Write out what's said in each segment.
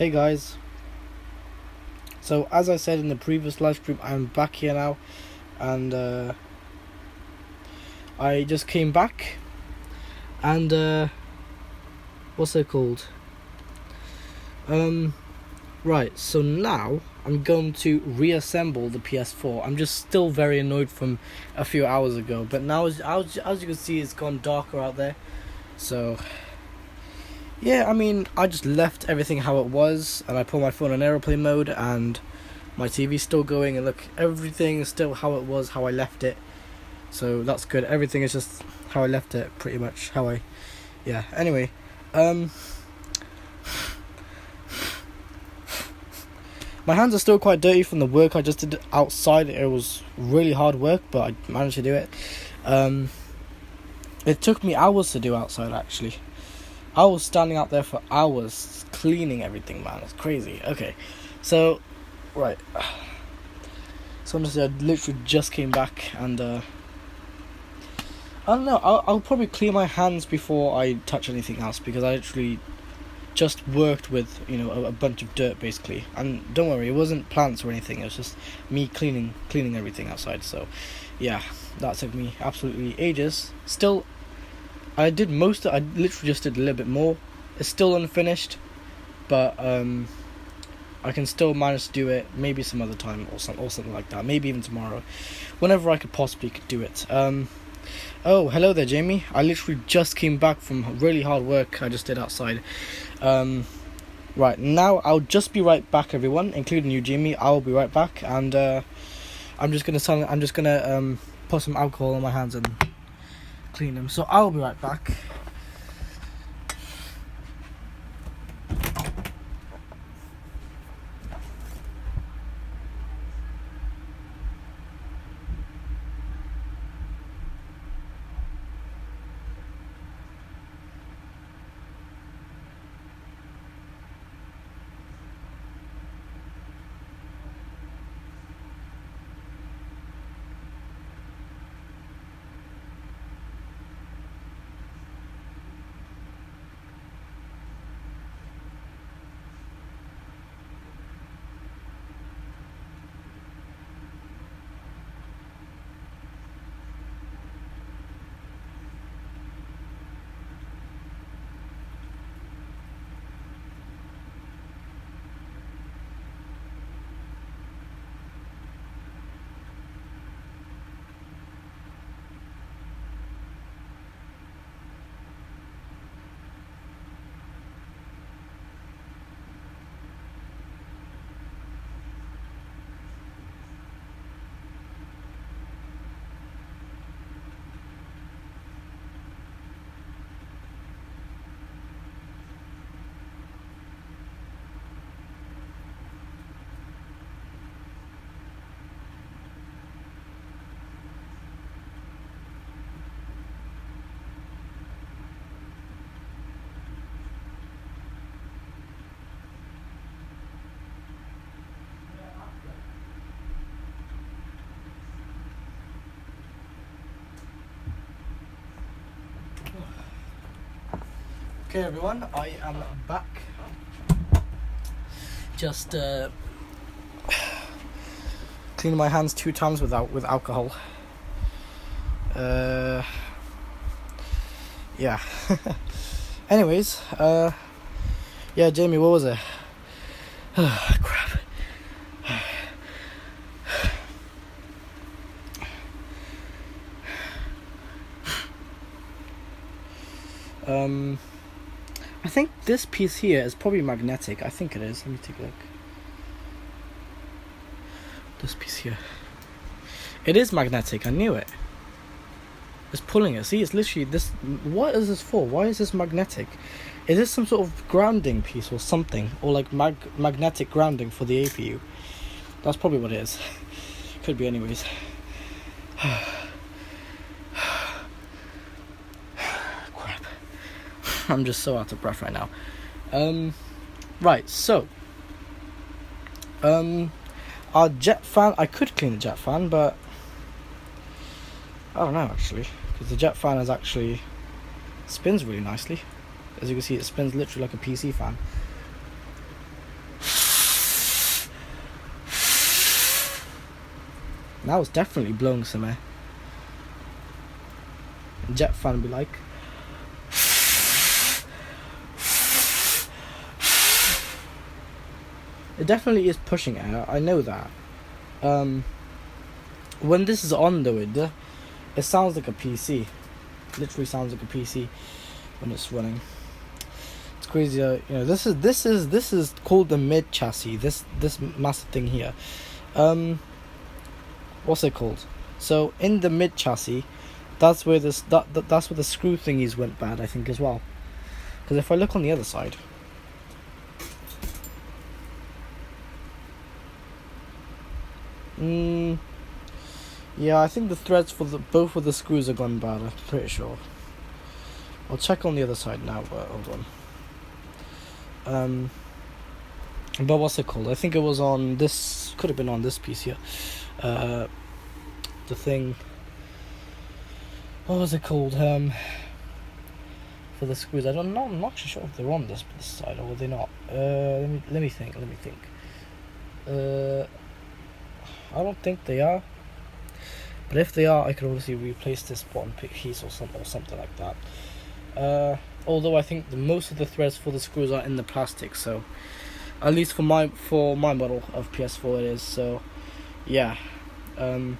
Hey guys, so as I said in the previous live stream, I'm back here now, and I just came back, and what's it called? Right, so now I'm going to reassemble the PS4. I'm just still very annoyed from a few hours ago, but now as you can see, it's gone darker out there, so yeah, I mean, I just left everything how it was, and I put my phone on airplane mode, and my TV's still going, and look, everything is still how it was, how I left it, so that's good. Everything is just how I left it, pretty much, yeah, anyway, my hands are still quite dirty from the work I just did outside. It was really hard work, but I managed to do it. It took me hours to do outside, actually. I was standing out there for hours cleaning everything, man. It's crazy. Okay, so right. So I literally just came back, and I don't know. I'll probably clean my hands before I touch anything else, because I literally just worked with a bunch of dirt basically. And don't worry, it wasn't plants or anything. It was just me cleaning everything outside. So yeah, that took me absolutely ages. Still, I did most of it. I literally just did a little bit more. It's still unfinished, but I can still manage to do it maybe some other time or something like that. Maybe even tomorrow, whenever I could possibly do it. Oh, hello there, Jamie. I literally just came back from really hard work I just did outside. Right, now I'll just be right back, everyone, including you, Jamie. I'll be right back, and I'm just gonna put some alcohol on my hands and clean them. So I'll be right back. Okay, everyone, I am back. Just cleaning my hands 2 times with alcohol. Yeah. Anyways, yeah, Jamie, what was it? Oh, crap. I think this piece here is probably magnetic. I think it is. Let me take a look. This piece here. It is magnetic. I knew it. It's pulling it. See, it's literally this. What is this for? Why is this magnetic? Is this some sort of grounding piece or something? Or like magnetic grounding for the APU? That's probably what it is. Could be anyways. I'm just so out of breath right now. Right, so our jet fan, I could clean the jet fan, but I don't know actually, because the jet fan is actually spins really nicely. As you can see, it spins literally like a PC fan. Now it's definitely blowing some air. Jet fan be like. It definitely is pushing air, I know that. When this is on though, it sounds like a PC. Literally sounds like a PC when it's running. It's crazy. You know, this is called the mid chassis. This massive thing here. What's it called? So in the mid chassis, that's where that's where the screw thingies went bad, I think, as well. Because if I look on the other side, yeah, I think the threads for both of the screws are gone bad. I'm pretty sure. I'll check on the other side now, but hold on. But what's it called? I think it was on this. Could have been on this piece here. The thing. What was it called? For the screws, I don't know. I'm not sure if they're on this side or were they not. Let me think. I don't think they are. But if they are, I could obviously replace this bottom piece or something like that. Although I think most of the threads for the screws are in the plastic, so at least for my model of PS4 it is. So yeah. Then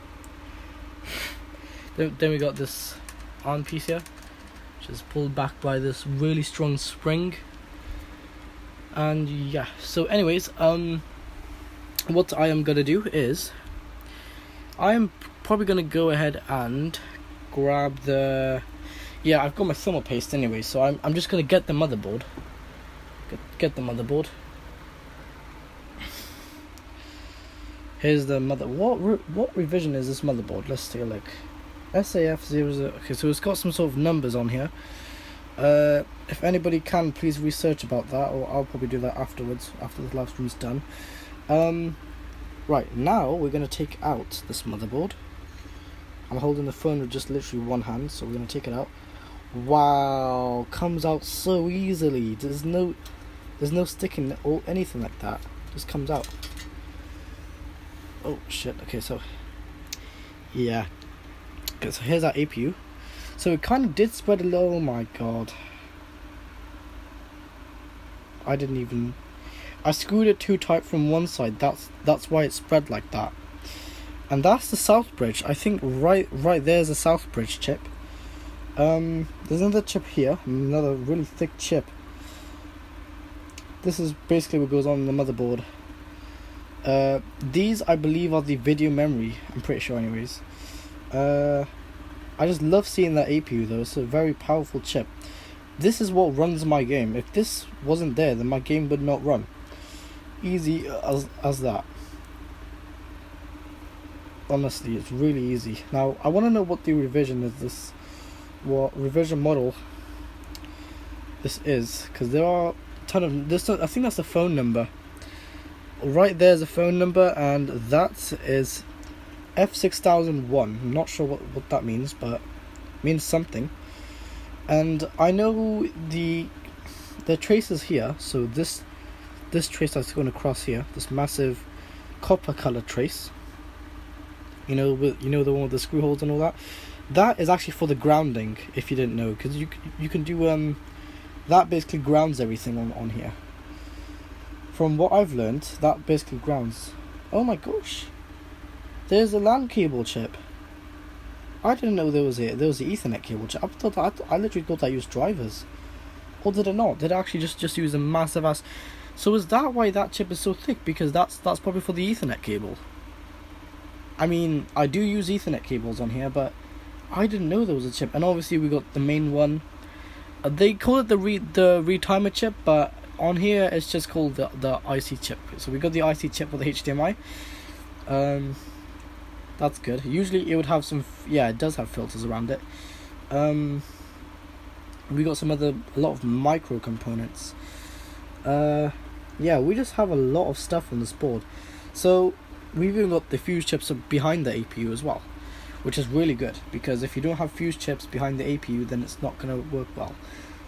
we got this arm piece here, which is pulled back by this really strong spring. And yeah. So anyways, what I am gonna do is I am probably gonna go ahead and grab the. Yeah, I've got my thermal paste anyway, so I'm just gonna get the motherboard. Get the motherboard. Here's the mother. What revision is this motherboard? Let's take a look. SAF00. Okay, so it's got some sort of numbers on here. If anybody can, please research about that, or I'll probably do that afterwards, after the live stream's done. Right, now we're gonna take out this motherboard. I'm holding the phone with just literally one hand, so we're gonna take it out. Wow, comes out so easily. There's no sticking or anything like that. Just comes out. Oh shit. Okay, so yeah. Okay, so here's our APU. So it kind of did spread a little. Oh my god. I screwed it too tight from one side. That's why it spread like that. And that's the south bridge. I think right there's a south bridge chip. There's another chip here, another really thick chip. This is basically what goes on in the motherboard. These I believe are the video memory. I'm pretty sure, anyways. I just love seeing that APU though. It's a very powerful chip. This is what runs my game. If this wasn't there, then my game would not run. Easy as that. Honestly, it's really easy. Now I want to know what the revision is. What revision model this is, because there are a ton of this. I think that's a phone number. Right there's a phone number, and that is F6001. I'm not sure what that means, but it means something. And I know the traces here. So this trace that's going across here, this massive copper color trace. You know the one with the screw holes and all that. That is actually for the grounding, if you didn't know, because you can do that basically grounds everything on here. From what I've learned, that basically grounds. Oh my gosh, there's a LAN cable chip. I didn't know there was the Ethernet cable chip. I literally thought that used drivers, or did it not? Did it actually just use a massive ass? So is that why that chip is so thick? Because that's probably for the Ethernet cable. I mean, I do use Ethernet cables on here, but I didn't know there was a chip. And obviously we got the main one. They call it the retimer chip, but on here it's just called the IC chip. So we got the IC chip with the HDMI. That's good. Usually it would have some. Yeah, it does have filters around it. We got a lot of micro components. Yeah, we just have a lot of stuff on this board. So we've even got the fuse chips behind the APU as well, which is really good, because if you don't have fuse chips behind the APU, then it's not going to work well.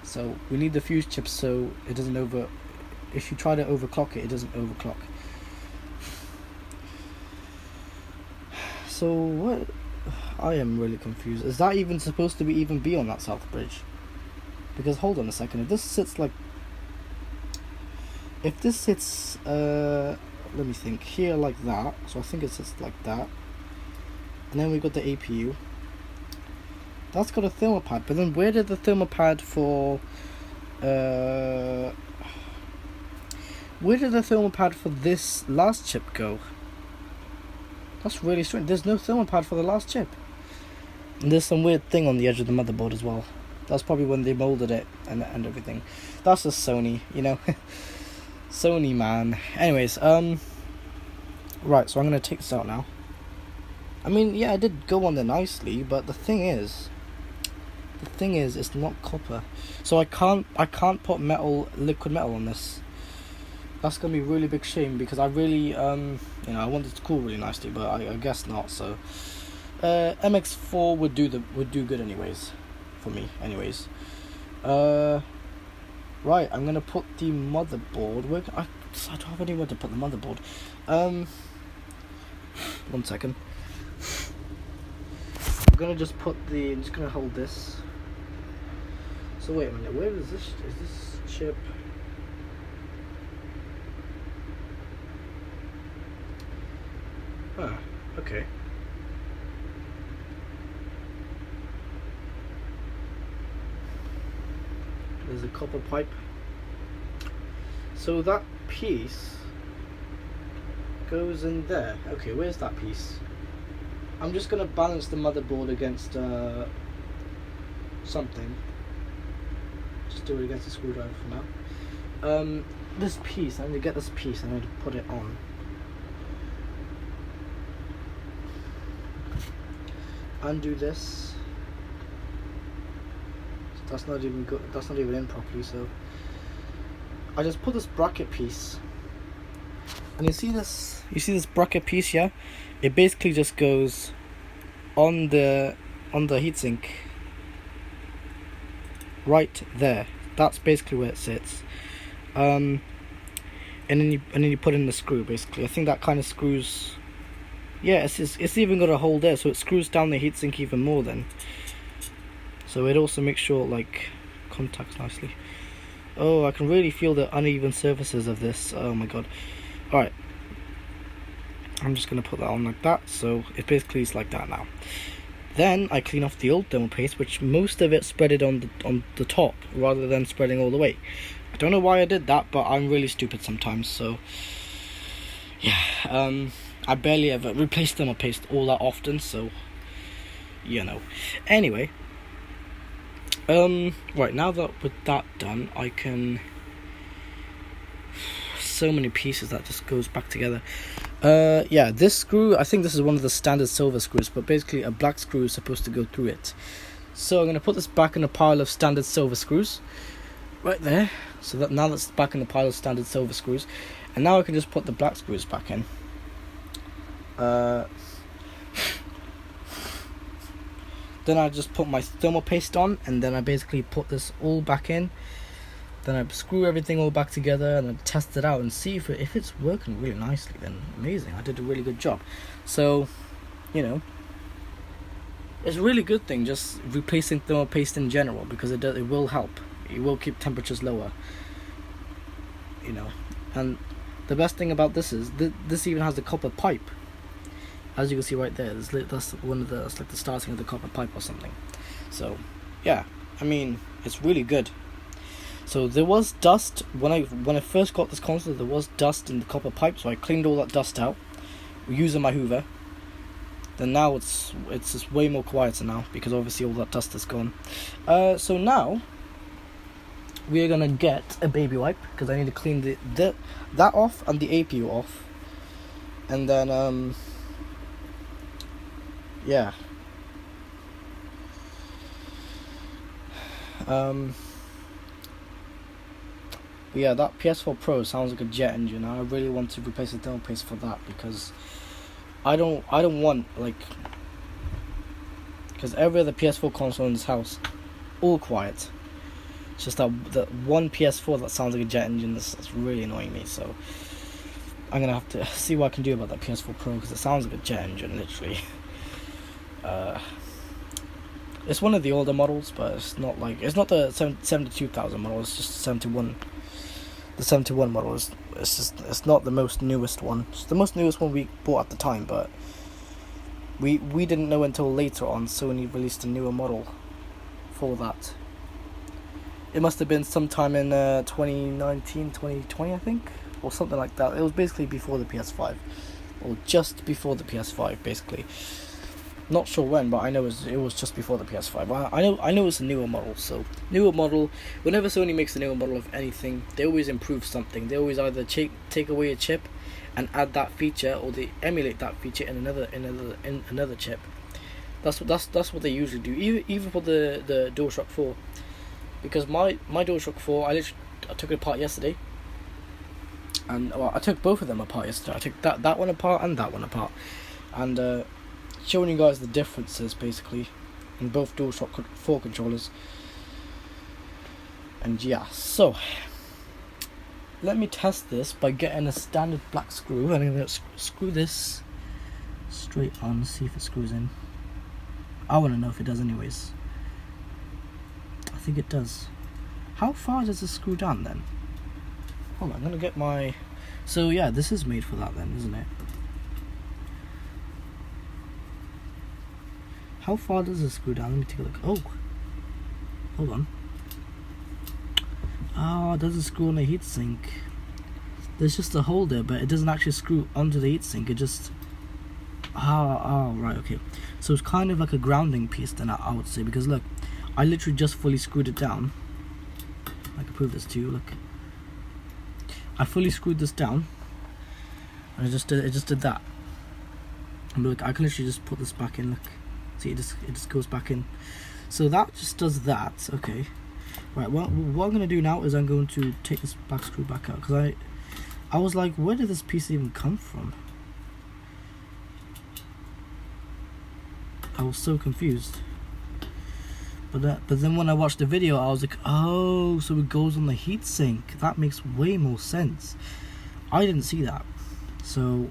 So we need the fuse chips so it doesn't if you try to overclock it, it doesn't overclock. So what? I am really confused. Is that even supposed to be on that south bridge? Because hold on a second. If this sits let me think, here like that. So I think it sits like that. And then we've got the APU. That's got a thermal pad. But then where did the thermal pad for this last chip go? That's really strange. There's no thermal pad for the last chip. And there's some weird thing on the edge of the motherboard as well. That's probably when they molded it and everything. That's just Sony, you know. Sony, man. Anyways, right, so I'm gonna take this out now. I mean, yeah, I did go on there nicely, but the thing is, it's not copper, so I can't put liquid metal on this. That's gonna be a really big shame, because I really, I wanted it to cool really nicely, but I guess not. So, MX4 would do good anyways, for me, anyways. Right, I'm gonna put the motherboard. I don't have anywhere to put the motherboard. 1 second. I'm just gonna hold this. So wait a minute, where is this chip? Ah, okay. There's a copper pipe. So that piece goes in there. Okay, where's that piece? I'm just gonna balance the motherboard against something. Just do it against the screwdriver for now. This piece, I need to get this piece, I need to put it on. Undo this. That's not even good. That's not even in properly. So I just put this bracket piece, and you see this bracket piece here. It basically just goes on the heatsink right there. That's basically where it sits. And then you put in the screw. Basically, I think that kind of screws. Yeah, it's even got a hole there, so it screws down the heatsink even more then. So it also makes sure like contacts nicely. Oh, I can really feel the uneven surfaces of this. Oh my god. Alright. I'm just going to put that on like that. So it basically is like that now. Then I clean off the old thermal paste, which most of it spreaded on the top rather than spreading all the way. I don't know why I did that, but I'm really stupid sometimes. So yeah, I barely ever replace thermal paste all that often. So you know. Anyway. Right, now that with that done, I can. So many pieces that just goes back together. Yeah, this screw, I think this is one of the standard silver screws, but basically a black screw is supposed to go through it. So I'm going to put this back in a pile of standard silver screws. Right there. So that now that's back in the pile of standard silver screws. And now I can just put the black screws back in. Then I just put my thermal paste on, and then I basically put this all back in. Then I screw everything all back together and then test it out and see if it's working really nicely. Then amazing, I did a really good job. So, you know, it's a really good thing just replacing thermal paste in general, because it will help. It will keep temperatures lower. You know, and the best thing about this is this even has a copper pipe. As you can see right there, that's like the starting of the copper pipe or something. So, yeah, I mean, it's really good. So there was dust when I first got this console. There was dust in the copper pipe, so I cleaned all that dust out using my Hoover. Then now it's just way more quieter now, because obviously all that dust is gone. So now we are gonna get a baby wipe, because I need to clean that off and the APU off, and then yeah. Yeah, that PS4 Pro sounds like a jet engine. I really want to replace the thermal paste for that, because I don't want, like, because every other PS4 console in this house, all quiet. It's just that one PS4 that sounds like a jet engine that's really annoying me. So I'm gonna have to see what I can do about that PS4 Pro, because it sounds like a jet engine, literally. It's one of the older models, but it's not the 72,000 model. It's just the 71. The 71 model it's not the most newest one. It's the most newest one we bought at the time, but we didn't know until later on Sony released a newer model for that. It must have been sometime in 2019, 2020, I think, or something like that. It was basically before the PS5, or just before the PS5, basically. Not sure when, but I know it was just before the PS5. I know it's a newer model. So newer model. Whenever Sony makes a newer model of anything, they always improve something. They always either take away a chip and add that feature, or they emulate that feature in another chip. That's what they usually do. Even for the DualShock 4, because my DualShock 4, I took it apart yesterday, and I took both of them apart yesterday. I took that one apart and that one apart, and showing you guys the differences basically in both DualShock 4 controllers. And yeah, so let me test this by getting a standard black screw. I'm going to screw this straight on, see if it screws in. I want to know if it does anyways. I think it does. How far does this screw down then? Hold on, I'm going to get my... So yeah, this is made for that then, isn't it? How far does this screw down? Let me take a look. Oh, hold on. Oh, it doesn't screw on the heatsink. There's just a hole there, but it doesn't actually screw onto the heatsink. It just... Oh, right, okay. So it's kind of like a grounding piece then, I would say. Because look, I literally just fully screwed it down. I can prove this to you, look. I fully screwed this down. And it just did that. And look, I can literally just put this back in, look. See, it just goes back in. So that just does that. Okay. Right. Well, what I'm gonna do now is I'm going to take this back screw back out, because I was like, where did this piece even come from? I was so confused. But then when I watched the video, I was like, oh, so it goes on the heatsink. That makes way more sense. I didn't see that. So,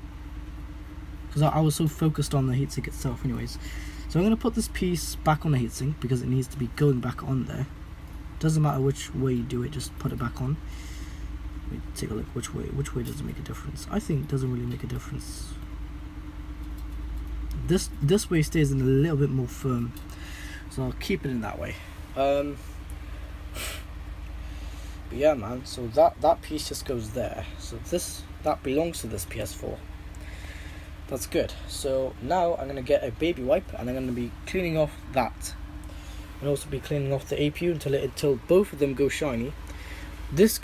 because I was so focused on the heatsink itself, anyways. So I'm going to put this piece back on the heatsink because it needs to be going back on there. Doesn't matter which way you do it, just put it back on. Let me take a look which way does it make a difference. I think it doesn't really make a difference. This way stays in a little bit more firm, so I'll keep it in that way. But yeah, man, so that piece just goes there. So that belongs to this PS4. That's good. So now I'm going to get a baby wipe and I'm going to be cleaning off that. And also be cleaning off the APU until both of them go shiny. This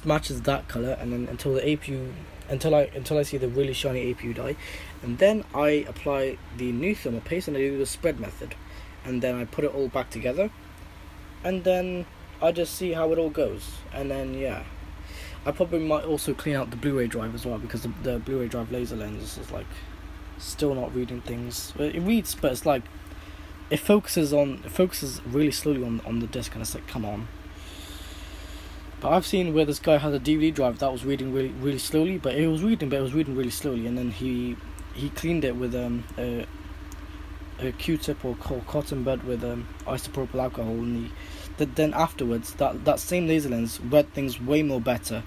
matches that color, and then until the APU until I see the really shiny APU dye, and then I apply the new thermal paste and I do the spread method, and then I put it all back together, and then I just see how it all goes. And then yeah, I probably might also clean out the Blu-ray drive as well, because the Blu-ray drive laser lens is like still not reading things. It reads, but it's like it focuses really slowly on the disc, and it's like, come on. But I've seen where this guy had a DVD drive that was reading really slowly, but it was reading really slowly, and then he cleaned it with a Q-tip or cotton bud with isopropyl alcohol, and then afterwards that same laser lens read things way more better.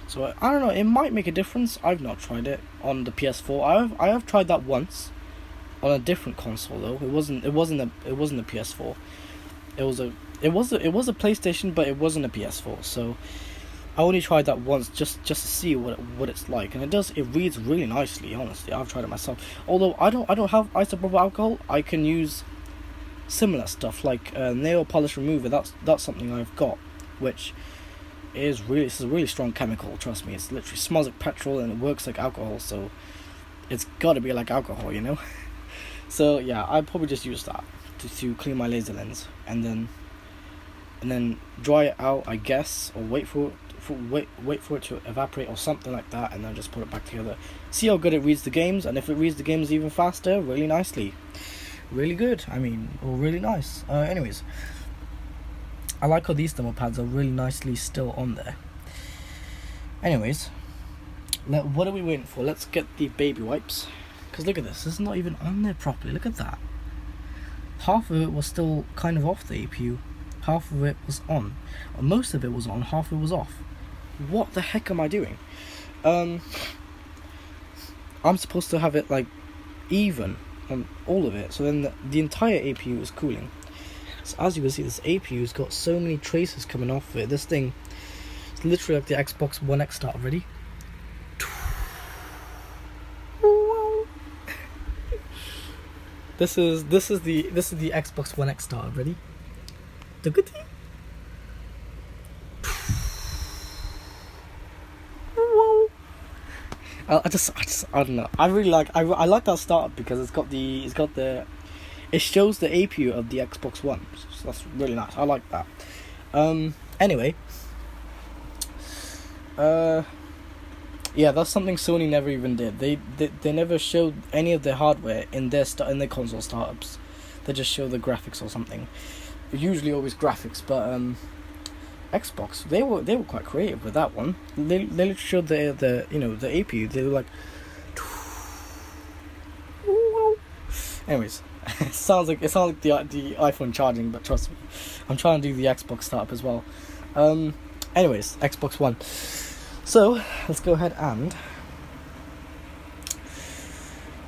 So I don't know, it might make a difference. I've not tried it on the PS4. I have tried that once on a different console though. It wasn't a PS4. It was a PlayStation, but it wasn't a PS4. So I only tried that once just to see what it's like, and it reads really nicely. Honestly, I've tried it myself. Although I don't have isopropyl alcohol, I can use similar stuff like nail polish remover. That's something I've got, which is a really strong chemical. Trust me, it literally smells like petrol and it works like alcohol. So it's got to be like alcohol, you know. So yeah, I'd probably just use that to clean my laser lens, and then dry it out, I guess, or wait for it to evaporate or something like that, and then just put it back together. See how good it reads the games, and if it reads the games even faster, really nicely, really good. I mean, or really nice. Anyways, I like how these thermal pads are really nicely still on there. Anyways, what are we waiting for? Let's get the baby wipes. Because look at this. This is not even on there properly. Look at that. Half of it was still kind of off the APU. Half of it was on. Or most of it was on. Half of it was off. What the heck am I doing? I'm supposed to have it like even on all of it. So then the entire APU is cooling. So as you can see, this APU's got so many traces coming off of it. This thing is literally like the Xbox One X start already. This is the Xbox One X start already. I don't know. I really like I like that startup because it shows the APU of the Xbox One. So that's really nice. I like that. Anyway. Yeah, that's something Sony never even did. They never showed any of their hardware in their console startups. They just show the graphics or something. Usually always graphics, but Xbox they were quite creative with that one. They literally showed the APU. They were like, anyways, it sounds like the iPhone charging, but trust me, I'm trying to do the Xbox startup as well. Anyways, Xbox One. So let's go ahead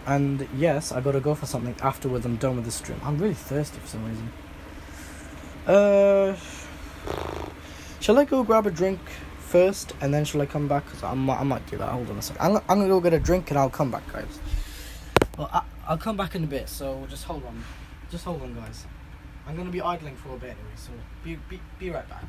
and yes, I gotta go for something afterwards. I'm done with the stream. I'm really thirsty for some reason. Shall I go grab a drink first and then shall I come back? Cause I might do that. Hold on a second. I'm gonna go get a drink and I'll come back, guys. Well, I'll come back in a bit. So just hold on, guys. I'm gonna be idling for a bit anyway. So be right back.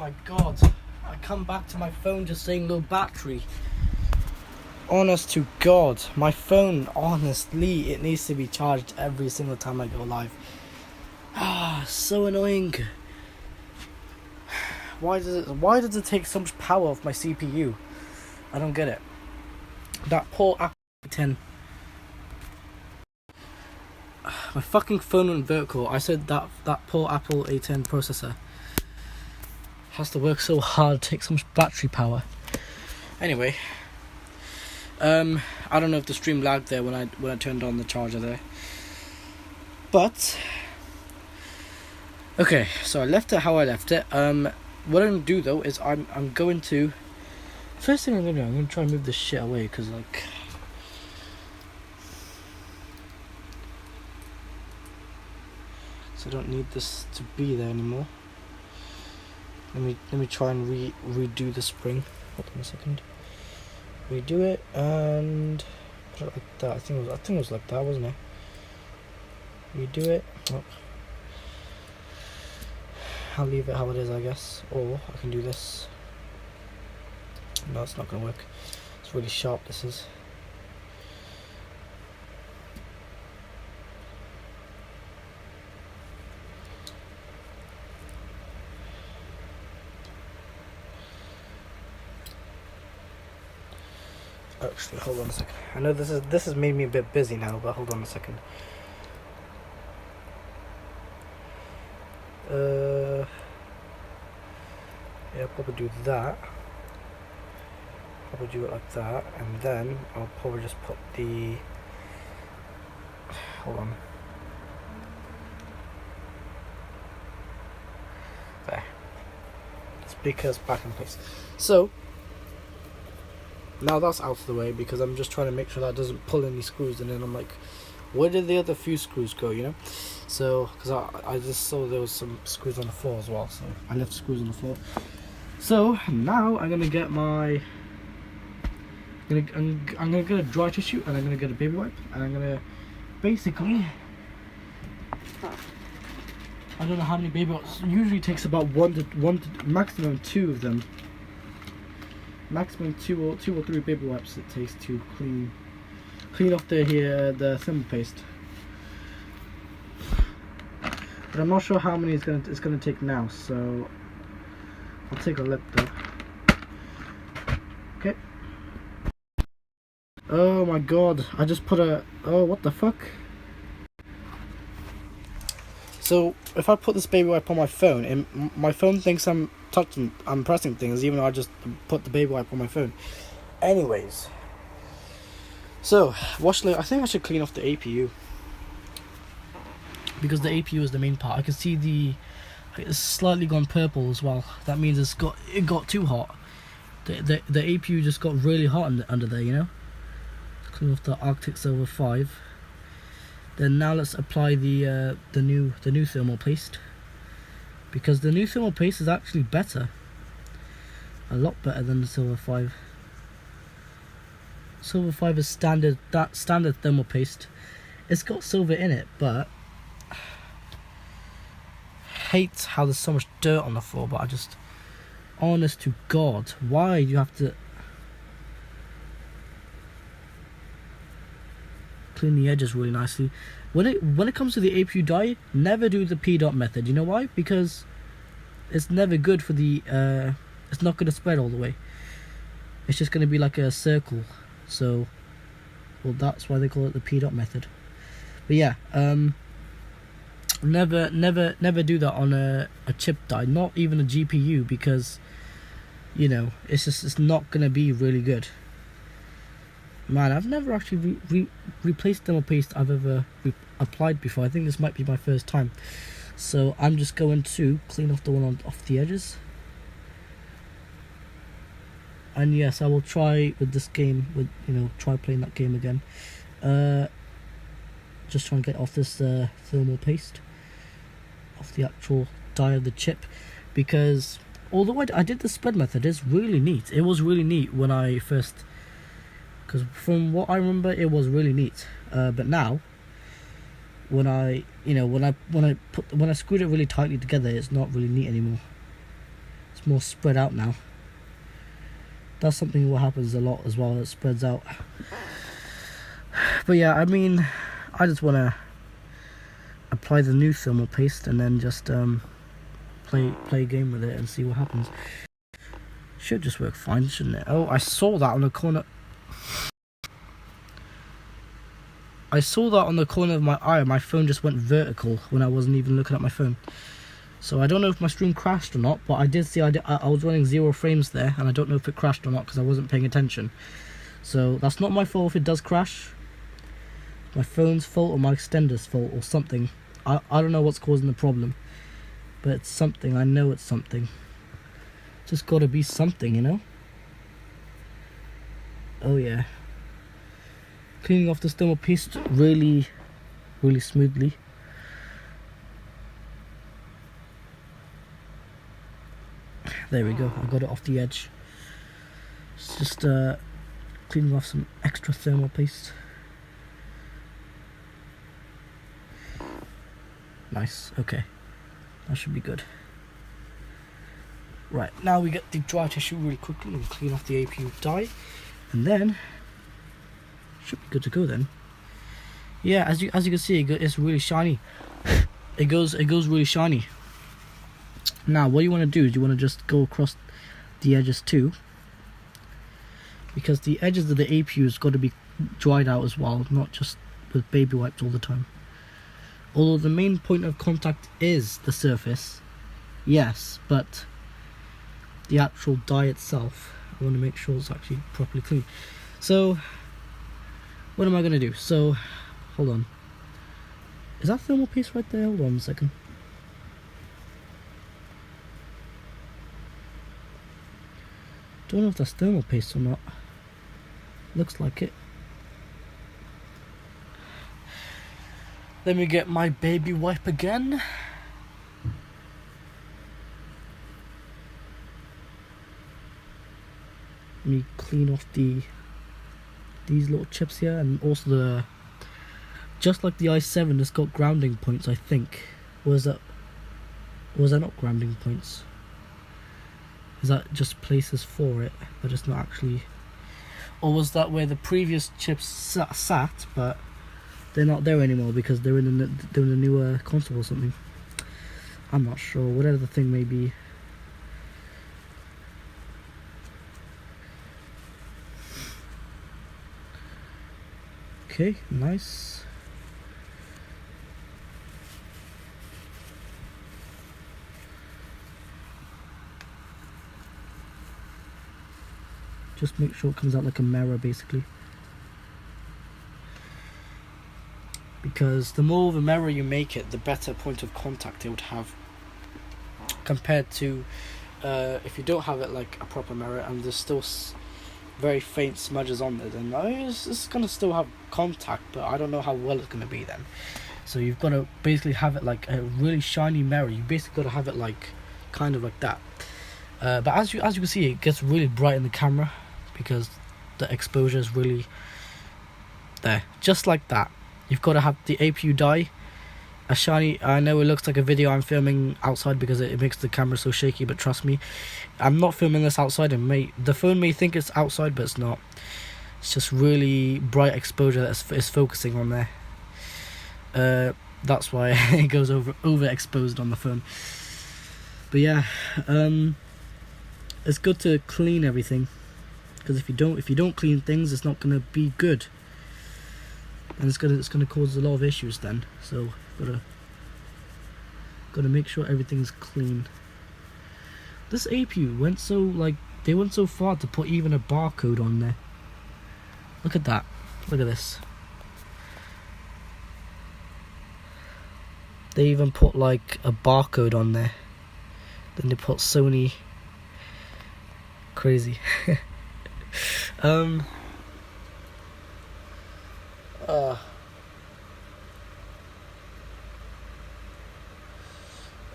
my god. I come back to my phone just saying low battery. Honest to God, my phone, honestly, it needs to be charged every single time I go live. So annoying. Why does it take so much power off my CPU? I don't get it. That poor Apple A10. My fucking phone went vertical. I said that poor Apple A10 processor has to work so hard, take so much battery power. Anyway, I don't know if the stream lagged there when I turned on the charger there. But okay, so I left it how I left it. What I'm gonna do though is I'm going to, first thing I'm gonna try and move this shit away, because like, so I don't need this to be there anymore. Let me try and redo the spring. Hold on a second. Redo it and put it like that. I think it was like that, wasn't it? Redo it. Oh. I'll leave it how it is, I guess. Or I can do this. No, it's not gonna work. It's really sharp, this is. Actually, hold on a second. I know this has made me a bit busy now, but hold on a second. Yeah, I'll probably do that. Probably do it like that, and then I'll probably just put the. Hold on. There. Speakers back in place. So. Now that's out of the way, because I'm just trying to make sure that doesn't pull any screws, and then I'm like, where did the other few screws go, you know? So, because I just saw there was some screws on the floor as well, so I left screws on the floor. So now I'm gonna get my, I'm gonna get a dry tissue, and I'm gonna get a baby wipe, and I'm gonna basically, I don't know how many baby wipes. Usually takes about one to maximum 2 of them. Maximum two or three baby wipes it takes to clean off the thermal paste. But I'm not sure how many it's gonna take now, so I'll take a look though. Okay. Oh my god! I just put a. Oh, what the fuck? So if I put this baby wipe on my phone, and my phone thinks I'm pressing things, even though I just put the baby wipe on my phone. Anyways, so I think I should clean off the APU, because the APU is the main part. I can see it's slightly gone purple as well. That means it got too hot. The APU just got really hot under there, you know. Let's clean off the Arctic Silver 5. Then now let's apply the new thermal paste, because the new thermal paste is actually better, a lot better than the Silver 5. Silver 5 is standard thermal paste. It's got silver in it, but hate how there's so much dirt on the floor. But I just, honest to God, why do you have to clean the edges really nicely? When it comes to the APU dye, never do the P-dot method. You know why? Because it's never good for the it's not going to spread all the way. It's just going to be like a circle. So, well, that's why they call it the P-dot method. But yeah, never do that on a chip die, not even a GPU, because you know it's not going to be really good. Man, I've never actually replaced thermal paste I've ever applied before. I think this might be my first time. So I'm just going to clean off the one off the edges. And yes, I will try with this game, try playing that game again. Just try and get off this thermal paste, off the actual die of the chip. Because although I did the spread method, it's really neat. It was really neat when I first... Because from what I remember, it was really neat. But now, when I screwed it really tightly together, it's not really neat anymore. It's more spread out now. That's something what happens a lot as well, it spreads out. But yeah, I mean, I just want to apply the new thermal paste and then just play a game with it and see what happens. Should just work fine, shouldn't it? Oh, I saw that on the corner. I saw that on the corner of my eye. My phone just went vertical when I wasn't even looking at my phone. So I don't know if my stream crashed or not, but I did see I was running 0 frames there, and I don't know if it crashed or not because I wasn't paying attention. So that's not my fault if it does crash. My phone's fault or my extender's fault or something. I don't know what's causing the problem, but it's something. I know it's something. Just gotta be something, you know? Oh yeah. Cleaning off the thermal paste really smoothly. There we go, I got it off the edge. It's just cleaning off some extra thermal paste. Nice, okay. That should be good. Right, now we get the dry tissue really quickly and clean off the APU die. And then should be good to go then. Yeah, as you can see, it's really shiny. It goes really shiny. Now what you want to do is you want to just go across the edges too, because the edges of the APU has got to be dried out as well, not just with baby wipes all the time. Although the main point of contact is the surface, yes, but the actual die itself, I want to make sure it's actually properly clean. So what am I going to do? So hold on, is that thermal paste right there? Hold on a second. Don't know if that's thermal paste or not. Looks like it. Let me get my baby wipe again. Let me clean off these little chips here, and also just like the i7, it's got grounding points, I think. Was that not grounding points? Is that just places for it, but it's not actually? Or was that where the previous chips sat, but they're not there anymore because they're in the newer console or something? I'm not sure. Whatever the thing may be. Okay, nice. Just make sure it comes out like a mirror, basically. Because the more of a mirror you make it, the better point of contact it would have. Compared to if you don't have it like a proper mirror and there's still very faint smudges on there, then it's going to still have contact, but I don't know how well it's going to be then. So you've got to basically have it like a really shiny mirror. You basically got to have it like kind of like that. But as you can see, it gets really bright in the camera because the exposure is really there, just like that. You've got to have the APU die a shiny. I know it looks like a video I'm filming outside because it makes the camera so shaky, but trust me, I'm not filming this outside, and the phone may think it's outside, but it's not. It's just really bright exposure that is focusing on there. That's why it goes overexposed on the phone. But yeah, it's good to clean everything, because if you don't clean things, it's not gonna be good, and it's gonna cause a lot of issues then. So gotta make sure everything's clean. This APU went they went so far to put even a barcode on there. Look at that. Look at this. They even put like a barcode on there. Then they put Sony. Crazy.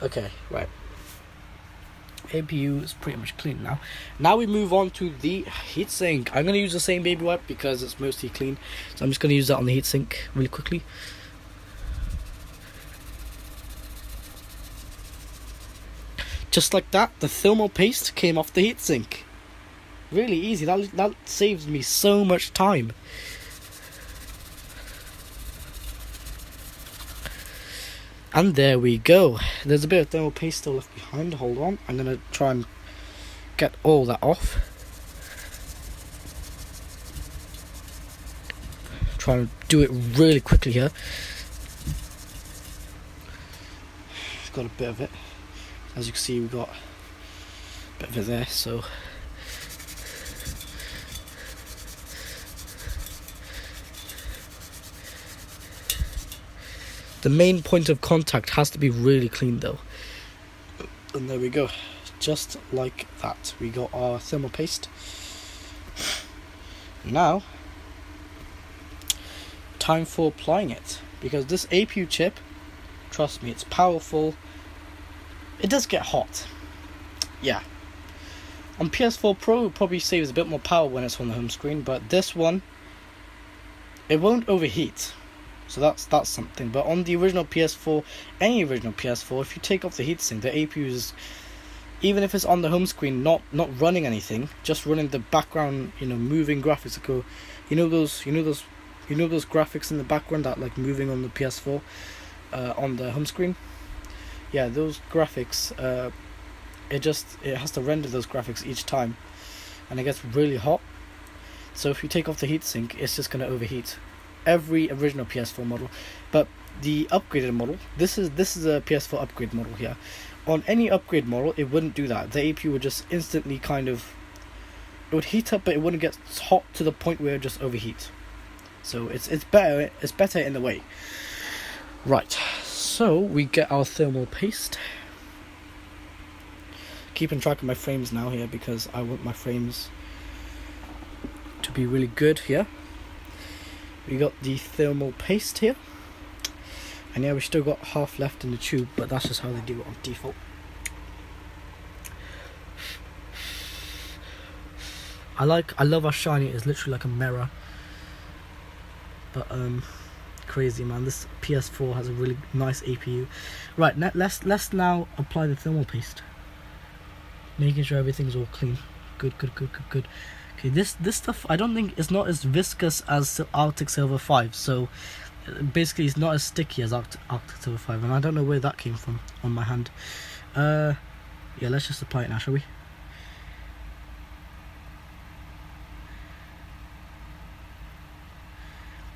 Okay, right. APU is pretty much clean now. Now we move on to the heatsink. I'm going to use the same baby wipe because it's mostly clean. So I'm just going to use that on the heatsink really quickly. just like that, the thermal paste came off the heatsink. Really easy. That saves me so much time. And there we go. There's a bit of thermal paste still left behind. Hold on. I'm going to try and get all that off. Try and do it really quickly here. Got a bit of it. As you can see, we've got a bit of it there, so... The main point of contact has to be really clean though. And there we go. Just like that. We got our thermal paste. Now, time for applying it. Because this APU chip, trust me, it's powerful. It does get hot. Yeah. On PS4 Pro, it probably saves a bit more power when it's on the home screen. But this one, it won't overheat. So that's something. But on the original PS4, any original PS4, if you take off the heatsink, the APU is, even if it's on the home screen, not running anything, just running the background, moving graphics that go, those graphics in the background that like moving on the PS4, on the home screen. Yeah, those graphics, it has to render those graphics each time, and it gets really hot. So if you take off the heatsink, it's just gonna overheat. Every original PS4 model, but the upgraded model, this is a PS4 upgrade model here. On any upgrade model, it wouldn't do that. The APU would just instantly it would heat up, but it wouldn't get hot to the point where it just overheat. So it's better in the way. Right, so we get our thermal paste. Keeping track of my frames now here because I want my frames to be really good here. We got the thermal paste here, and yeah, we still got half left in the tube, but that's just how they do it on default. I love how shiny it is, literally like a mirror. But crazy man, this PS4 has a really nice APU. Right, let's now apply the thermal paste, making sure everything's all clean. Good. Okay, this stuff I don't think is not as viscous as Arctic Silver 5, so basically it's not as sticky as Arctic Silver 5, and I don't know where that came from on my hand. Yeah, let's just apply it now, shall we?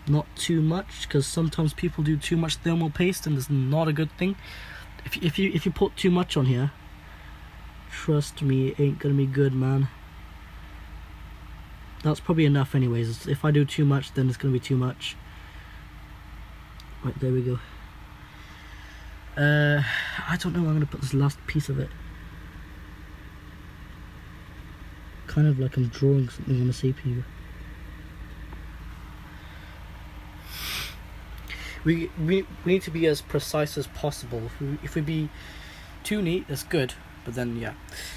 Not too much, because sometimes people do too much thermal paste, and it's not a good thing. If you put too much on here, trust me, it ain't gonna be good, man. That's probably enough anyways. If I do too much, then it's going to be too much. Right, there we go. I don't know where I'm going to put this last piece of it. Kind of like I'm drawing something on the CPU. We need to be as precise as possible. If we be too neat, that's good. But then, yeah.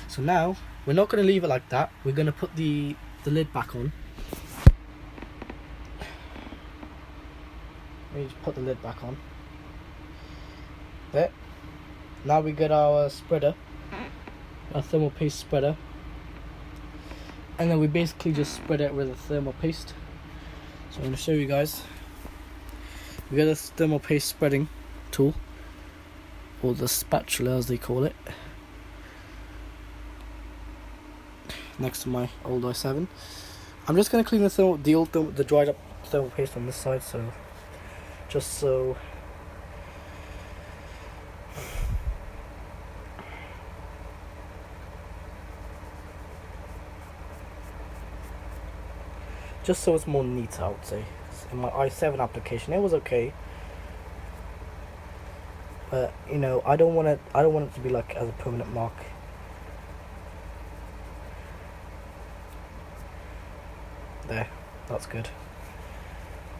So now, we're not going to leave it like that. We're going to put the lid back on. Let me just put the lid back on. There. Now we get our spreader, our thermal paste spreader, and then we basically just spread it with a thermal paste. So I'm going to show you guys. We got this thermal paste spreading tool, or the spatula as they call it, next to my old i7. I'm just going to clean the dried up thermal paste on this side, so just so it's more neat, I would say. In my i7 application it was okay, but I don't want it to be like as a permanent mark. There, that's good.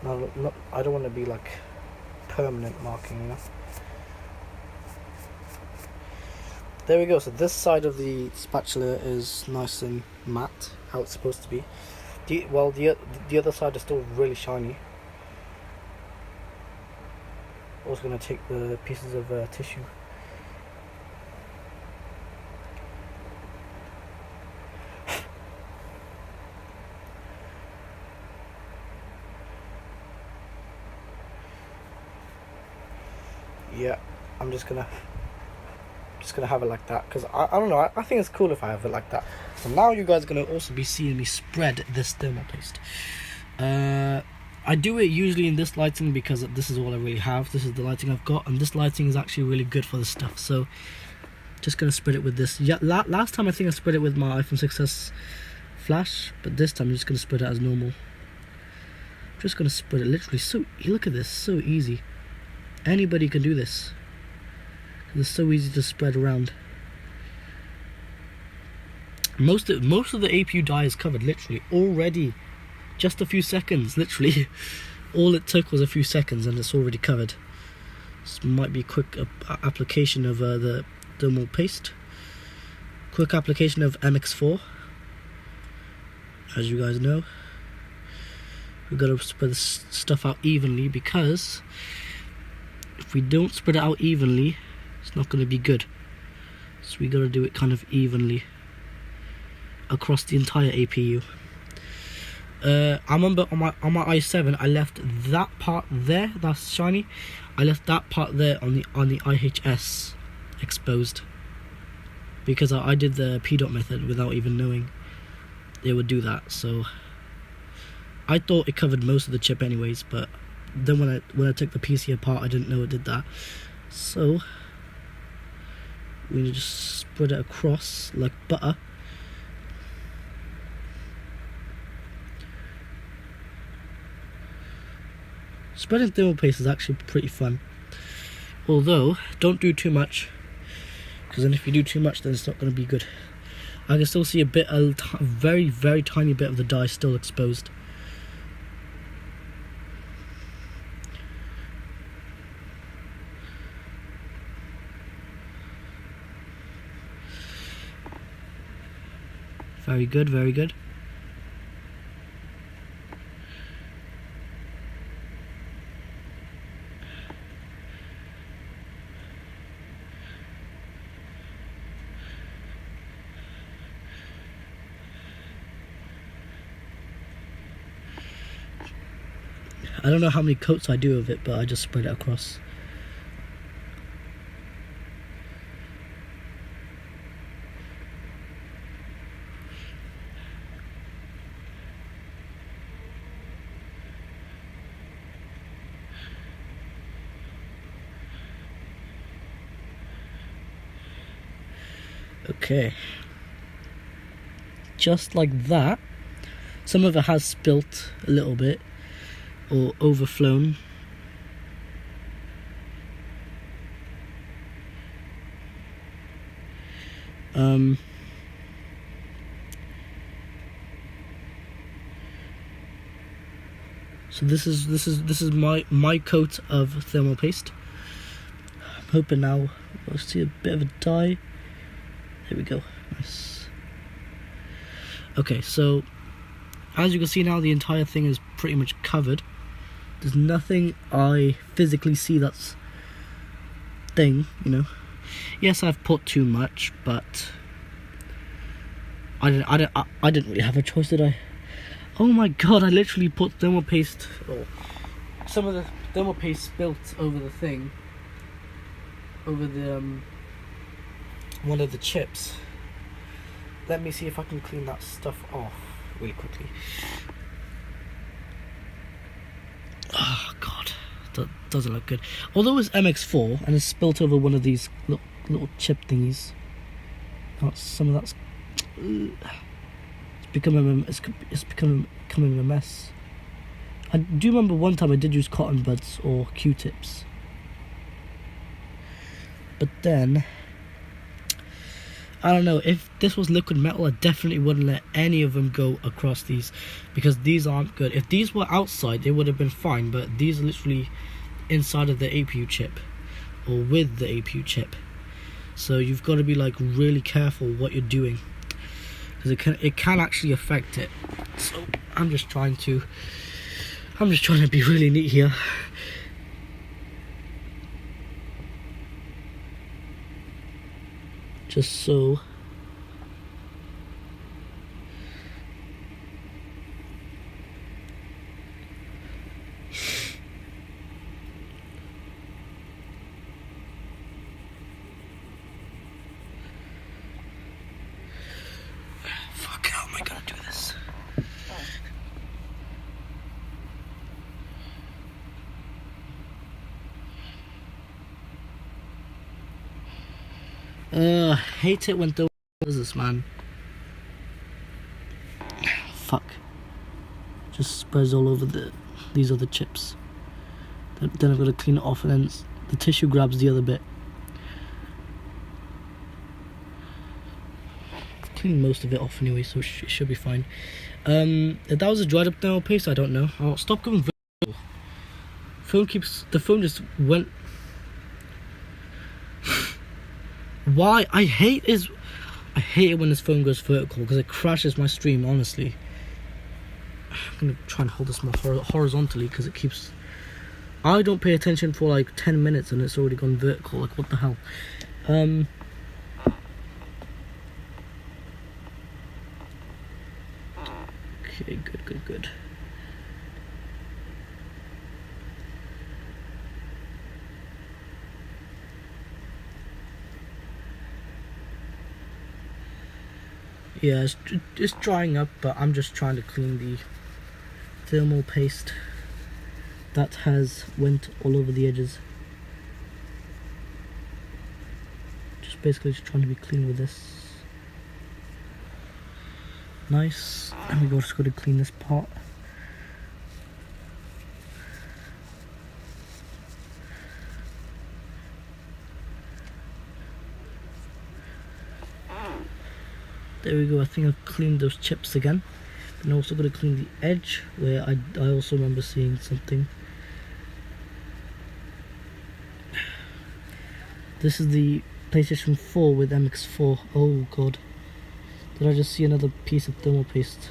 No, I don't want to be like permanent marking, There we go. So this side of the spatula is nice and matte, how it's supposed to be. The other side is still really shiny. Also going to take the pieces of tissue. I'm just gonna have it like that, because I don't know, I think it's cool if I have it like that. So now you guys are gonna also be seeing me spread this thermal paste. I do it usually in this lighting because this is all I really have. This is the lighting I've got, and this lighting is actually really good for this stuff. So just gonna spread it with this. Yeah, last time I think I spread it with my iPhone 6s flash, but this time I'm just gonna spread it as normal. Just gonna spread it literally. So look at this, so easy. Anybody can do this. It's so easy to spread around. Most of the APU die is covered literally already. Just a few seconds, literally. All it took was a few seconds and it's already covered. This might be a quick application of the thermal paste. Quick application of MX4. As you guys know, we've got to spread this stuff out evenly, because if we don't spread it out evenly, it's not going to be good. So we got to do it kind of evenly across the entire APU. I remember on my i7, I left that part there, that's shiny. I left that part there on the IHS exposed, because I did the P-dot method without even knowing it would do that. So I thought it covered most of the chip anyways, but then when I took the PC apart, I didn't know it did that. So we need to just spread it across like butter. Spreading thermal paste is actually pretty fun, although don't do too much, because then if you do too much, then it's not going to be good. I can still see a very, very tiny bit of the dye still exposed. Very good, very good. I don't know how many coats I do of it, but I just spread it across. Okay. Just like that. Some of it has spilt a little bit, or overflown. So this is my coat of thermal paste. I'm hoping now we'll see a bit of a dye. There we go. Nice. Okay, so as you can see now, the entire thing is pretty much covered. There's nothing I physically see that's thing, you know. Yes, I've put too much, but I didn't really have a choice, did I? Oh my god, I literally put thermal paste, or some of the thermal paste spilt over the thing, over the one of the chips. Let me see if I can clean that stuff off really quickly. Oh god, that doesn't look good. Although it's MX4 and it's spilt over one of these little chip thingies. Some of that's it's becoming a mess. I do remember one time I did use cotton buds or Q-tips, but then I don't know, if this was liquid metal, I definitely wouldn't let any of them go across these, because these aren't good. If these were outside, they would have been fine, but these are literally inside of the APU chip, or with the APU chip. So you've got to be like really careful what you're doing, because it can actually affect it. So I'm just trying to be really neat here. Just so Hate it when does this, man. Fuck. Just spreads all over these other chips. Then I've got to clean it off, and then the tissue grabs the other bit. Clean most of it off anyway, so it should be fine. If that was a dried up thermal paste, I don't know. Oh, stop going vertical. The phone just went. Why? I hate it when this phone goes vertical because it crashes my stream, honestly. I'm gonna try and hold this more horizontally because it keeps. I don't pay attention for like 10 minutes and it's already gone vertical. Like, what the hell? Okay, good. Yeah, it's drying up, but I'm just trying to clean the thermal paste that has went all over the edges. Just basically just trying to be clean with this. Nice. And we just got to clean this part. There we go. I think I've cleaned those chips again. And I also got to clean the edge where I also remember seeing something. This is the PlayStation 4 with MX4. Oh god. Did I just see another piece of thermal paste?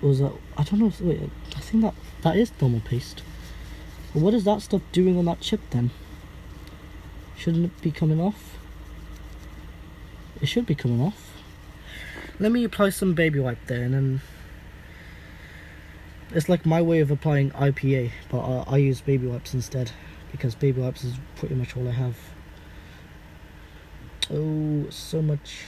Or was that... I don't know if... Wait, I think that is thermal paste. But what is that stuff doing on that chip then? Shouldn't it be coming off? It should be coming off. Let me apply some baby wipe there, and then... It's like my way of applying IPA, but I use baby wipes instead. Because baby wipes is pretty much all I have. Oh, so much.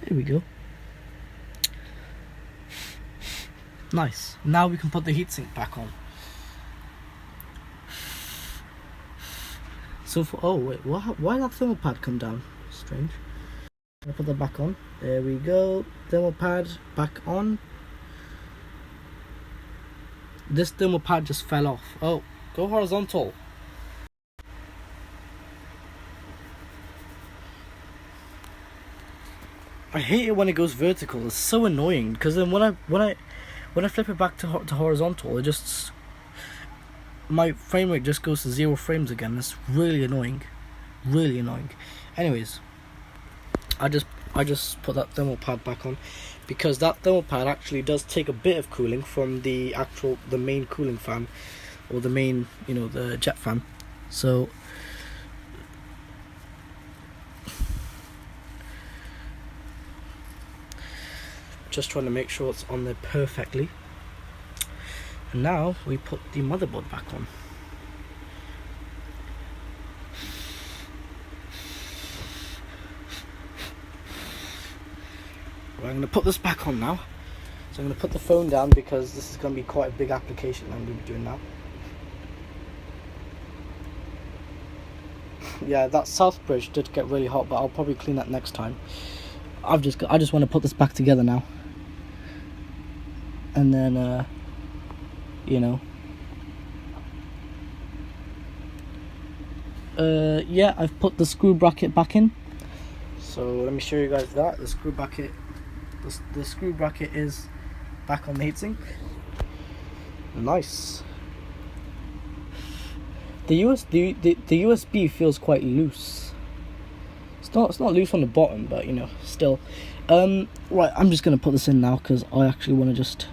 There we go. Nice. Now we can put the heatsink back on. So for, oh wait, why did that thermal pad come down? Strange. I'll put that back on. There we go. Thermal pad back on. This thermal pad just fell off. Oh, go horizontal. I hate it when it goes vertical. It's so annoying because then when I flip it back to horizontal, it just my frame rate just goes to 0 frames again. It's really annoying, really annoying. Anyways, I just put that thermal pad back on because that thermal pad actually does take a bit of cooling from the main cooling fan, or the main, the jet fan. So just trying to make sure it's on there perfectly. And now we put the motherboard back on. Right, I'm going to put this back on now. So I'm going to put the phone down because this is going to be quite a big application I'm going to be doing now. Yeah, that south bridge did get really hot, but I'll probably clean that next time. I just want to put this back together now. And then, yeah, I've put the screw bracket back in. So let me show you guys that. The screw bracket is back on the heatsink. Nice. The USB feels quite loose. It's not loose on the bottom, but still. Right, I'm just gonna put this in now because I actually want to just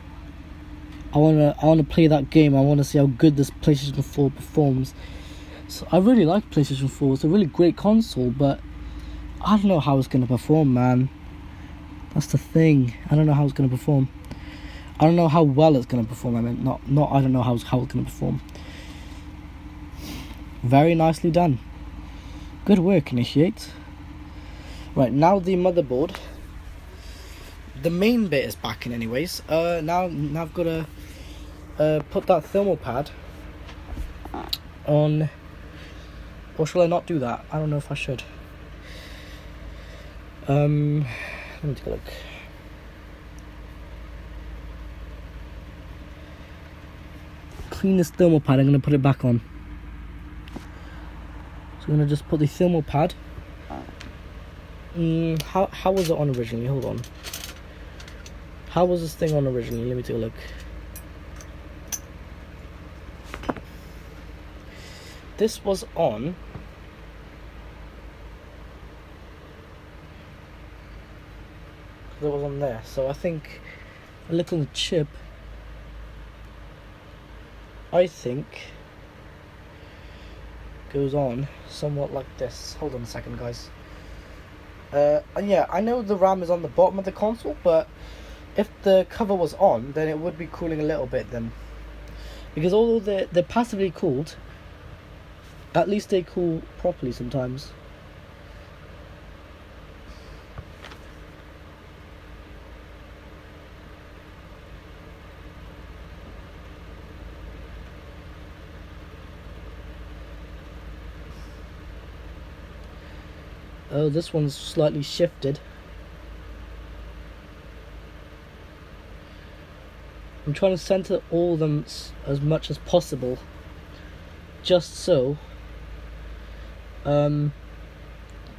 I wanna play that game. I wanna see how good this PlayStation 4 performs. So I really like PlayStation 4. It's a really great console, but I don't know how it's gonna perform, man. That's the thing. I don't know how it's gonna perform. I don't know how well it's gonna perform. I mean, not. I don't know how it's gonna perform. Very nicely done. Good work, Initiate. Right, now the motherboard. The main bit is back in anyways. Now I've got to put that thermal pad on. Or shall I not do that? I don't know if I should. Let me take a look. Clean this thermal pad. I'm going to put it back on. So I'm going to just put the thermal pad. How was it on originally? Hold on. How was this thing on originally? Let me take a look. This was on. It was on there. So I think a little chip. I think goes on somewhat like this. Hold on a second, guys. And yeah, I know the RAM is on the bottom of the console, but if the cover was on, then it would be cooling a little bit then. Because although they're passively cooled, at least they cool properly sometimes. Oh, this one's slightly shifted. I'm trying to center all of them as much as possible, just so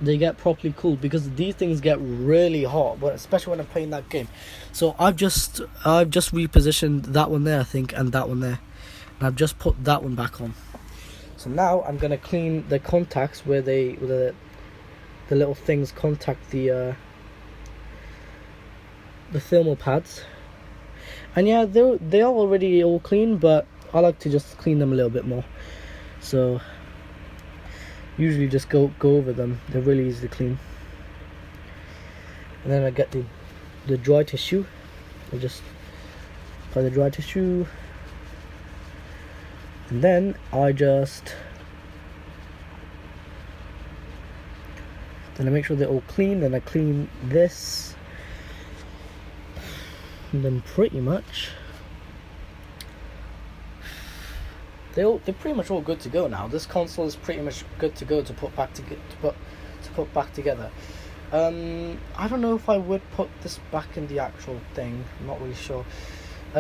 they get properly cooled, because these things get really hot, but especially when I'm playing that game. So I've just repositioned that one there, I think, and that one there, and I've just put that one back on. So now I'm gonna clean the contacts where the little things contact the thermal pads. And yeah, they are already all clean, but I like to just clean them a little bit more. So usually just go over them. They're really easy to clean. And then I get the dry tissue. I just apply the dry tissue, and then I make sure they're all clean. Then I clean this. And then pretty much they're pretty much all good to go now. This console is pretty much good to go to put back together. I don't know if I would put this back in the actual thing. I'm not really sure.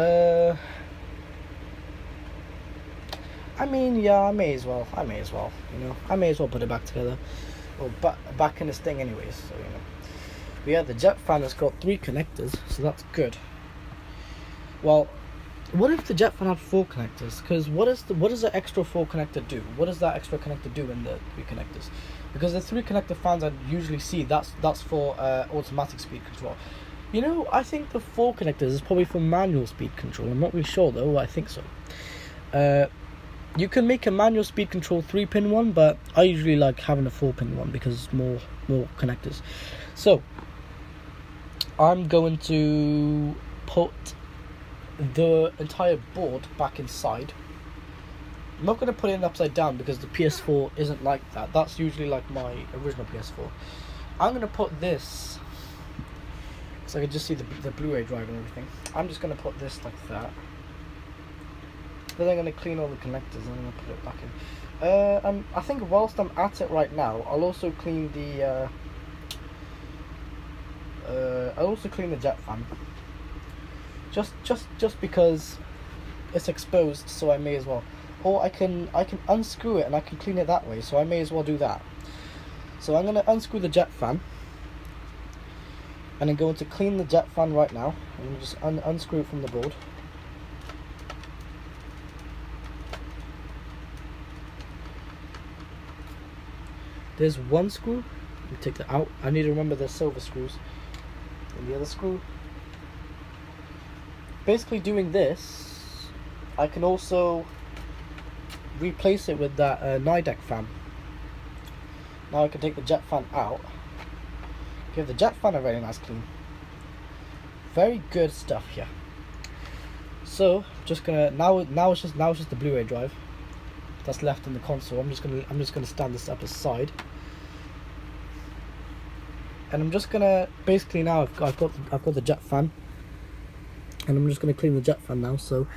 I mean, yeah, I may as well. You know, I may as well put it back together, or back in this thing anyways. So you know, but yeah, the jet fan has got 3 connectors, so that's good. Well, what if the jet fan had 4 connectors? Because what does the extra 4 connector do? What does that extra connector do in the 3 connectors? Because the 3 connector fans I usually see, that's for automatic speed control. You know, I think the 4 connectors is probably for manual speed control. I'm not really sure though. I think so. You can make a manual speed control 3-pin one, but I usually like having a 4-pin one because it's more connectors. So I'm going to put the entire board back inside. I'm not going to put it upside down because the PS4 isn't like that. That's usually like my original PS4. I'm going to put this, so I can just see the Blu-ray drive and everything. I'm just going to put this like that. Then I'm going to clean all the connectors and I'm going to put it back in. I think whilst I'm at it right now, I'll also clean the jet fan. Just because it's exposed, so I may as well. Or I can unscrew it and I can clean it that way, so I may as well do that. So I'm going to unscrew the jet fan, and I'm going to clean the jet fan right now. I'm going to just unscrew it from the board. There's one screw. Let me take that out. I need to remember the silver screws. And the other screw. Basically doing this I can also replace it with that Nidec fan. Now I can take the jet fan out, give the jet fan a very nice clean. Very good stuff here. So just gonna now it's just the Blu-ray drive that's left in the console. I'm just gonna stand this up aside, and I'm just gonna basically now I've got the jet fan, and I'm just gonna clean the jet fan now. So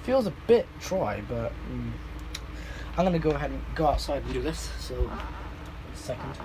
feels a bit dry, but I'm gonna go ahead and go outside and do this. So, 1 second.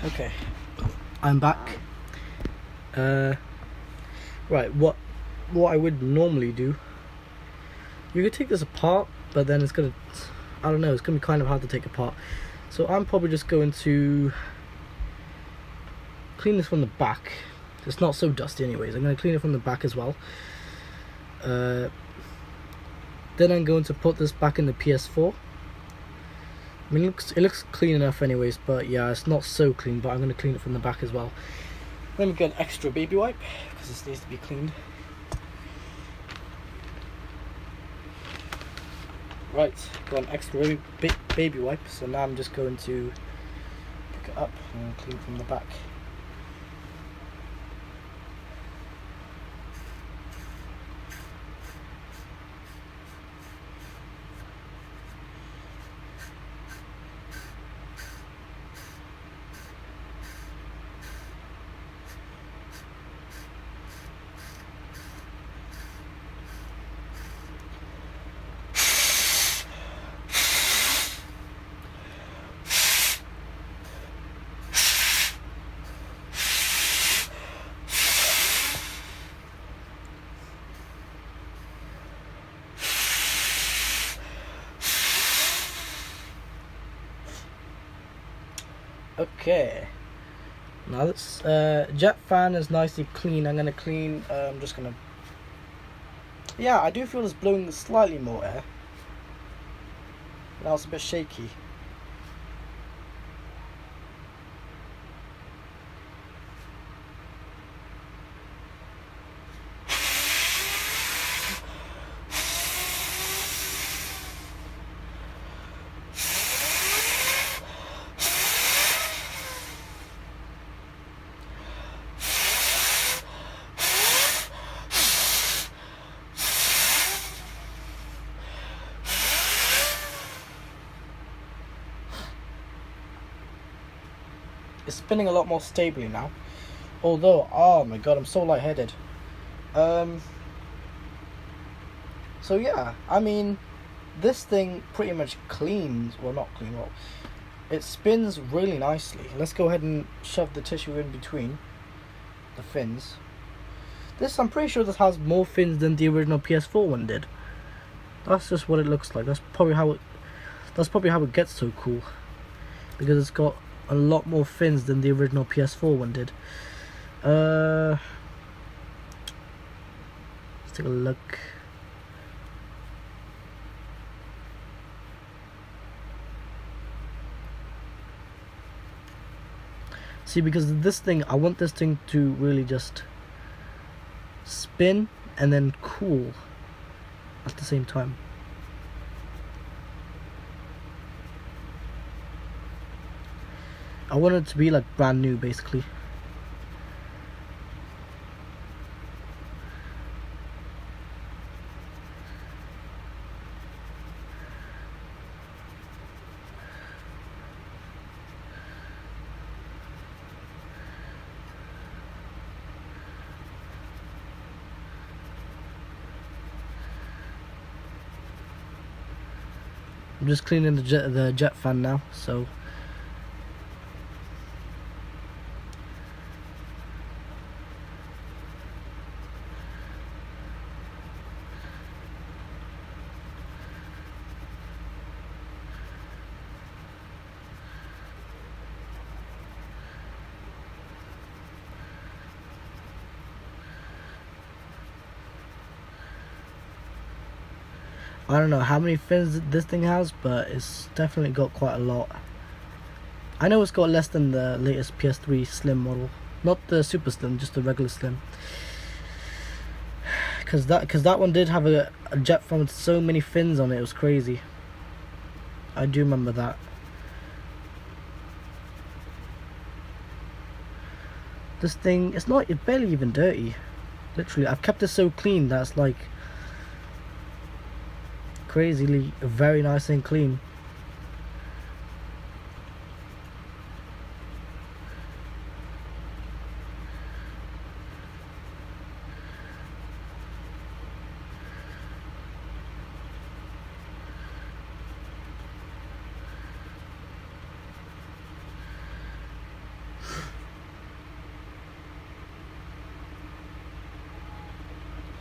Okay, I'm back. Right, what I would normally do, you could take this apart, but then it's gonna, I don't know, it's gonna be kind of hard to take apart. So I'm probably just going to clean this from the back. It's not so dusty anyways. I'm gonna clean it from the back as well. Then I'm going to put this back in the PS4. I mean, it looks clean enough anyways, but yeah, it's not so clean, but I'm going to clean it from the back as well. Let me get an extra baby wipe, because this needs to be cleaned. Right, got an extra baby wipe, so now I'm just going to pick it up and clean from the back. Okay, now this jet fan is nicely clean. I'm gonna clean. I'm just gonna. Yeah, I do feel it's blowing slightly more air. Now it's a bit shaky. It's spinning a lot more stably now. Although, oh my god, I'm so lightheaded. So yeah, I mean, this thing pretty much cleans, well not clean, well, it spins really nicely. Let's go ahead and shove the tissue in between the fins. I'm pretty sure this has more fins than the original PS4 one did. That's just what it looks like. That's probably how it gets so cool, because it's got a lot more fins than the original PS4 one did. Let's take a look. See, because this thing, I want this thing to really just spin and then cool at the same time. I want it to be like brand new, basically. I'm just cleaning the jet fan now, so I don't know how many fins this thing has, but it's definitely got quite a lot. I know it's got less than the latest PS3 Slim model, not the Super Slim, just the regular Slim. Cause that one did have a jet fan with so many fins on it. It was crazy. I do remember that. This thing, it's barely even dirty. Literally, I've kept it so clean that it's like crazily very nice and clean.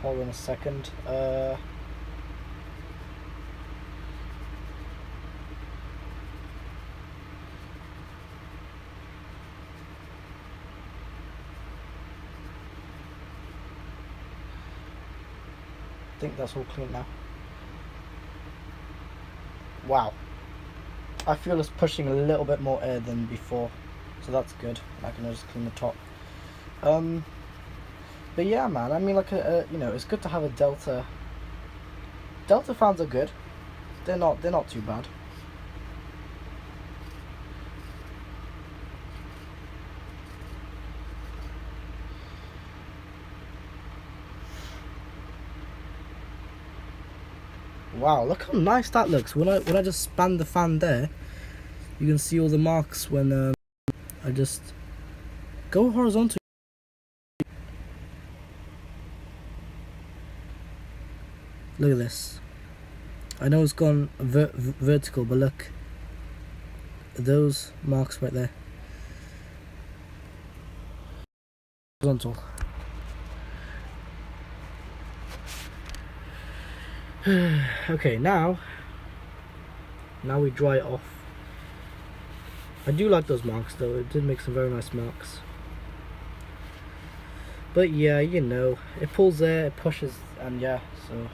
Hold on a second. I think that's all clean now. wow. I feel it's pushing a little bit more air than before, so that's good. I can just clean the top. But yeah, man. I mean, like you know, it's good to have a Delta. Delta fans are good. They're not too bad. Wow, look how nice that looks. When I just span the fan there, you can see all the marks when I just go horizontal. Look at this. I know it's gone vertical, but look. Those marks right there. Horizontal. Okay, now we dry it off. I do like those marks though. It did make some very nice marks. But yeah, you know, it pulls there, it pushes, and yeah, so.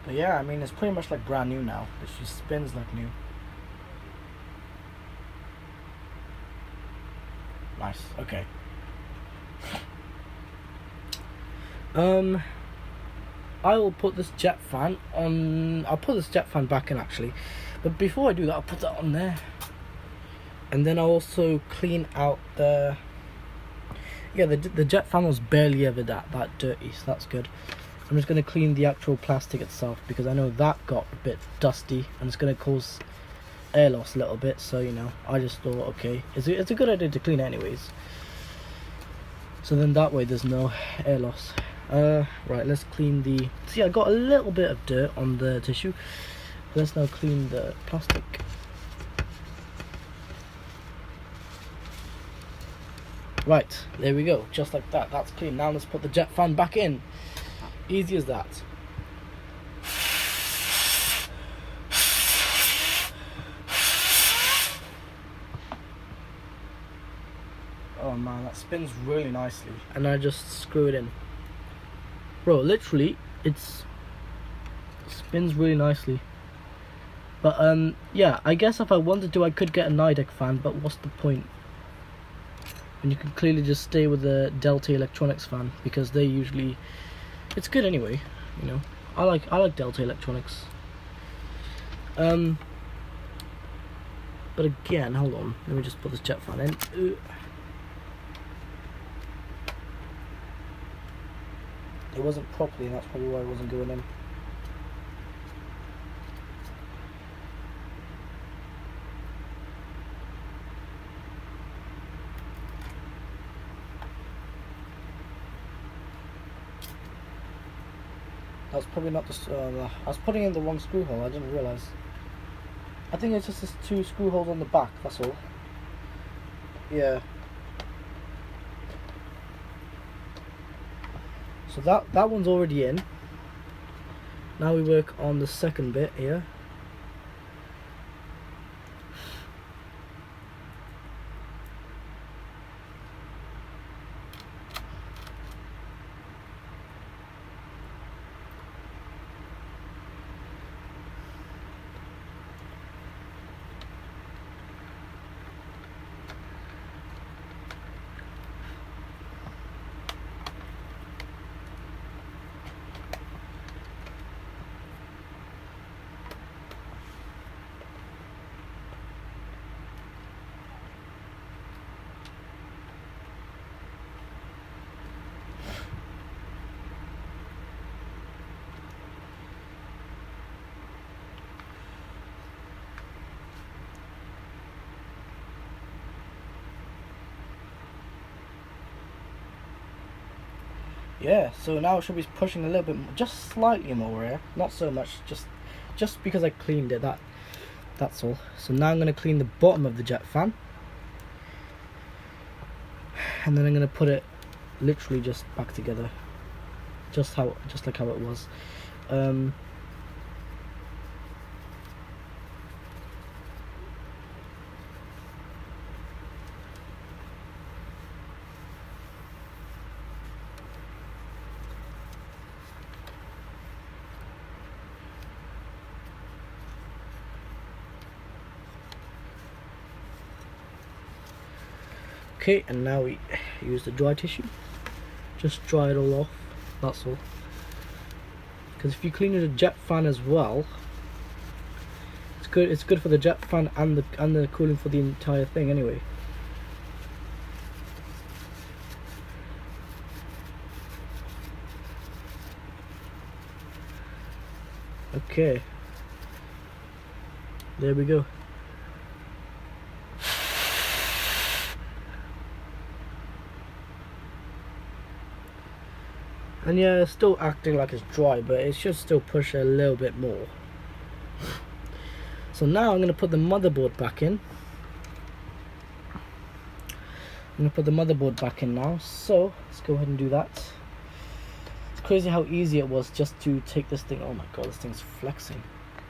But yeah, I mean, it's pretty much like brand new now. It just spins like new. Nice. Okay. I will put this jet fan on. I'll put this jet fan back in actually, but before I do that, I'll put that on there, and then I'll also clean out the. Yeah, the jet fan was barely ever that dirty, so that's good. I'm just going to clean the actual plastic itself because I know that got a bit dusty and it's going to cause air loss a little bit, so you know, I just thought, okay, it's a good idea to clean it anyways, so then that way there's no air loss. Right, let's clean the, see, I got a little bit of dirt on the tissue. Let's now clean the plastic. Right, there we go, just like that, that's clean. Now let's put the jet fan back in. Easy as that. Oh man, that spins really nicely. And I just screw it in. Bro, literally, it spins really nicely. But yeah, I guess if I wanted to, I could get a Nidec fan, but what's the point? And you can clearly just stay with the Delta Electronics fan because they usually, it's good anyway, you know. I like Delta Electronics. But again, hold on, let me just put this jet fan in. It wasn't properly, and that's probably why it wasn't going in. That's probably not the. I was putting in the wrong screw hole. I didn't realize. I think it's just this 2 screw holes on the back. That's all. Yeah. So that one's already in. Now we work on the second bit here. yeah, so now it should be pushing a little bit more, just slightly more air, not so much, just because I cleaned it, that's all. So now I'm going to clean the bottom of the jet fan, and then I'm going to put it literally just back together, just like how it was. Okay, and now we use the dry tissue. Just dry it all off, that's all. Because if you clean the jet fan as well, it's good. It's good for the jet fan and the cooling for the entire thing anyway. Okay, there we go. And yeah, it's still acting like it's dry, but it should still push a little bit more. So now I'm going to put the motherboard back in. I'm going to put the motherboard back in now. So let's go ahead and do that. It's crazy how easy it was just to take this thing. Oh my god, this thing's flexing.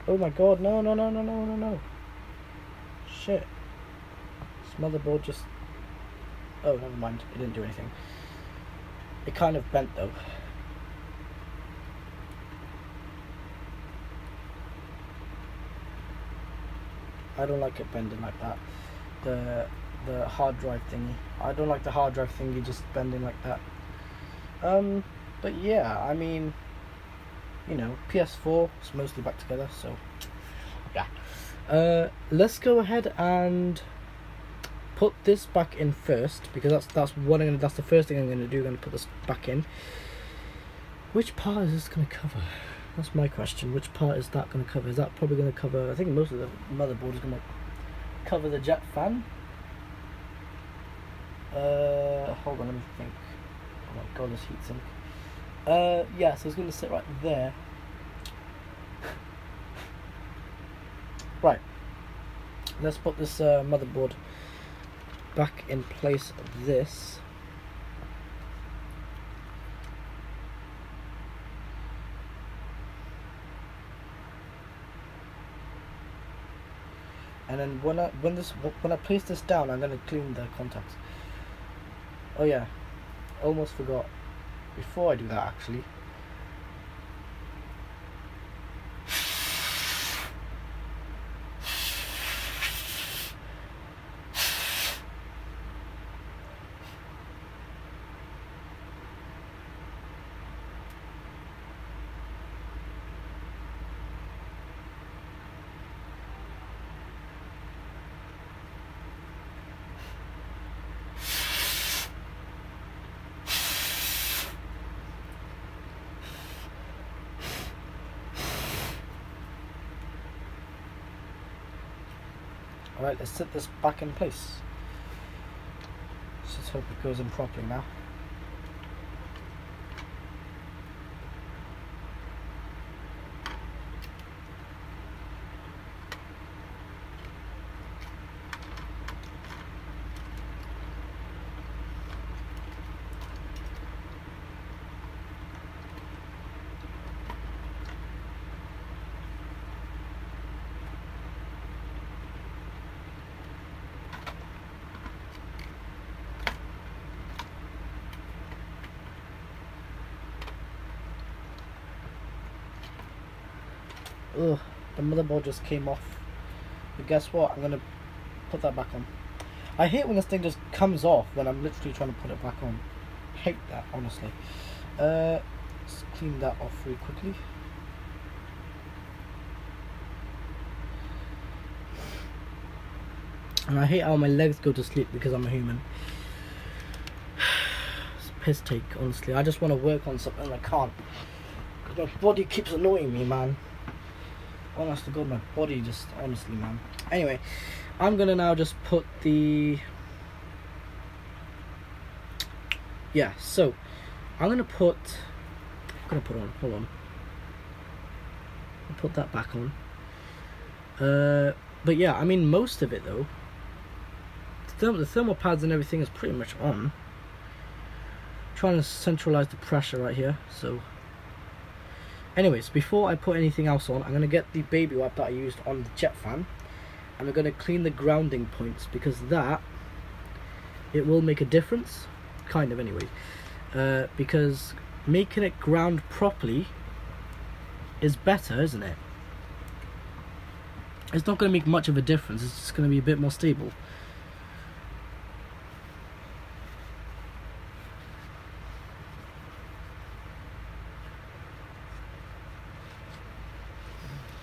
Oh my god, no. Shit. This motherboard just... Oh, never mind. It didn't do anything. It kind of bent though. I don't like it bending like that. The hard drive thingy. I don't like the hard drive thingy just bending like that. But yeah, I mean, you know, PS4 is mostly back together, so yeah. Let's go ahead and put this back in first, because that's the first thing I'm gonna do. I'm gonna put this back in. Which part is this gonna cover? That's my question. Which part is that going to cover? Is that probably going to cover... I think most of the motherboard is going to cover the jet fan. Hold on, let me think. Oh my god, this heatsink. Yeah, so it's going to sit right there. Right. Let's put this motherboard back in place of this. And then when I place this down, I'm gonna clean the contacts. Oh yeah, almost forgot. Before I do that, actually, alright, let's set this back in place. Let's just hope it goes in properly now. Ugh, the motherboard just came off. But guess what? I'm gonna put that back on. I hate when this thing just comes off when I'm literally trying to put it back on. Hate that, honestly. Let's clean that off really quickly. And I hate how my legs go to sleep because I'm a human. It's a piss take, honestly. I just want to work on something and I can't. Because my body keeps annoying me, man. Honest to God, my body just, honestly, man. Anyway, I'm gonna now just put the... Yeah, so I'm gonna put on. Hold on. I'll put that back on. But yeah, I mean most of it though. The thermal pads and everything is pretty much on. Trying to centralize the pressure right here. So, anyways, before I put anything else on, I'm gonna get the baby wipe that I used on the jet fan, and I'm gonna clean the grounding points because it will make a difference, kind of anyway. Because making it ground properly is better, isn't it? It's not going to make much of a difference, it's just going to be a bit more stable.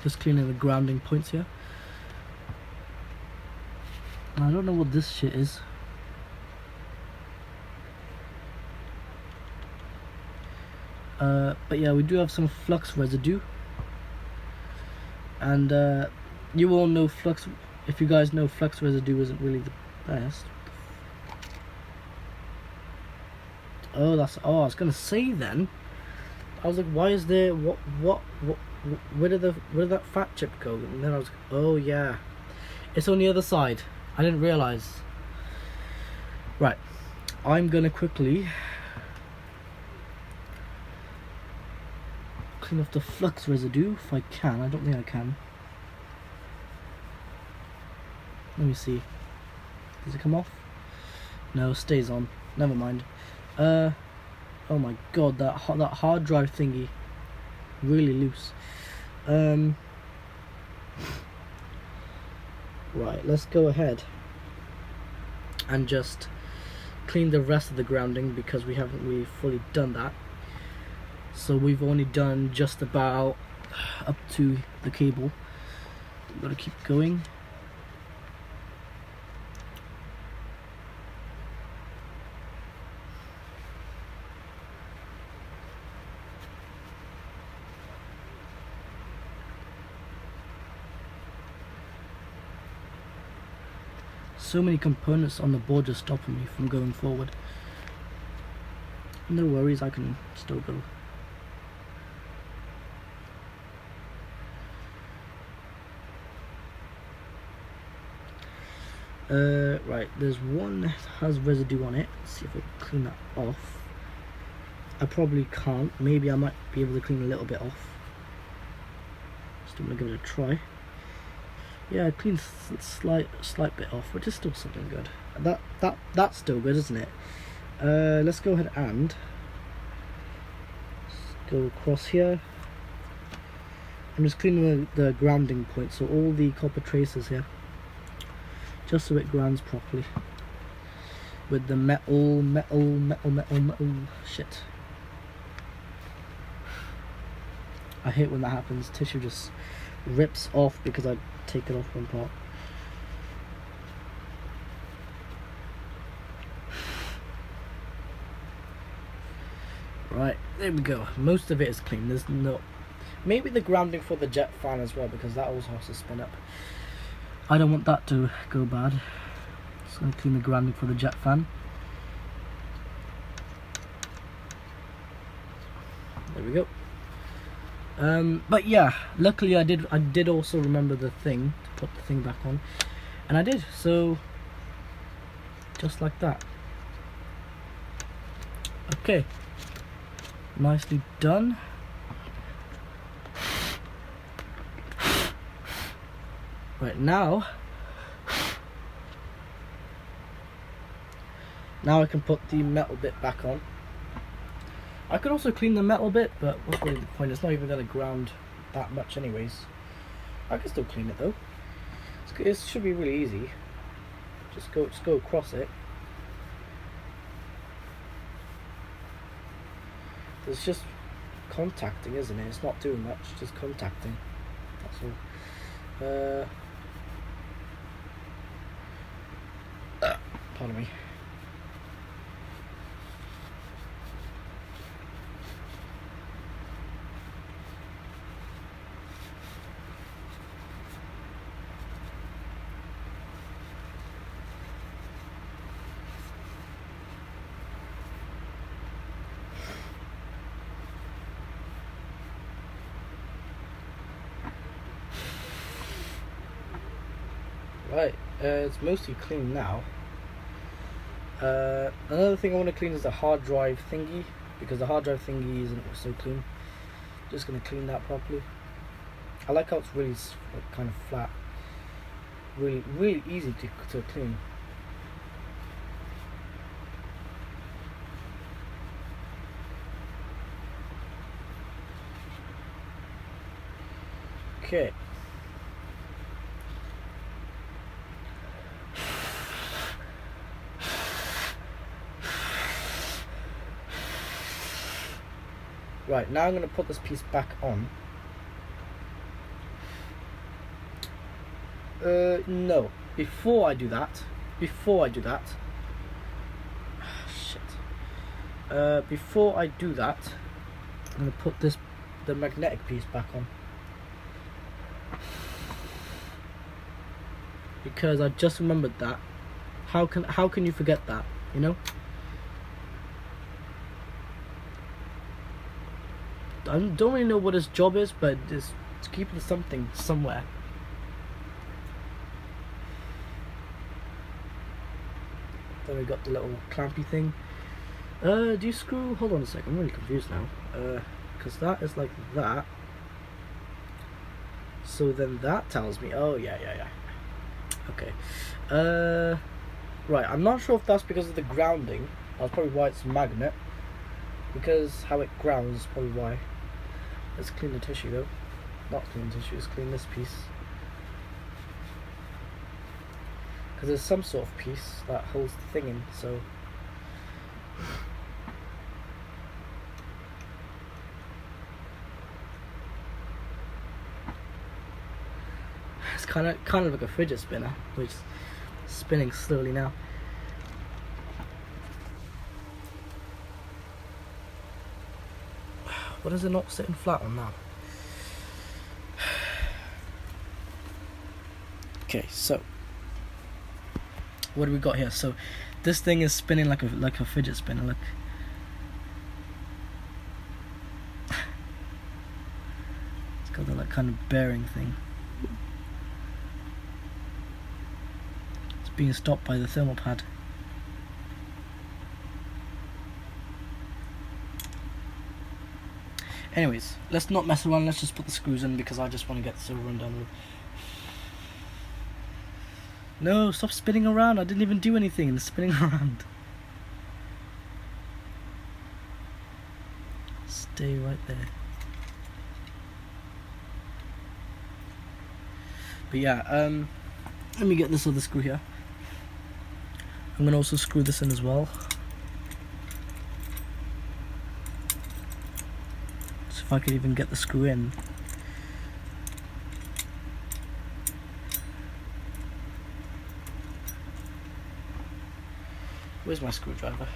Just cleaning the grounding points here. I don't know what this shit is. But yeah, we do have some flux residue, and you all know flux. If you guys know, flux residue isn't really the best. Oh, I was gonna say then. I was like, why is there where did that fat chip go? And then I was like, oh yeah, it's on the other side. I didn't realize. Right, I'm gonna quickly clean off the flux residue if I can. I don't think I can. Let me see. Does it come off? No, it stays on. Never mind. Oh my god, that hard drive thingy, really loose. Right, let's go ahead and just clean the rest of the grounding because we haven't really fully done that. So we've only done just about up to the cable. Gotta keep going. So many components on the board just stopping me from going forward. No worries, I can still go. Right, there's one that has residue on it. Let's see if I can clean that off. I probably can't. Maybe I might be able to clean a little bit off. Still gonna give it a try. Yeah, I cleaned slight bit off, which is still something good. That's still good, isn't it? Let's go ahead and go across here. I'm just cleaning the grounding point, so all the copper traces here, just so it grounds properly with the metal shit. I hate when that happens. Tissue just rips off because I take it off one part. Right, there we go. Most of it is clean. There's no, maybe the grounding for the jet fan as well, because that also has to spin up. I don't want that to go bad. So I'm clean the grounding for the jet fan. There we go. But yeah, luckily I did also remember the thing to put the thing back on, and I did, so just like that. Okay, nicely done. Right, now I can put the metal bit back on. I could also clean the metal bit, but what's really the point? It's not even going to ground that much anyways. I can still clean it though. It should be really easy. Just go across it. It's just contacting, isn't it? It's not doing much, just contacting. That's all. Pardon me. Right, it's mostly clean now. Another thing I want to clean is the hard drive thingy, because the hard drive thingy isn't so clean. Just gonna clean that properly. I like how it's really like, kind of flat. Really easy to clean. Okay. Right, now I'm going to put this piece back on. No. Before I do that, before I do that, I'm going to put the magnetic piece back on. Because I just remembered that. How can you forget that, you know? I don't really know what his job is, but it's keeping something somewhere. Then we got the little clampy thing. Do you screw? Hold on a second, I'm really confused now. Because that is like that. So then that tells me. Oh yeah. Okay. Right. I'm not sure if that's because of the grounding. That's probably why it's a magnet. Because how it grounds is probably why. Let's clean the tissue though. Not clean the tissue, let's clean this piece. Because there's some sort of piece that holds the thing in, so. It's kind of like a fidget spinner, which is spinning slowly now. What is it not sitting flat on now? Okay, so what do we got here? So this thing is spinning like a fidget spinner. Look, it's got that like kind of bearing thing. It's being stopped by the thermal pad. Anyways, let's not mess around, let's just put the screws in because I just want to get this over and done with. No, stop spinning around, I didn't even do anything, it's spinning around. Stay right there. But yeah, let me get this other screw here. I'm going to also screw this in as well. If I could even get the screw in. Where's my screwdriver?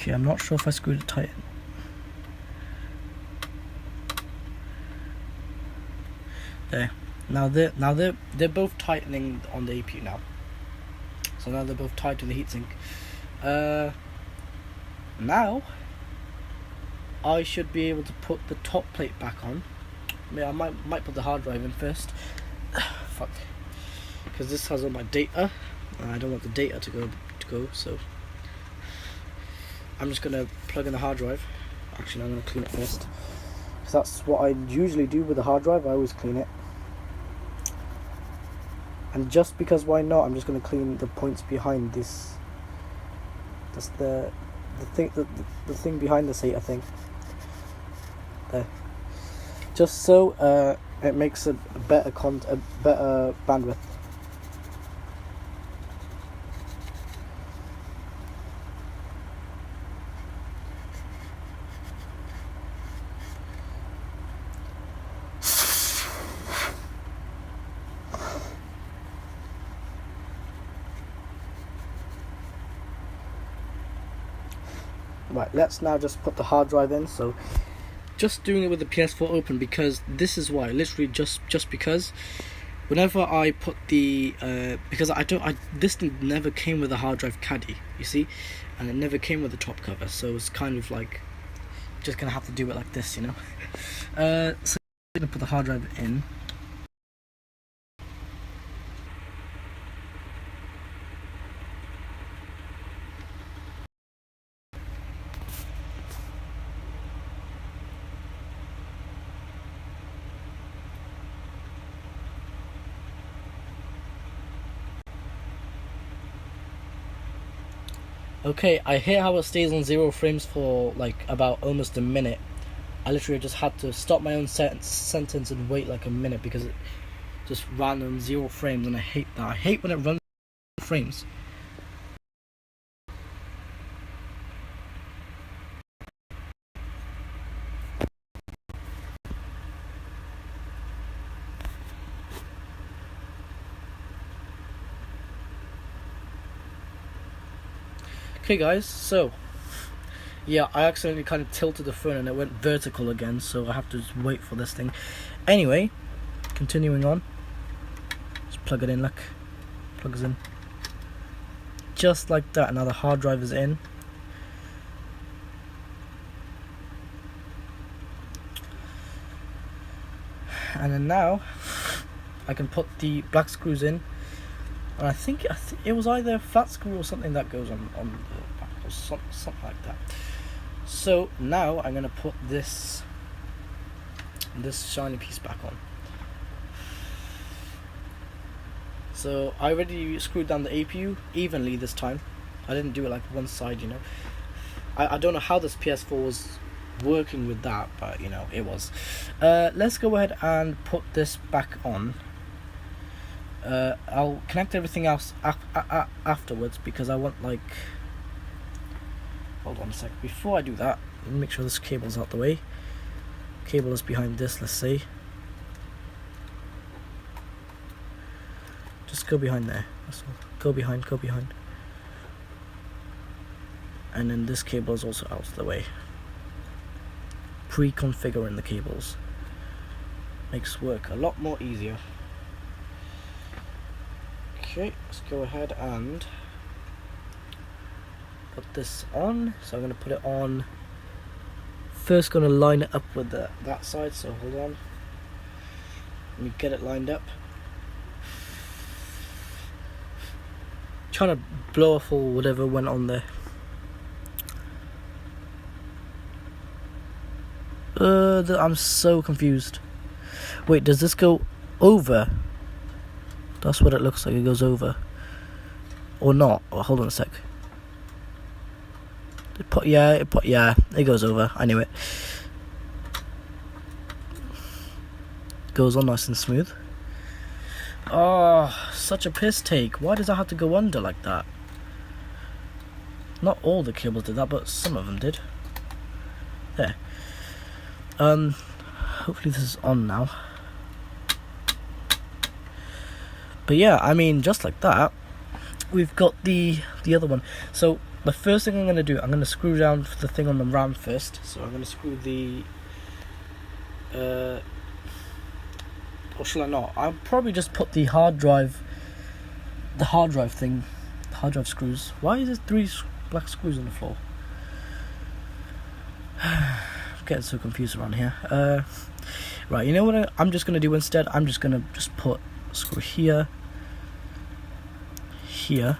Okay, I'm not sure if I screwed it tight. There. Now they're both tightening on the APU now. So now they're both tied to the heatsink. Now I should be able to put the top plate back on. I mean, I might put the hard drive in first. Fuck. Because this has all my data. And I don't want the data to go, so I'm just gonna plug in the hard drive. Actually, I'm gonna clean it first, because that's what I usually do with the hard drive. I always clean it. And just because why not? I'm just gonna clean the points behind this. That's the thing behind the SATA thing. There. Just so it makes a better bandwidth. Right, let's now just put the hard drive in. So just doing it with the PS4 open, because this is why, literally just because whenever I put the because this thing never came with a hard drive caddy, you see, and it never came with a top cover, so it's kind of like just gonna have to do it like this, you know. So I'm gonna put the hard drive in. Okay, I hear how it stays on 0 frames for like about almost a minute. I literally just had to stop my own sentence and wait like a minute because it just ran on 0 frames, and I hate that. I hate when it runs 0 frames. Okay guys, so yeah, I accidentally kind of tilted the phone and it went vertical again, so I have to just wait for this thing. Anyway, continuing on. Just plug it in, look. Plugs in. Just like that, now the hard drive is in. And then now, I can put the black screws in. And I think it was either a flat screw or something that goes on the back, or something like that. So now I'm gonna put this shiny piece back on. So I already screwed down the APU evenly this time. I didn't do it like one side, you know. I don't know how this PS4 was working with that, but you know, it was. Let's go ahead and put this back on. I'll connect everything else afterwards, because I want, like, hold on a sec. Before I do that, let me make sure this cable's out the way. Cable is behind this, let's say. Just go behind there. That's all. Go behind. And then this cable is also out of the way. Pre-configuring the cables makes work a lot more easier. Okay, let's go ahead and put this on. So I'm going to put it on. First, going to line it up with that side. So hold on. Let me get it lined up. Trying to blow off all whatever went on there. I'm so confused. Wait, does this go over? That's what it looks like. It goes over, or not? Oh, hold on a sec. Yeah, it goes over. I knew it. Goes on nice and smooth. Oh, such a piss take. Why does that have to go under like that? Not all the cables did that, but some of them did. There. Hopefully this is on now. But yeah, I mean, just like that, we've got the other one. So the first thing I'm going to do, I'm going to screw down the thing on the RAM first. So I'm going to screw the or shall I not? I'll probably just put the hard drive screws. Why is there 3 black screws on the floor? I'm getting so confused around here. Right, you know what I'm just going to do instead? I'm just going to put a screw here. Then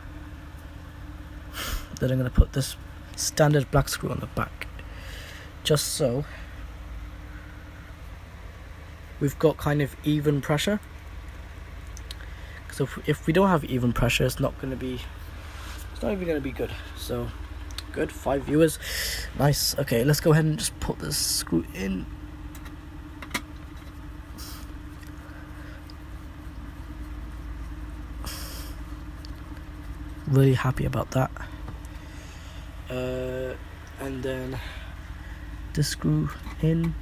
I'm going to put this standard black screw on the back, just so we've got kind of even pressure. So if we don't have even pressure, it's not even going to be good. So good, 5 viewers, nice. Okay, let's go ahead and just put this screw in. Really happy about that. And then this screw in.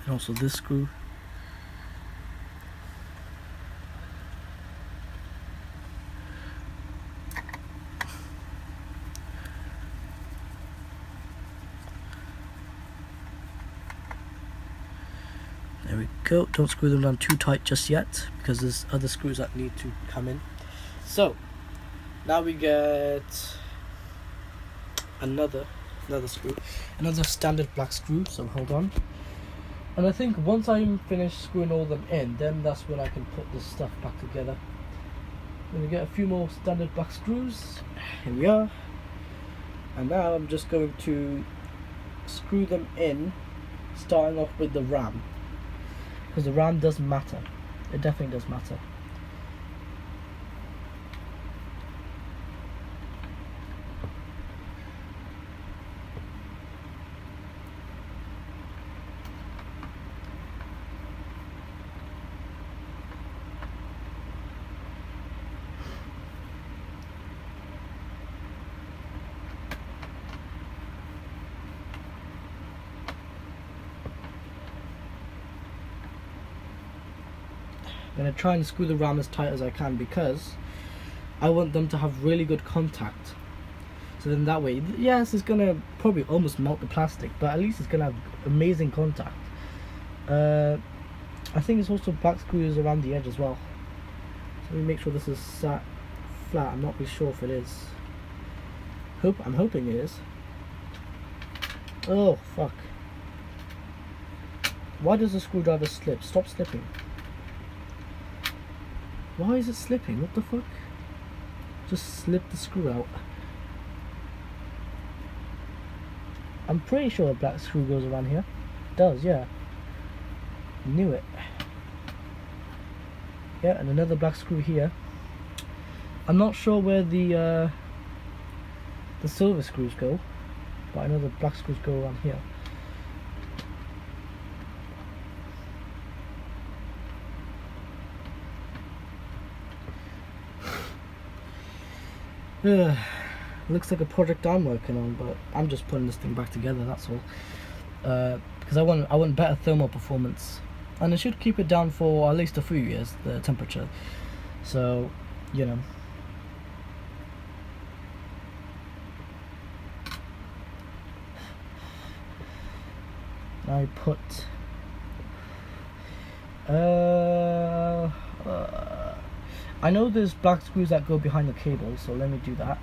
And also this screw. go. Don't screw them down too tight just yet, because there's other screws that need to come in. So now we get another screw, another standard black screw. So hold on, and I think once I'm finished screwing all them in, then that's when I can put this stuff back together. I'm gonna get a few more standard black screws. Here we are. And now I'm just going to screw them in, starting off with the RAM, because the RAM does matter. It definitely does matter. I'm going to try and screw the RAM as tight as I can, because I want them to have really good contact. So then that way, yes, it's going to probably almost melt the plastic, but at least it's going to have amazing contact. I think it's also black screws around the edge as well. So let me make sure this is sat flat. I'm not really sure if it is. I'm hoping it is. Oh, fuck. Why does the screwdriver slip? Stop slipping. Why is it slipping? What the fuck? Just slip the screw out. I'm pretty sure a black screw goes around here. It does, yeah. Knew it. Yeah, and another black screw here. I'm not sure where the silver screws go, but I know the black screws go around here. Looks like a project I'm working on, but I'm just putting this thing back together, that's all. Because I want better thermal performance, and it should keep it down for at least a few years, the temperature. So, you know. I put I know there's black screws that go behind the cable, so let me do that.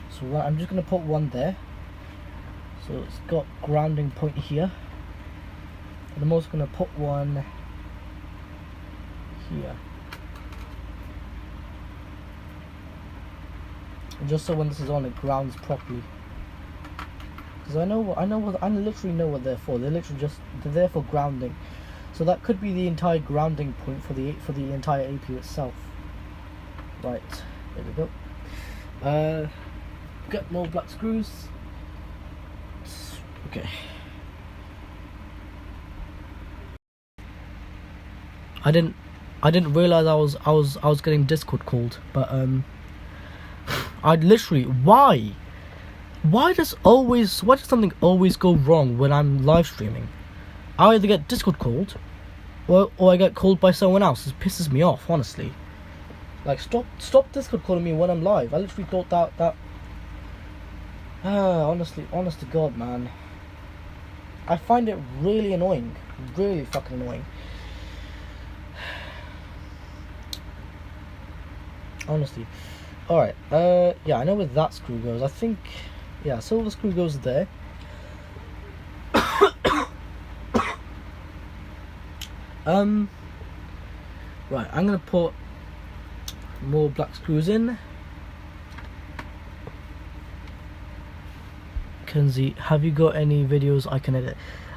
So I'm just going to put one there. So it's got grounding point here. And I'm also going to put one here. And just so when this is on, it grounds properly. Because I literally know what they're for. They're there for grounding. So that could be the entire grounding point for the entire APU itself. Right, there we go. Get more black screws. Okay. I didn't realize I was getting Discord called, but I'd literally why does something always go wrong when I'm live streaming? I either get Discord called or I get called by someone else. It pisses me off, honestly. Like, stop Discord calling me when I'm live. I literally thought that honestly, honest to God, man. I find it really annoying. Really fucking annoying. Honestly. Alright, yeah, I know where that screw goes. I think, yeah, silver screw goes there. Right, I'm gonna put more black screws in. Kenzie, have you got any videos I can edit?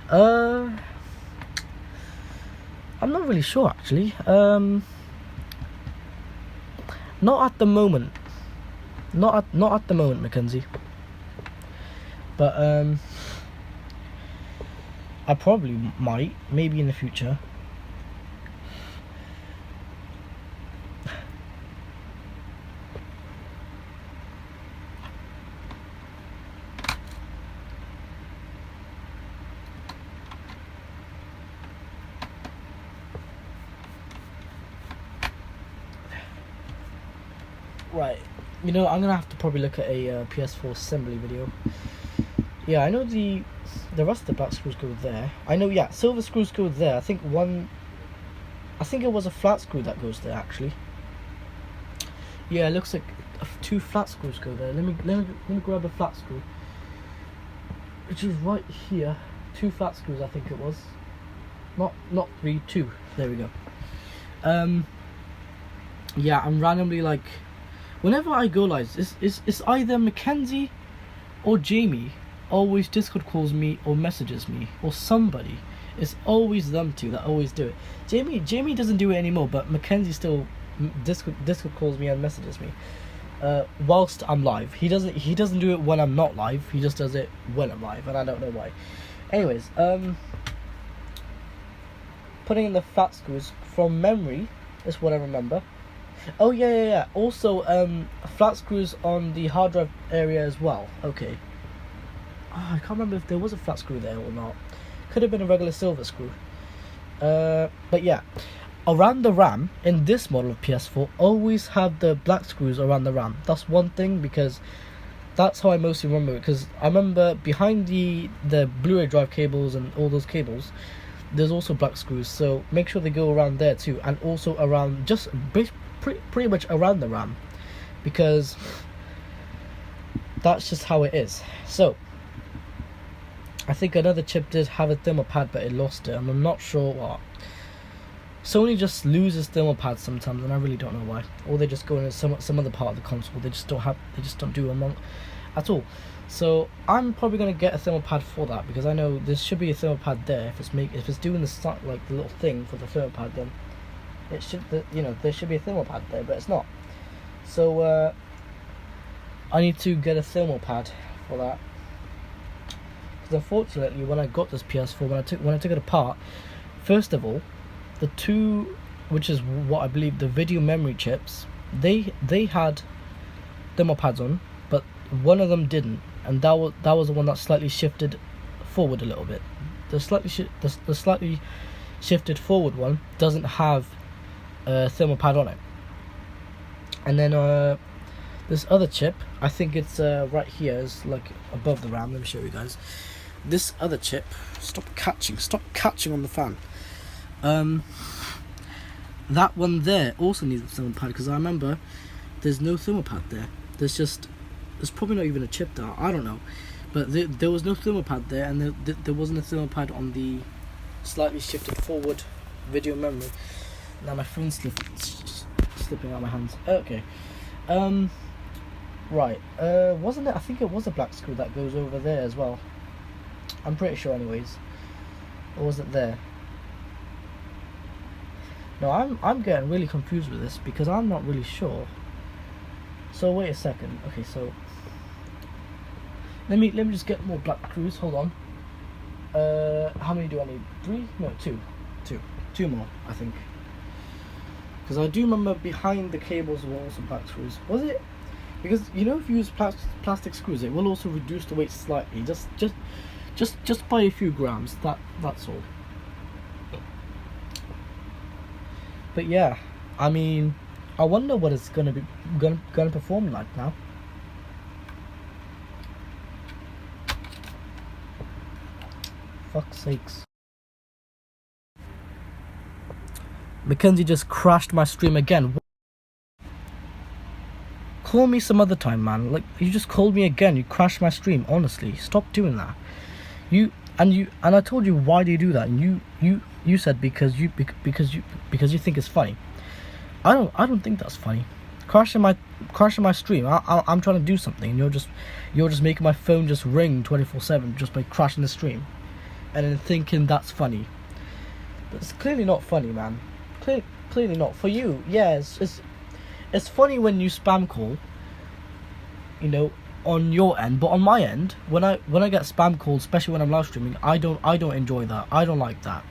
I'm not really sure, actually. Not at the moment. Not at the moment, Mackenzie. But I probably might, maybe in the future. Right, You know, I'm gonna have to probably look at a PS4 assembly video. Yeah, I know the rest of the black screws go there. I know, yeah, silver screws go there. I think it was a flat screw that goes there actually. Yeah, it looks like 2 flat screws go there. Let me grab a flat screw, which is right here. 2 flat screws, I think it was. Not 3, 2. There we go. Yeah, I'm randomly like, whenever I go live, it's either Mackenzie or Jamie always Discord calls me or messages me, or somebody. It's always them two that always do it. Jamie doesn't do it anymore, but Mackenzie still Discord calls me and messages me whilst I'm live. He doesn't do it when I'm not live. He just does it when I'm live, and I don't know why. Anyways, putting in the flat screws from memory is what I remember. Oh yeah. Also, flat screws on the hard drive area as well. Okay. Oh, I can't remember if there was a flat screw there or not. Could have been a regular silver screw. But yeah, around the RAM in this model of PS4, always have the black screws around the RAM. That's one thing, because that's how I mostly remember it. Because I remember behind the Blu-ray drive cables and all those cables, there's also black screws. So make sure they go around there too, and also around just pretty much around the RAM, because that's just how it is. So I think another chip did have a thermal pad, but it lost it, and I'm not sure what. Sony just loses thermal pads sometimes, and I really don't know why. Or they just go into some other part of the console. They just don't do them at all. So I'm probably gonna get a thermal pad for that, because I know there should be a thermal pad there. If it's doing the like the little thing for the thermal pad, then it should, there should be a thermal pad there, but it's not. So I need to get a thermal pad for that. Because unfortunately, when I got this PS4, when I took it apart, first of all, the 2, which is what I believe the video memory chips, they had thermal pads on, but one of them didn't, and that was the one that slightly shifted forward a little bit. The slightly shifted forward one doesn't have a thermal pad on it. And then this other chip, I think it's right here, is like above the RAM. Let me show you guys. This other chip, stop catching on the fan. That one there also needs a thermal pad, because I remember there's no thermal pad there. There's probably not even a chip there, I don't know, but there was no thermal pad there, and there wasn't a thermal pad on the slightly shifted forward video memory. Now my phone's slipping out of my hands. Okay, right, wasn't it? I think it was a black screw that goes over there as well. I'm pretty sure, anyways. Or was it there? No, I'm getting really confused with this, because I'm not really sure. So wait a second. Okay, so let me just get more black screws. Hold on. How many do I need? 3? No, 2 more, I think. Because I do remember behind the cables were also black screws. Was it? Because if you use plastic screws, it will also reduce the weight slightly, just by a few grams. That's all. But yeah, I mean, I wonder what it's gonna perform like now. Fuck's sakes. Mackenzie just crashed my stream again. Call me some other time, man. Like, you just called me again. You crashed my stream. Honestly, stop doing that. And I told you, why do you do that? And you said because you think it's funny. I don't think that's funny. Crashing my stream. I'm trying to do something, and you're just making my phone just ring 24/7 just by crashing the stream, and then thinking that's funny. It's clearly not funny, man. Clearly not for you. Yeah, it's funny when you spam call, on your end, but on my end, when I get spam calls, especially when I'm live streaming, I don't enjoy that. I don't like that.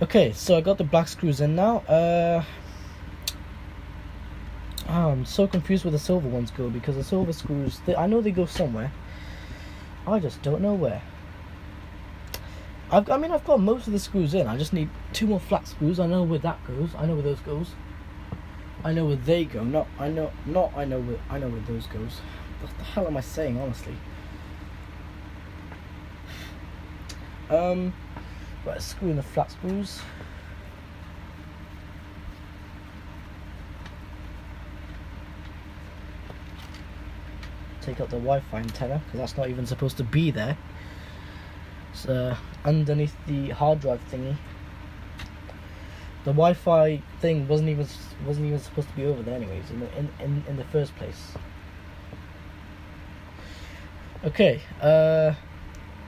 Okay, so I got the black screws in now. I'm so confused where the silver ones go, because the silver screws, I know they go somewhere. I just don't know where. I mean, I've got most of the screws in. I just need 2 more flat screws. I know where that goes. I know where those goes. I know where they go. I know where those goes. What the hell am I saying, honestly? Right, screw in the flat screws. Take out the Wi-Fi antenna because that's not even supposed to be there. It's underneath the hard drive thingy. The Wi-Fi thing wasn't even supposed to be over there, anyways. In the first place. Okay.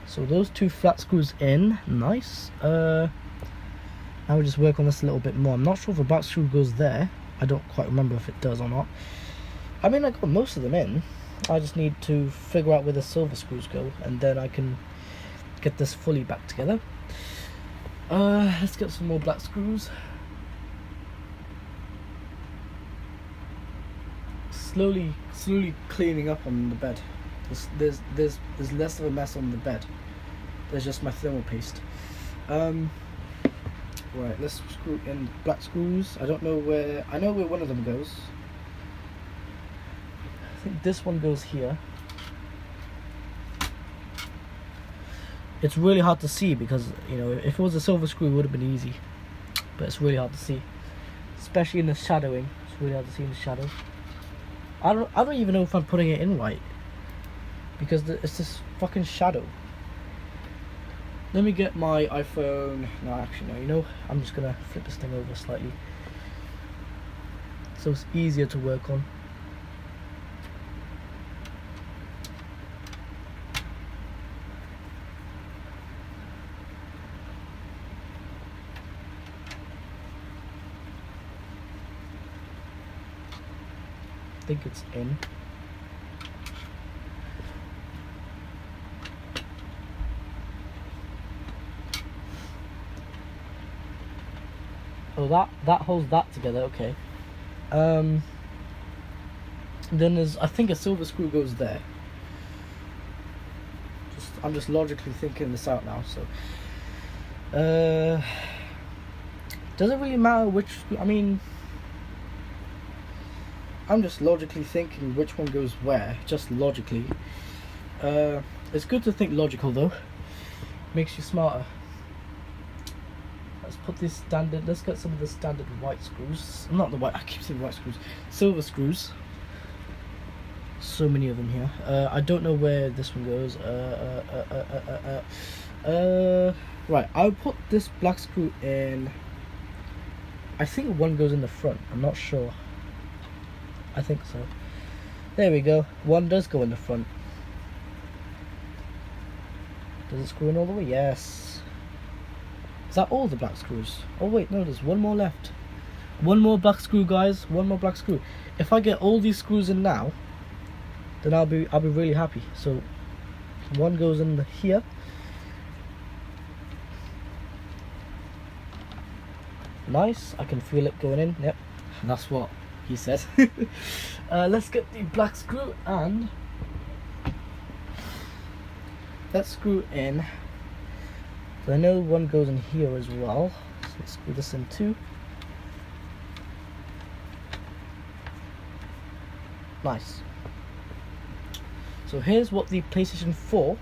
So those 2 flat screws in, nice. Now we just work on this a little bit more. I'm not sure if a back screw goes there. I don't quite remember if it does or not. I mean, I got most of them in. I just need to figure out where the silver screws go, and then I can get this fully back together. Let's get some more black screws. Slowly cleaning up on the bed. There's less of a mess on the bed. There's just my thermal paste. Right, let's screw in black screws. I don't know where. I know where one of them goes. I think this one goes here. It's really hard to see because, you know, if it was a silver screw it would have been easy, but it's really hard to see, especially in the shadowing. It's really hard to see in the shadow. I don't even know if I'm putting it in right because it's this fucking shadow. Let me get my iPhone. No, actually no, you know, I'm just gonna flip this thing over slightly so it's easier to work on. I think it's in. Oh, that holds that together. Okay. Then there's, I think, a silver screw goes there. I'm just logically thinking this out now. So, does it really matter which? I mean, I'm just logically thinking which one goes where. Just logically. It's good to think logical though. Makes you smarter. Let's put this standard. Let's get some of the standard white screws. Not the white. I keep saying white screws. Silver screws. So many of them here. I don't know where this one goes. Right. I'll put this black screw in. I think one goes in the front. I'm not sure. I think so. There we go. One does go in the front. Does it screw in all the way? Yes. Is that all the black screws? Oh wait, no, there's one more left. One more black screw, guys. One more black screw. If I get all these screws in now, then I'll be really happy. So one goes in here. Nice. I can feel it going in. Yep, that's what he said. Let's get the black screw and let's screw in. So I know one goes in here as well. So let's screw this in too. Nice. So here's what the PlayStation 4,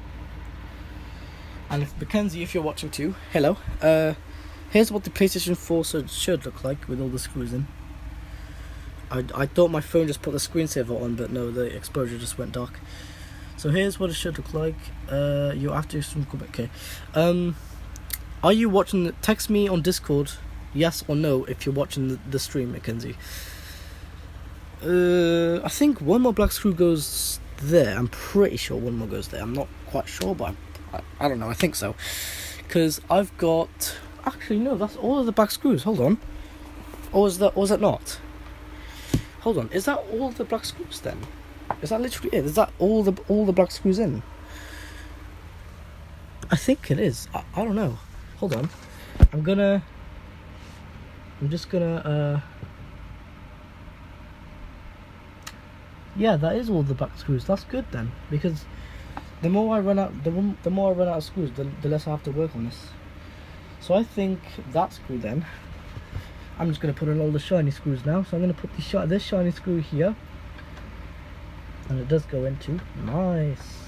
and if Mackenzie, if you're watching too, hello. Here's what the PlayStation 4 should look like with all the screws in. I thought my phone just put the screensaver on, but no, the exposure just went dark. So here's what it should look like. You have to okay. Are you watching? Text me on Discord, yes or no, if you're watching the stream, Mackenzie. I think one more black screw goes there. I'm pretty sure one more goes there. I'm not quite sure, but I don't know. I think so, because I've got. Actually, no, that's all of the black screws. Hold on. Or is that not? Hold on. Is that all the black screws then? Is that literally it? Is that all the black screws in? I think it is. I don't know. Hold on. I'm just gonna. Yeah, that is all the black screws. That's good then, because the more I run out, the more I run out of screws, the less I have to work on this. So I think that screw then, I'm just going to put in all the shiny screws now. So I'm going to put this shiny screw here, and it does go into, nice.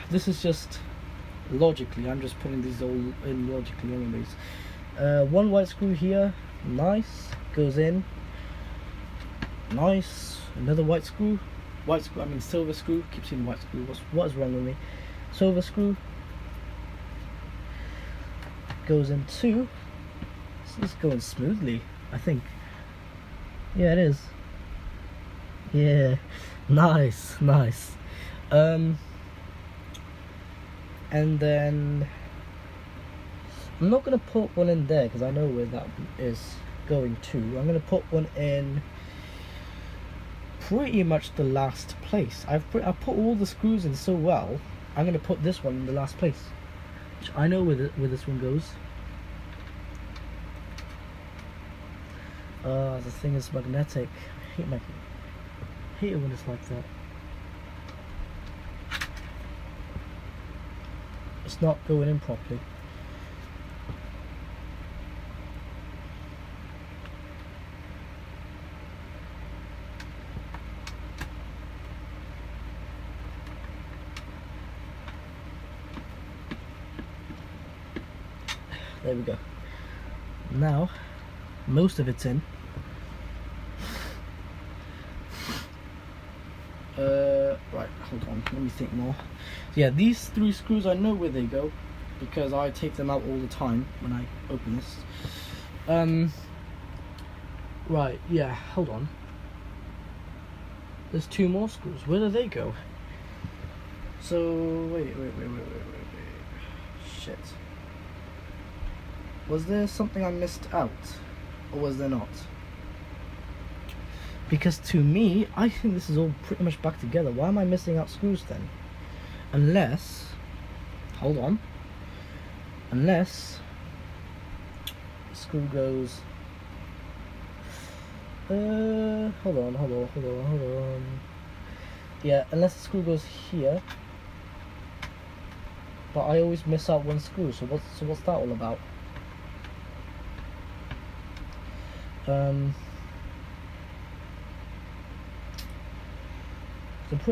This is just logically, I'm just putting these all in logically anyways. One white screw here, nice, goes in, nice. Another white screw, I mean silver screw, keep saying white screw, what is wrong with me? Silver screw, goes in two. This is going smoothly, I think. Yeah, it is. Yeah, nice. And then I'm not going to put one in there because I know where that is going to. I'm going to put one in pretty much the last place. I've put all the screws in so well. I'm going to put this one in the last place, which I know where this one goes. The thing is magnetic. I hate it when it's like that. It's not going in properly. There we go. Now, most of it's in. Right, hold on, let me think more. Yeah, these 3 screws, I know where they go because I take them out all the time when I open this. Right, yeah, hold on. There's 2 more screws. Where do they go? So, wait. Shit. Was there something I missed out? Or was there not? Because to me, I think this is all pretty much back together. Why am I missing out screws then? Unless, hold on. Unless the screw goes. Hold on. Yeah, unless the screw goes here. But I always miss out one screw. So what's that all about?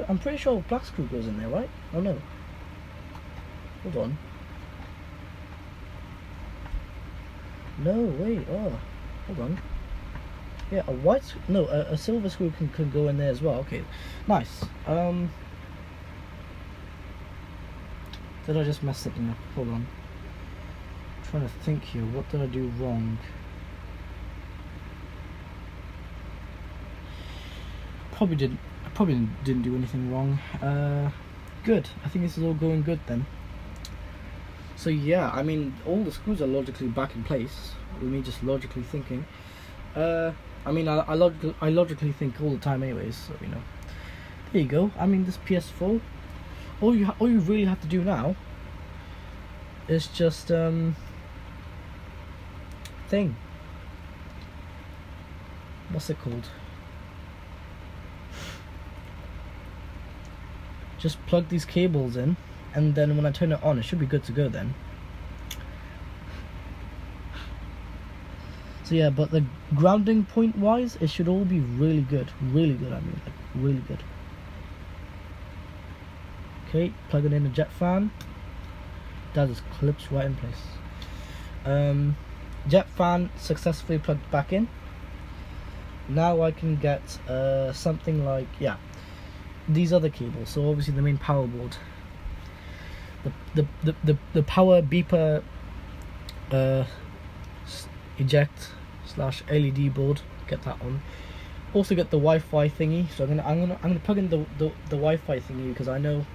I'm pretty sure black screw goes in there, right? Oh no. Hold on. No, wait. Oh, hold on. Yeah, a silver screw can go in there as well. Okay, nice. Did I just mess something up? Hold on. I'm trying to think here. What did I do wrong? I probably didn't do anything wrong. Good. I think this is all going good then. So yeah, I mean, all the screws are logically back in place. With me just logically thinking. I mean, I logically think all the time, anyways. So you know, there you go. I mean, this PS4. All you really have to do now is just thing. What's it called? Just plug these cables in, and then when I turn it on, it should be good to go then. So yeah, but the grounding point wise, it should all be really good. I mean, like, really good. Okay, plugging in the jet fan. That just clips right in place. Jet fan successfully plugged back in. Now I can get something like, yeah, these other cables. So obviously the main power board, the power beeper eject / LED board. Get that on. Also get the Wi-Fi thingy. So I'm gonna plug in the Wi-Fi thingy because I know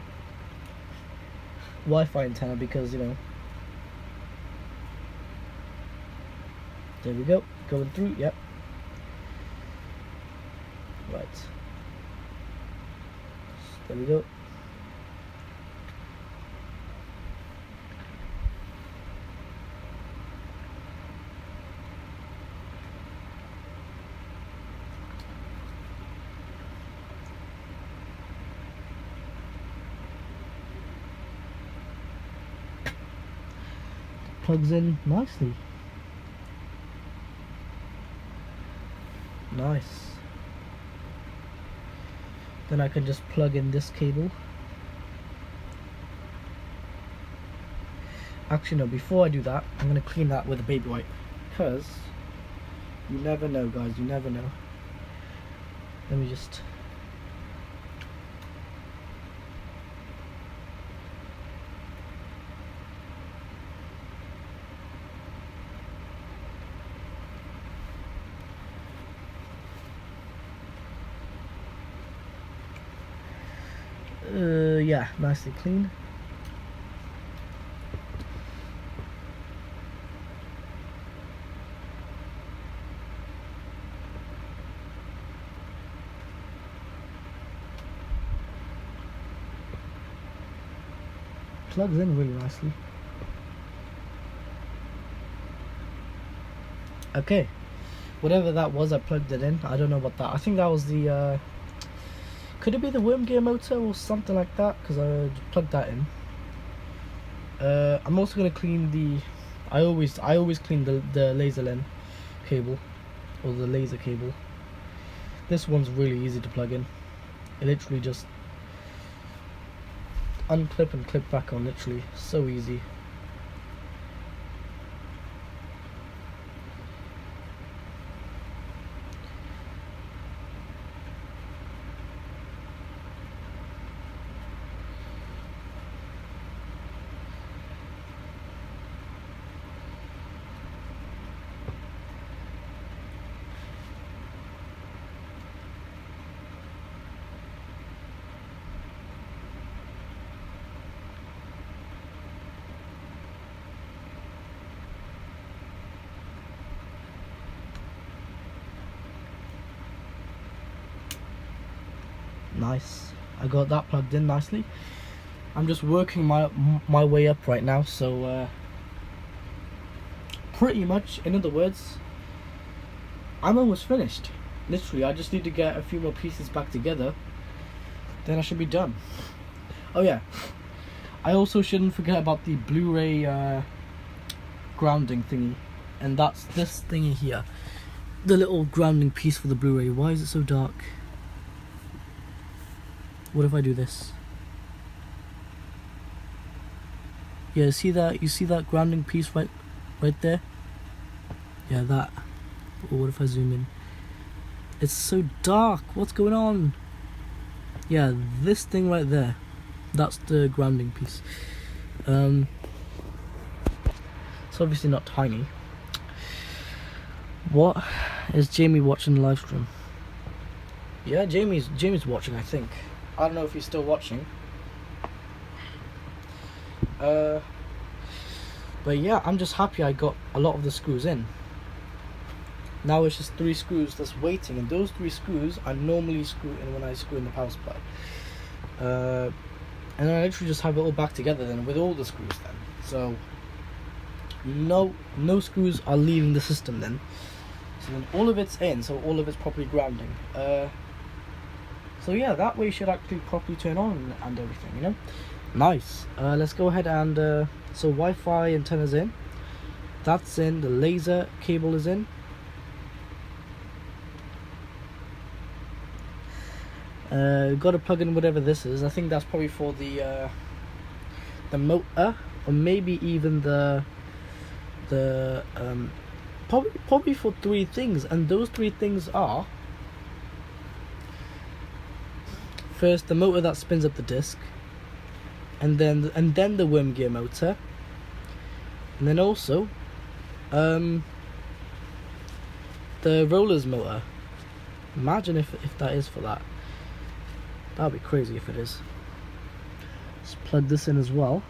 Wi-Fi antenna, because you know. There we go. Going through. Yep. Right. There we go. plugs in nicely. Nice. Then I can just plug in this cable. Actually no, before I do that, I'm going to clean that with a baby wipe, because you never know, guys, you never know. Let me just... yeah, nicely clean. Plugs in really nicely. Okay, whatever that was, I plugged it in. I don't know about that. I think that was the could it be the worm gear motor or something like that, because I plugged that in. I'm also going to clean the I always clean the laser len cable, or the laser cable. This one's really easy to plug in. It literally just unclip and clip back on, literally so easy. Nice. I got that plugged in nicely. I'm just working my way up right now, so pretty much, in other words, I'm almost finished. Literally, I just need to get a few more pieces back together, then I should be done. Oh yeah, I also shouldn't forget about the Blu-ray grounding thingy, and that's this thingy here, the little grounding piece for the Blu-ray. Why is it so dark? What if I do this? Yeah, see that? You see that grounding piece right there? Yeah, that. Or what if I zoom in? It's so dark. What's going on? Yeah, this thing right there. That's the grounding piece. It's obviously not tiny. What is Jamie watching the live stream? Yeah, Jamie's watching, I think. I don't know if he's still watching. But yeah, I'm just happy I got a lot of the screws in. Now it's just 3 screws that's waiting, and those 3 screws I normally screw in when I screw in the power supply. And I literally just have it all back together then with all the screws then. So no screws are leaving the system then. So then all of it's in, so all of it's properly grounding. So yeah, that way should actually properly turn on and everything, you know. Nice. Let's go ahead and so Wi-Fi antenna's in. That's in. The laser cable is in. Got to plug in whatever this is. I think that's probably for the motor, or maybe even the probably for 3 things, and those 3 things are: first, the motor that spins up the disc, and then the worm gear motor, and then also the rollers motor. Imagine if that is for that. That'd be crazy if it is. Let's plug this in as well.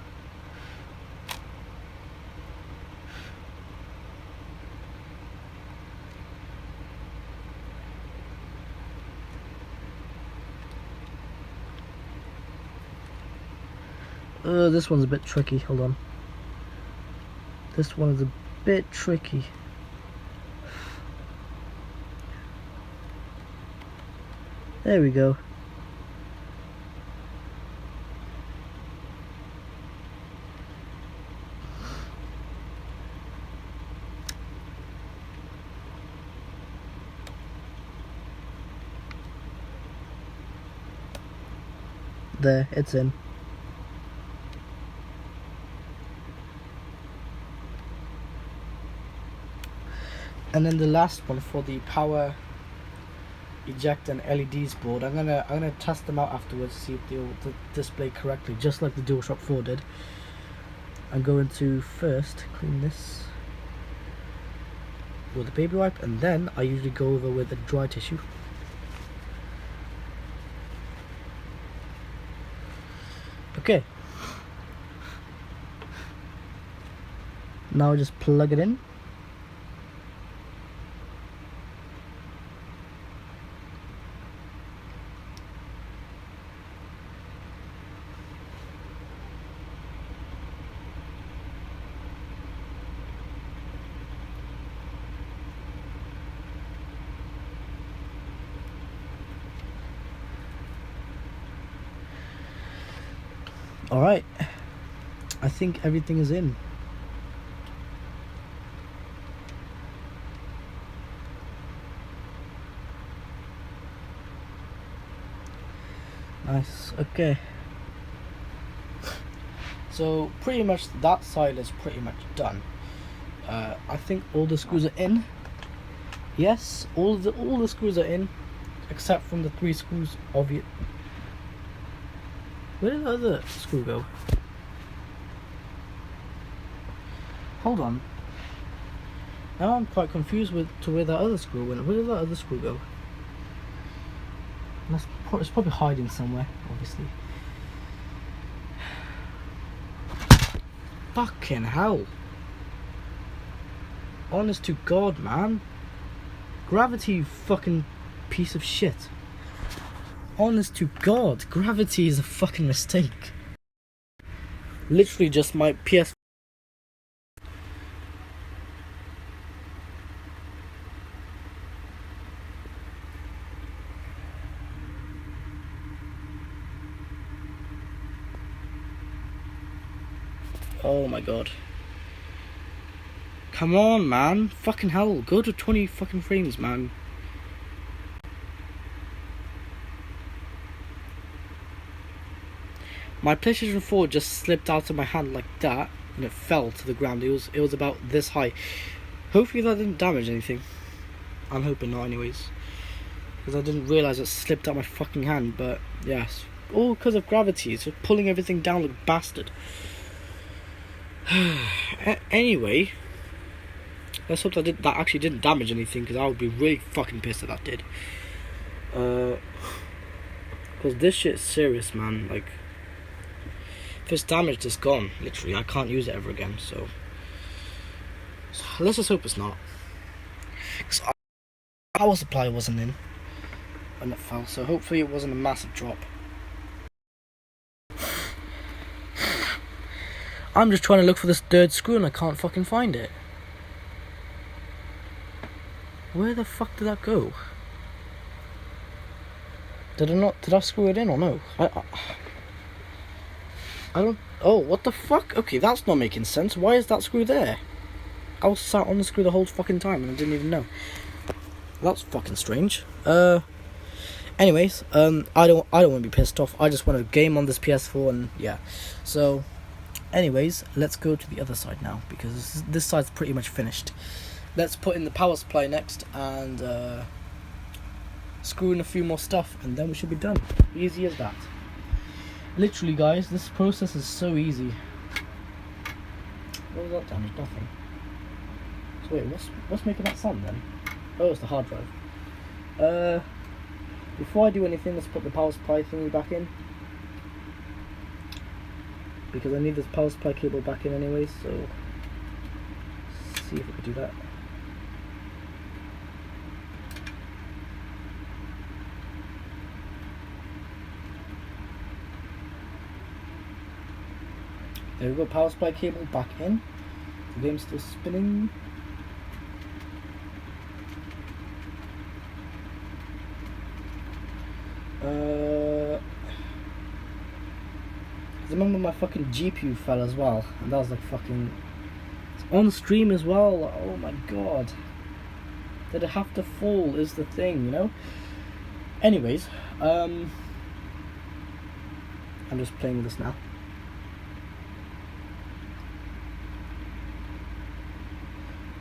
This one's a bit tricky. Hold on. This one is a bit tricky. There we go. There, it's in. And then the last one for the power eject and LEDs board, I'm gonna test them out afterwards to see if they'll display correctly, just like the DualShock 4 did. I'm going to first clean this with a baby wipe, and then I usually go over with a dry tissue. Okay. Now just plug it in. Alright, I think everything is in. Nice, okay. So pretty much that side is pretty much done. I think all the screws are in. Yes, all the screws are in, except from the 3 screws of it. Where did the other screw go? Hold on. Now I'm quite confused to where that other screw went. Where did that other screw go? It's probably hiding somewhere, obviously. Fucking hell. Honest to God, man. Gravity, you fucking piece of shit. Honest to God, gravity is a fucking mistake. Literally just my PS4. Oh my God. Come on, man. Fucking hell. Go to 20 fucking frames, man. My PlayStation 4 just slipped out of my hand like that, and it fell to the ground. It was about this high. Hopefully that didn't damage anything. I'm hoping not, anyways, because I didn't realize it slipped out my fucking hand. But yes, all because of gravity. It's just pulling everything down like a bastard. Anyway, let's hope that actually didn't damage anything, because I would be really fucking pissed if that did. Because this shit's serious, man. Like, if it's damaged, it's gone. Literally, I can't use it ever again. So let's just hope it's not. Because our power supply wasn't in when it fell, so hopefully it wasn't a massive drop. I'm just trying to look for this third screw and I can't fucking find it. Where the fuck did that go? Did I screw it in or no? I don't... Oh, what the fuck? Okay, that's not making sense. Why is that screw there? I was sat on the screw the whole fucking time and I didn't even know. That's fucking strange. Anyways, I don't want to be pissed off. I just want to game on this PS4 and yeah. So, anyways, let's go to the other side now, because this side's pretty much finished. Let's put in the power supply next and screw in a few more stuff, and then we should be done. Easy as that. Literally, guys, this process is so easy. What was that damage? Nothing. So wait, what's making that sound then? Oh, it's the hard drive. Before I do anything, let's put the power supply thingy back in, because I need this power supply cable back in anyways. So let's see if we can do that. There we go, power supply cable back in. The game's still spinning. I remember my fucking GPU fell as well, and that was like fucking... It's on stream as well. Oh my god. Did it have to fall is the thing, you know? Anyways, I'm just playing with this now.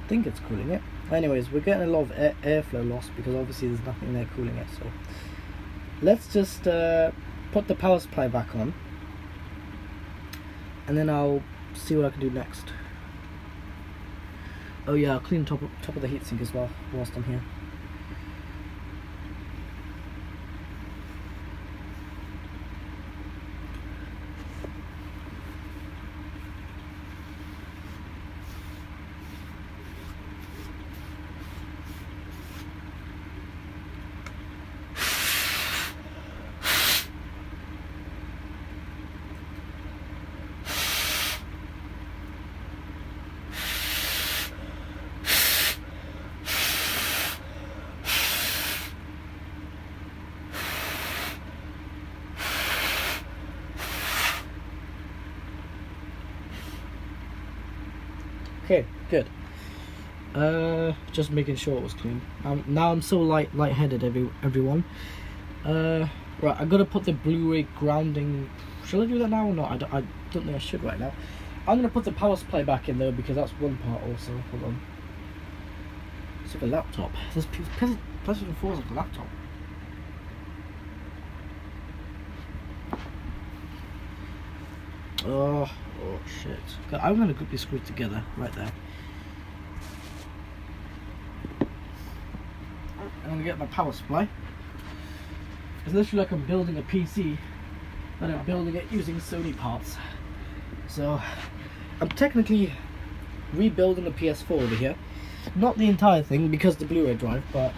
I think it's cooling it. Anyways, we're getting a lot of airflow loss because obviously there's nothing there cooling it. So let's just put the power supply back on, and then I'll see what I can do next. Oh yeah, I'll clean top of the heatsink as well whilst I'm here. Okay, good. Just making sure it was clean. Now I'm so lightheaded, everyone. Right, I gotta put the Blu-ray grounding. Shall I do that now or not? I don't think I should right now. I'm gonna put the power supply back in though because that's one part also. Hold on. It's like a laptop. This PlayStation 4 is like a laptop. Oh shit. I'm gonna group these screws together right there. I'm gonna get my power supply. It's literally like I'm building a PC, but I'm building it using Sony parts. So I'm technically rebuilding the PS4 over here. Not the entire thing because the Blu-ray drive, but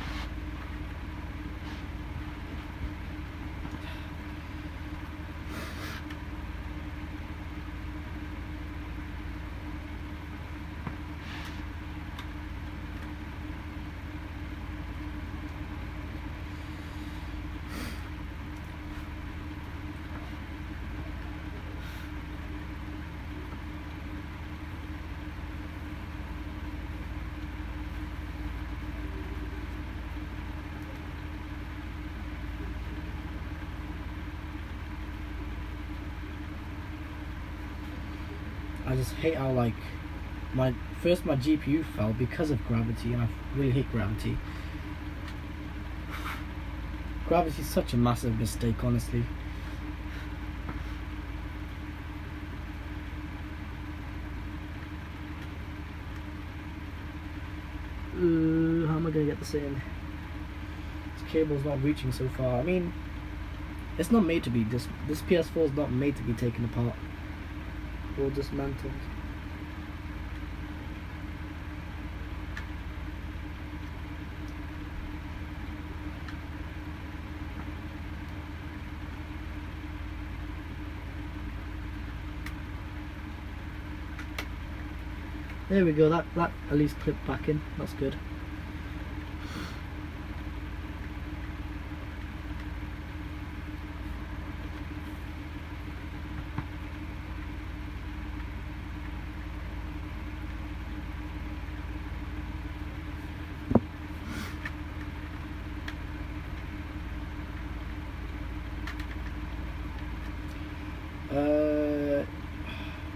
I just hate how like my GPU fell because of gravity, and I really hate gravity. Gravity is such a massive mistake, honestly. How am I gonna get this in? This cable's not reaching so far. I mean, it's not made to be. This PS4 is not made to be taken apart or dismantled. There we go, that at least clipped back in, that's good.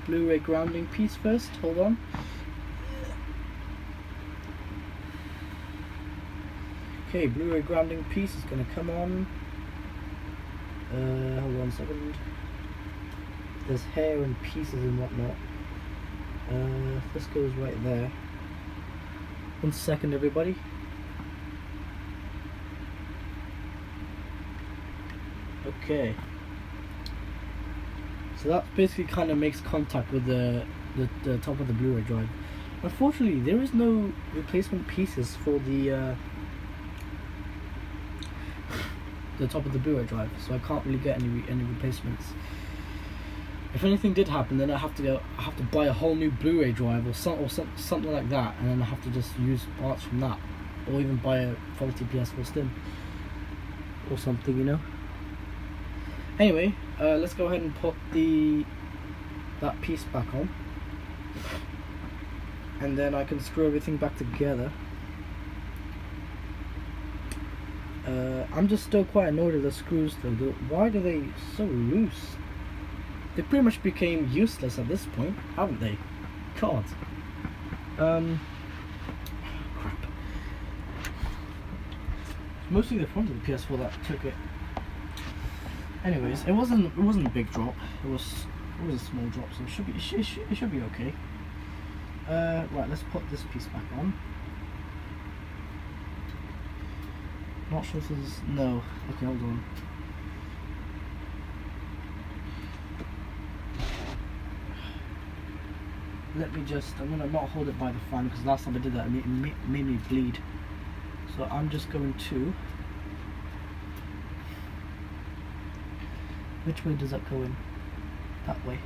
Blu-ray grounding piece first, hold on. Okay, Blu-ray grounding piece is going to come on. Hold on a second. There's hair and pieces and whatnot. This goes right there. 1 second, everybody. Okay. So that basically kind of makes contact with the top of the Blu-ray drive. Unfortunately, there is no replacement pieces for the top of the Blu-ray drive, so I can't really get any replacements. If anything did happen, then I have to buy a whole new Blu-ray drive or something like that, and then I have to just use parts from that, or even buy a faulty PS4 stim or something, you know. Anyway, let's go ahead and put that piece back on, and then I can screw everything back together. I'm just still quite annoyed at the screws though. Why are they so loose? they pretty much became useless at this point, haven't they? God. Crap. Mostly the front of the PS4 that took it. Anyways, it wasn't a big drop. It was a small drop, so it should be okay. Right, let's put this piece back on. Not sure if there's no. Okay, hold on. Let me just. I'm gonna not hold it by the fan because last time I did that, it made me bleed. So I'm just going to. Which way does that go in? That way.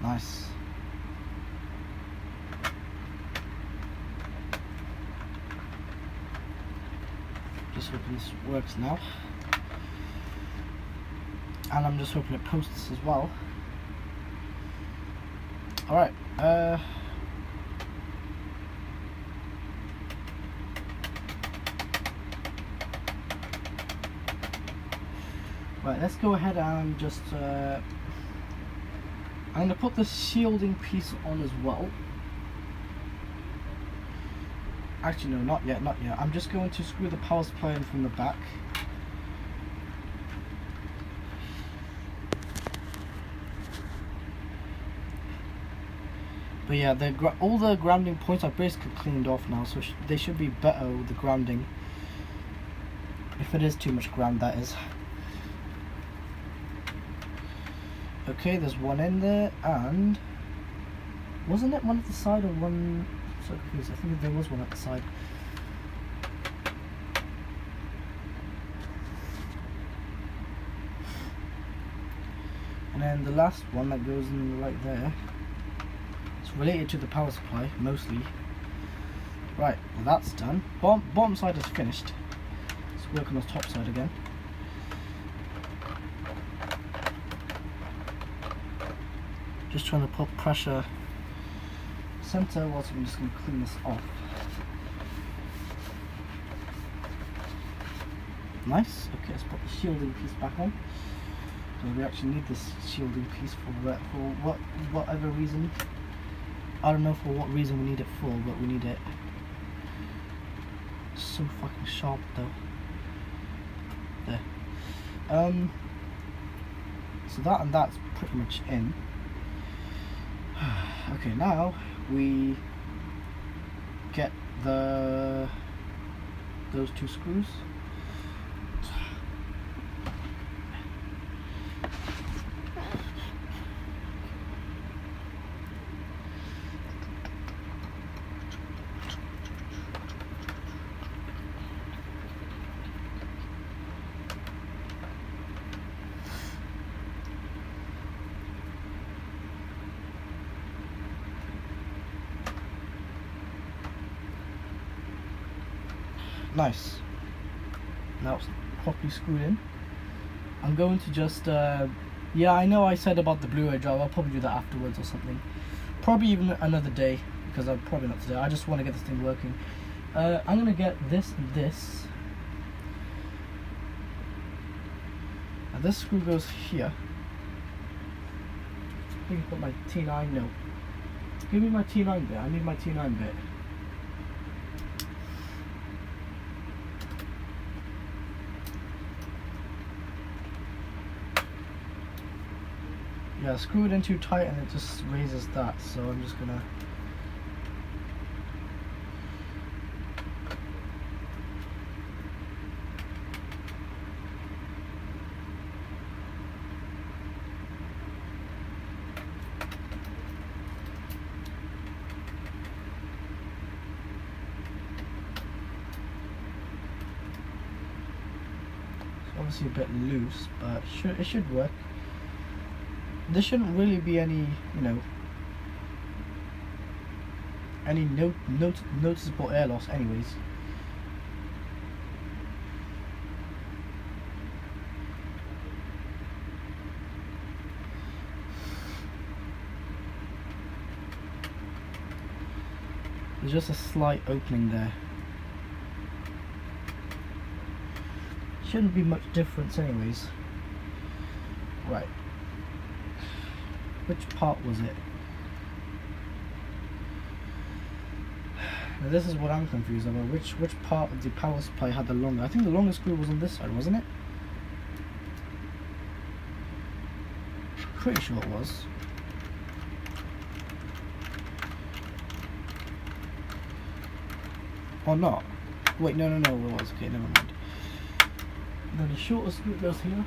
Nice. Just hoping this works now. And I'm just hoping it posts as well. Alright, right, let's go ahead and just I'm going to put the shielding piece on as well. Actually no, not yet. I'm just going to screw the power supply in from the back. But yeah, all the grounding points are basically cleaned off now, so they should be better with the grounding. If it is too much ground, that is. Okay, there's one in there, and wasn't it one at the side or one? I'm so confused. I think there was one at the side. And then the last one that goes in right there. It's related to the power supply mostly. Right, well that's done. Bottom side is finished. Let's work on the top side again. Just trying to put pressure center whilst I'm just going to clean this off. Nice. Okay, let's put the shielding piece back on. So we actually need this shielding piece for whatever reason. I don't know for what reason we need it for, but we need it. It's so fucking sharp though. There. So that and that's pretty much in. Okay, now we get those two screws. Nice. Now it's properly screwed in. I'm going to just yeah, I know I said about the Blu-ray drive. I'll probably do that afterwards or something. Probably even another day, because I'm probably not today. I just want to get this thing working. I'm gonna get this and this. And this screw goes here. I think I put my T9. No. Give me my T9 bit. I need my T9 bit. Yeah, screw it in too tight and it just raises that, so I'm just gonna it's obviously a bit loose, but it should work. there shouldn't really be any, any noticeable air loss anyways. There's just a slight opening there. Shouldn't be much difference anyways. Right. Which part was it? Now this is what I'm confused about. Which part of the power supply had the longer? I think the longest screw was on this side, wasn't it? Pretty sure it was. Or not? Wait, no, it was. Okay, never mind. Then the shortest screw goes here.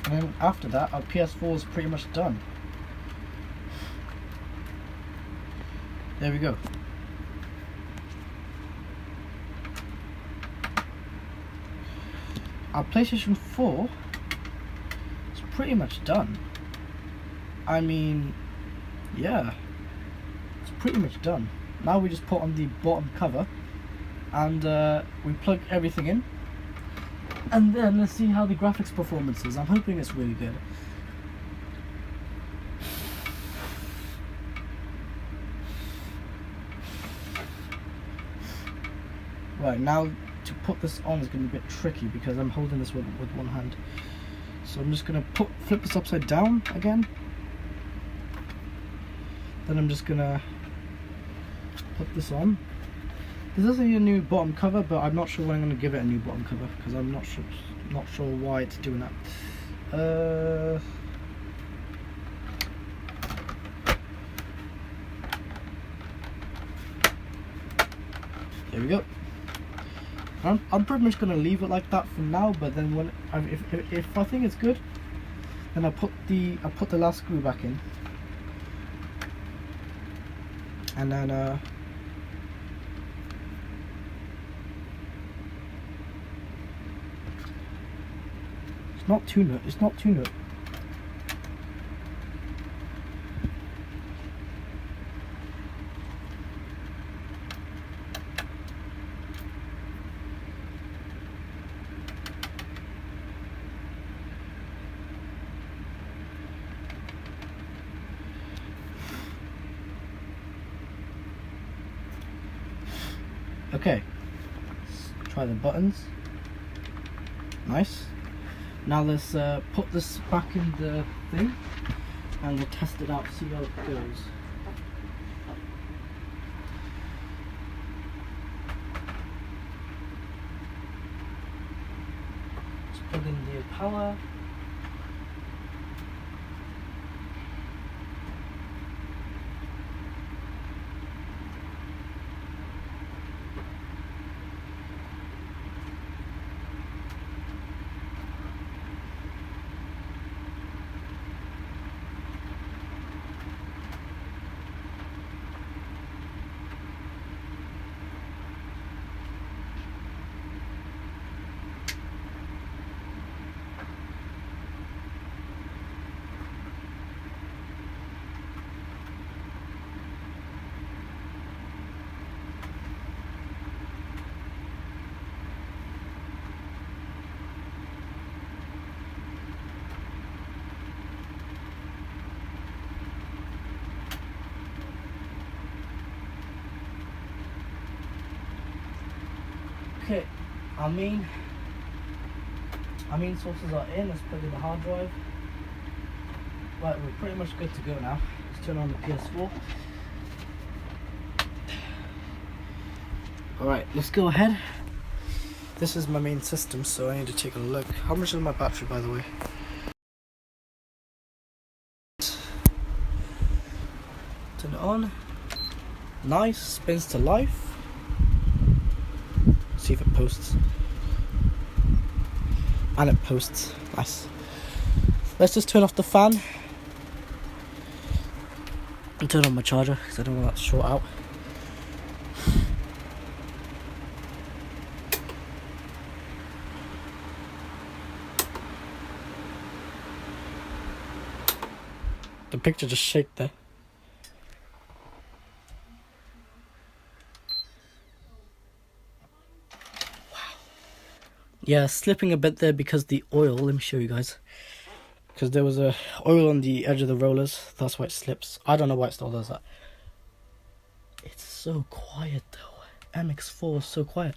And then after that, our PS4 is pretty much done. There we go. Our PlayStation 4 is pretty much done. I mean, yeah, it's pretty much done. Now we just put on the bottom cover and we plug everything in, and then let's see how the graphics performance is. I'm hoping it's really good. Right, now to put this on is going to be a bit tricky because I'm holding this with one hand. So I'm just going to flip this upside down again. Then I'm just going to put this on. This is a new bottom cover, but I'm not sure when I'm going to give it a new bottom cover because I'm not sure why it's doing that. There we go. I'm pretty much going to leave it like that for now, but then when if I think it's good, then I put the last screw back in, and then it's not too nut. Okay, let's try the buttons. Nice. Now let's put this back in the thing and we'll test it out, see how it goes. Let's plug in the power. Okay, our main sources are in. Let's plug in the hard drive. Right, we're pretty much good to go now. Let's turn on the PS4. Alright, let's go ahead. This is my main system, so I need to take a look. How much is my battery, by the way? Turn it on. Nice, spins to life. See if it posts. And it posts. Nice. Let's just turn off the fan and turn on my charger because I don't want that to short out. The picture just shake there. Yeah, slipping a bit there because the oil, let me show you guys. Because there was a oil on the edge of the rollers, that's why it slips. I don't know why it still does that. It's so quiet though. MX4 is so quiet.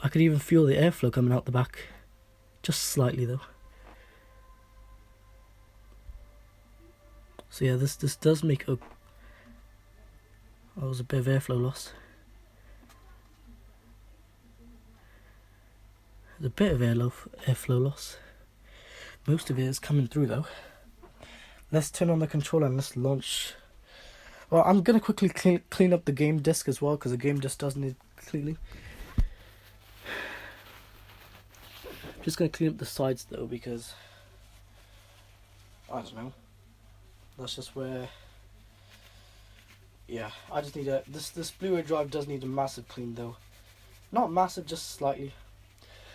I could even feel the airflow coming out the back. Just slightly though. So yeah, this does make a... Oh, was a bit of airflow loss. There's a bit of airflow loss. Most of it is coming through though. Let's turn on the controller and let's launch. Well, I'm gonna quickly clean up the game disc as well, because the game disc does need cleaning. Just gonna clean up the sides though, because I don't know. That's just where. Yeah, I just need a. This Blu-ray drive does need a massive clean though. Not massive, just slightly.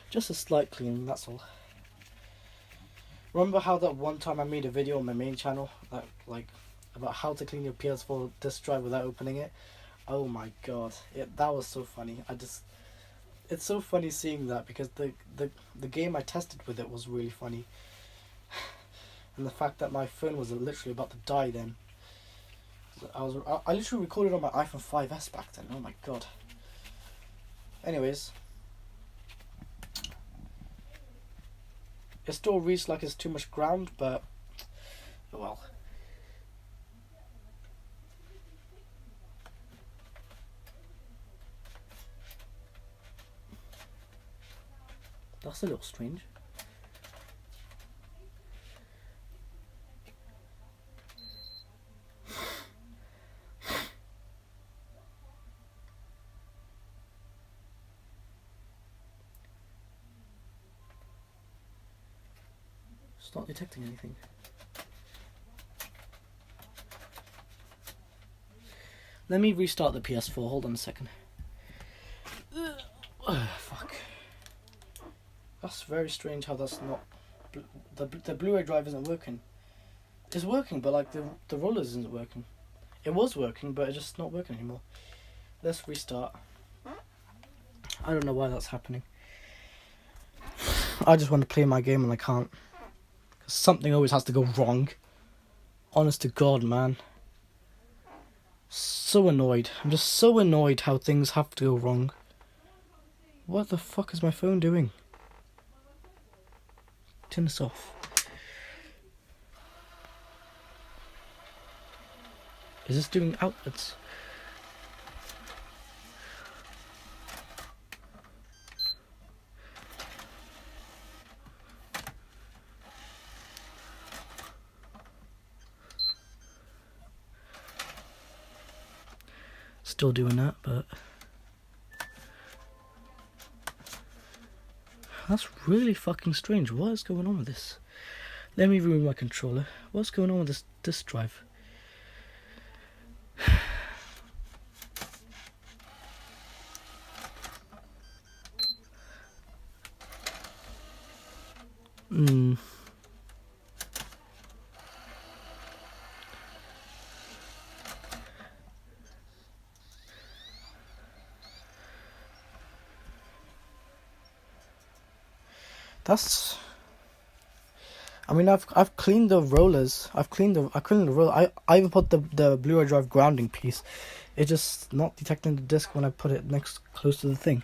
Just a slight clean, that's all. Remember how that one time I made a video on my main channel, that like about how to clean your PS4 disk drive without opening it? Oh my god, that was so funny. It's so funny seeing that, because the game I tested with it was really funny, and the fact that my phone was literally about to die then. I literally recorded on my iPhone 5S back then. Oh my god. Anyways. It still reads like it's too much ground, but well. That's a little strange. It's not detecting anything. Let me restart the PS4. Hold on a second. Fuck. That's very strange how that's not... The Blu-ray drive isn't working. It's working, but like the rollers isn't working. It was working, but it's just not working anymore. Let's restart. I don't know why that's happening. I just want to play my game and I can't. Something always has to go wrong. Honest to God, man. So annoyed. I'm just so annoyed how things have to go wrong. What the fuck is my phone doing? Turn this off. Is this doing outputs? Still doing that, but that's really fucking strange. What is going on with this? Let me remove my controller. What's going on with this disk drive? That's... I mean, I've cleaned the rollers. I cleaned the roller. I even put the Blu-ray drive grounding piece. It's just not detecting the disc when I put it close to the thing.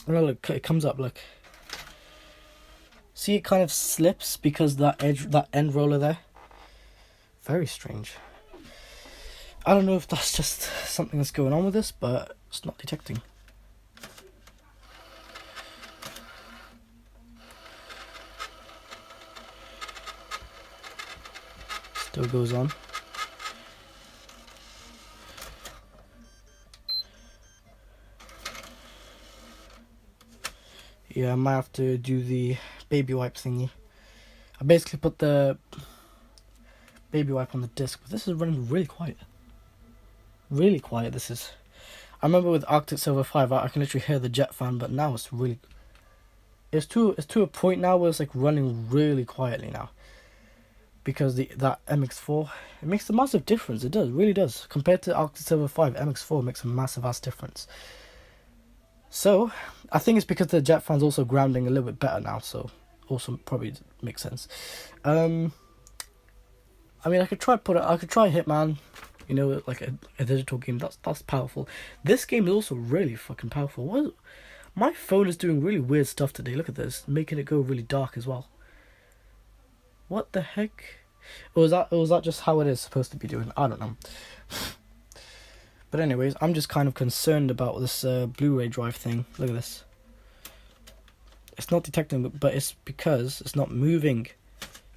Oh, look, it comes up. Look. See, it kind of slips because that end roller there. Very strange. I don't know if that's just something that's going on with this, but it's not detecting. Still goes on. Yeah, I might have to do the baby wipe thingy. I basically put the baby wipe on the disc, but this is running really quiet. Really quiet, this is. I remember with Arctic Silver 5, I can literally hear the jet fan, but now it's really... it's to a point now where it's like running really quietly now. Because that MX4, it makes a massive difference. It does, really does. Compared to Arctic Silver 5, MX4 makes a massive ass difference. So, I think it's because the jet fan's also grounding a little bit better now, so also probably makes sense. I mean, I could try Hitman, you know, like a digital game. That's powerful. This game is also really fucking powerful. My phone is doing really weird stuff today. Look at this, making it go really dark as well. What the heck? Or was that just how it is supposed to be doing? I don't know. But anyways, I'm just kind of concerned about this Blu-ray drive thing. Look at this. It's not detecting, but it's because it's not moving.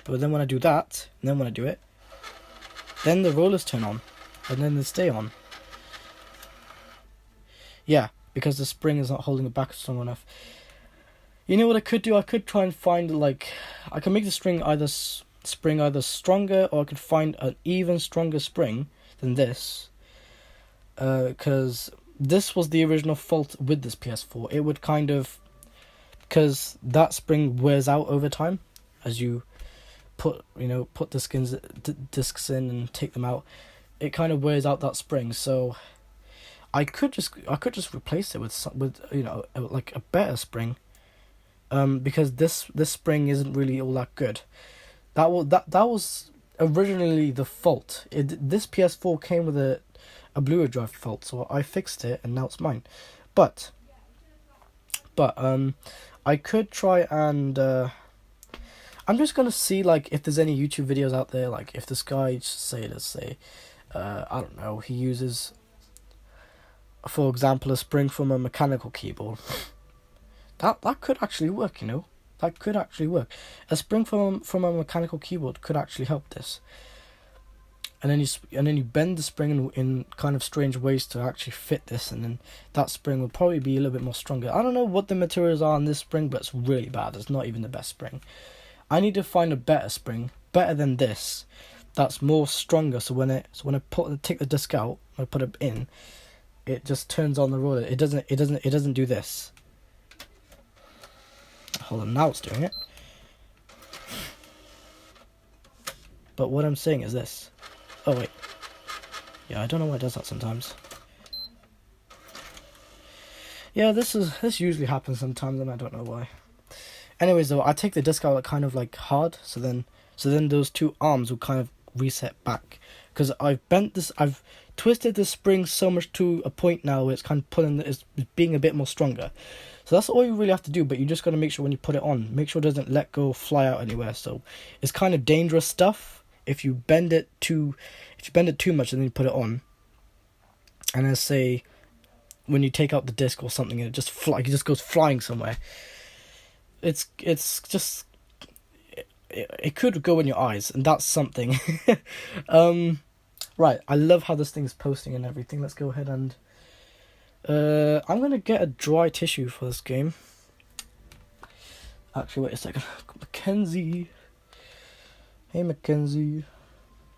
But then when I do that, and then when I do it, then the rollers turn on, and then they stay on. Yeah, because the spring is not holding it back strong enough. You know what I could do? I could try and find, like, I can make the spring either stronger, or I could find an even stronger spring than this. Because this was the original fault with this PS4. It would kind of, because that spring wears out over time as you put the discs in and take them out. It kind of wears out that spring. So I could just replace it with like a better spring. Because this spring isn't really all that good. That was originally the fault. This PS4 came with a Blu-ray drive fault, so I fixed it and now it's mine. But I could try and I'm just gonna see like if there's any YouTube videos out there, like if this guy let's say I don't know, he uses, for example, a spring from a mechanical keyboard. That could actually work, you know. That could actually work. A spring from a mechanical keyboard could actually help this. And then you bend the spring in kind of strange ways to actually fit this, and then that spring will probably be a little bit more stronger. I don't know what the materials are on this spring, but it's really bad. It's not even the best spring. I need to find a better spring, better than this, that's more stronger. So when I take the disc out, when I put it in, it just turns on the roller. It doesn't do this. Hold on, now it's doing it. But what I'm saying is this. Oh wait. Yeah, I don't know why it does that sometimes. Yeah, this usually happens sometimes, and I don't know why. Anyways, though, I take the disc out kind of like hard, so then those two arms will kind of reset back, because I've twisted the spring so much to a point now where it's kind of it's being a bit more stronger. So that's all you really have to do, but you just got to make sure when you put it on, make sure it doesn't let go, fly out anywhere. So it's kind of dangerous stuff if you bend it too much and then you put it on, and then say when you take out the disc or something and it just goes flying somewhere. It's just it could go in your eyes, and that's something. Right, I love how this thing's posting and everything. Let's go ahead and I'm gonna get a dry tissue for this game. Actually, wait a second. Mackenzie. Hey, Mackenzie.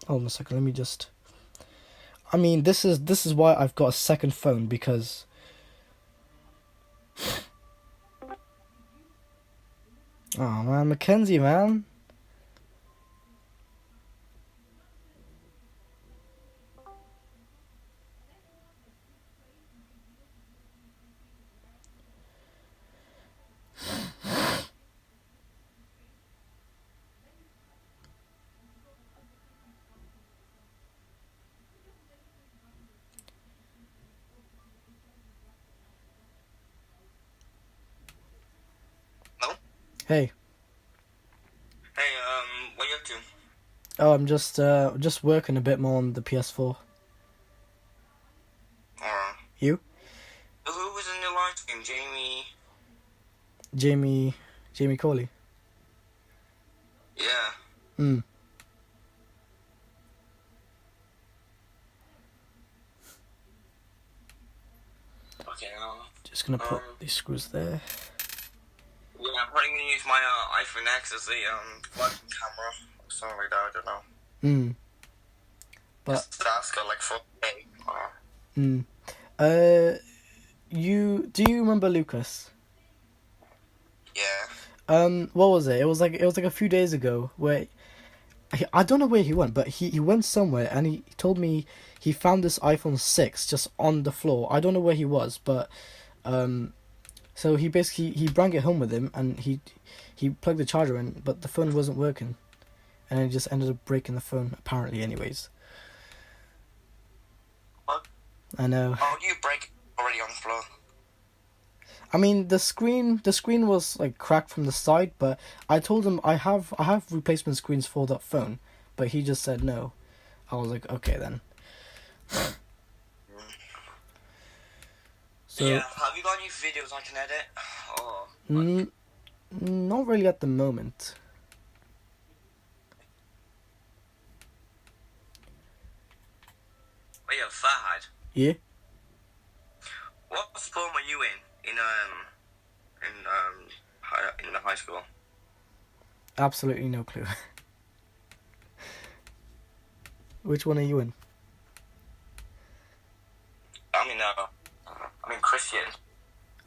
Hold on a second. Let me just. I mean, this is why I've got a second phone, because. Oh man, Mackenzie, man. Hey. Hey, what are you up to? Oh, I'm just working a bit more on the PS4. You? Who was in the live stream? Jamie Coley. Yeah. Okay, just gonna put these screws there. Yeah, I'm probably gonna use my iPhone X as the vlogging camera or something like that. I don't know. But that's got like 4K. do you remember Lucas? Yeah. What was it? It was like a few days ago where I don't know where he went, but he went somewhere and he told me he found this iPhone 6 just on the floor. I don't know where he was, but so he basically he brought it home with him and he plugged the charger in, but the phone wasn't working, and he just ended up breaking the phone apparently. Anyways, What? I know. Oh, you break already on the floor. I mean, the screen was like cracked from the side, but I told him I have replacement screens for that phone, but he just said no. I was like, okay then. So Yeah. Have you got any videos I can edit? Oh. not really at the moment. Oh yeah, Fahad. Yeah, What sport were you in in the high school? absolutely no clue. Which one are you in? I mean Christian.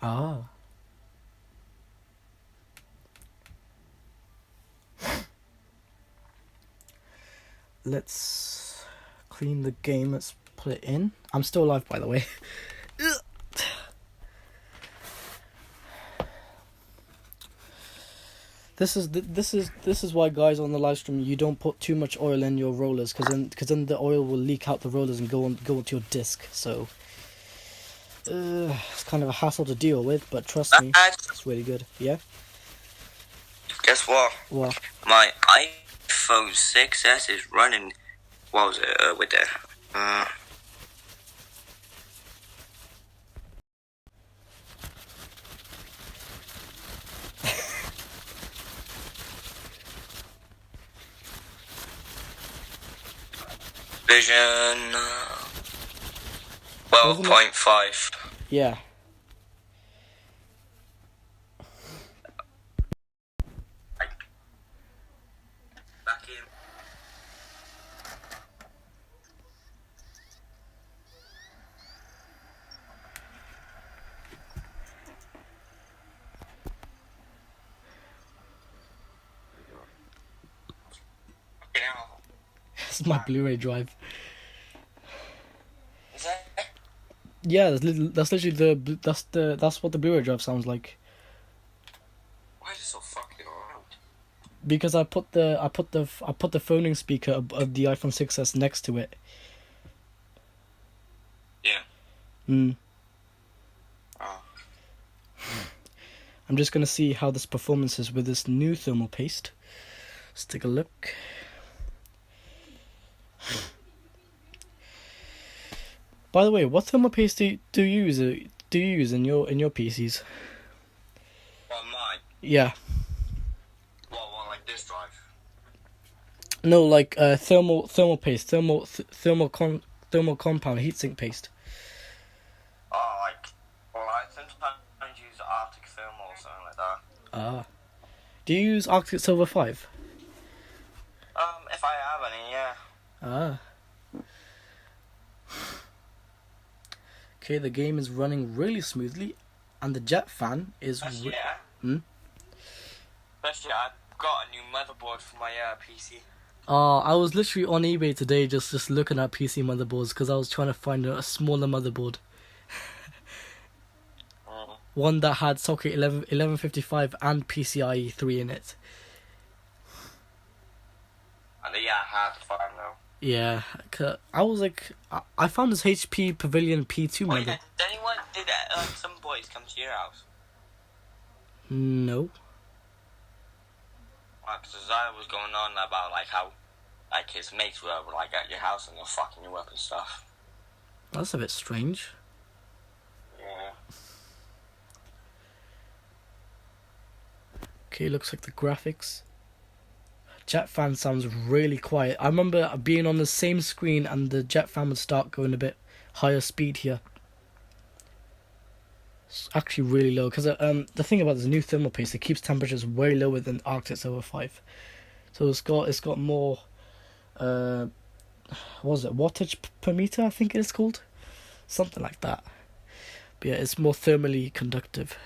Ah. Let's clean the game. Let's put it in. I'm still alive, by the way. This is why, guys, on the live stream you don't put too much oil in your rollers, because then the oil will leak out the rollers and go into your disc. So it's kind of a hassle to deal with, but trust me, it's really good. Yeah. Guess what? What? My iPhone 6s is running. What was it? With the Vision 12.5. Yeah. Back in. Okay, now. It's my Blu-ray drive. Is that? Yeah, that's literally that's what the Blu-ray drive sounds like. Why is it so fucking loud? Because I put the phoning speaker of the iPhone 6s next to it. Yeah. Oh. I'm just gonna see how this performance is with this new thermal paste. Let's take a look. By the way, what thermal paste do you use in your PCs? Well, mine. Yeah. Well, like this drive. No, like thermal paste, thermal compound heatsink paste. Oh, well, I sometimes use Arctic Thermal or something like that. Ah. Do you use Arctic Silver 5? If I have any, yeah. Ah. Okay, the game is running really smoothly, and the jet fan is. Especially, Hmm? Especially, I got a new motherboard for my PC. I was literally on eBay today just looking at PC motherboards because I was trying to find a smaller motherboard. One that had socket 1155 and PCIe 3 in it. And yeah, hard to find though. Yeah, I was like, I found this HP Pavilion P2 Well, mother. did some boys come to your house? No. Because I was going on about like how like his mates were like at your house and they're fucking you up and stuff. That's a bit strange. Yeah. Okay, looks like the graphics. Jet fan sounds really quiet. I remember being on the same screen and the jet fan would start going a bit higher speed here. It's actually really low because the thing about this new thermal paste, it keeps temperatures way lower than Arctic Silver 5. So it's got more what was it, wattage per meter, I think it's called, something like that. But yeah, it's more thermally conductive.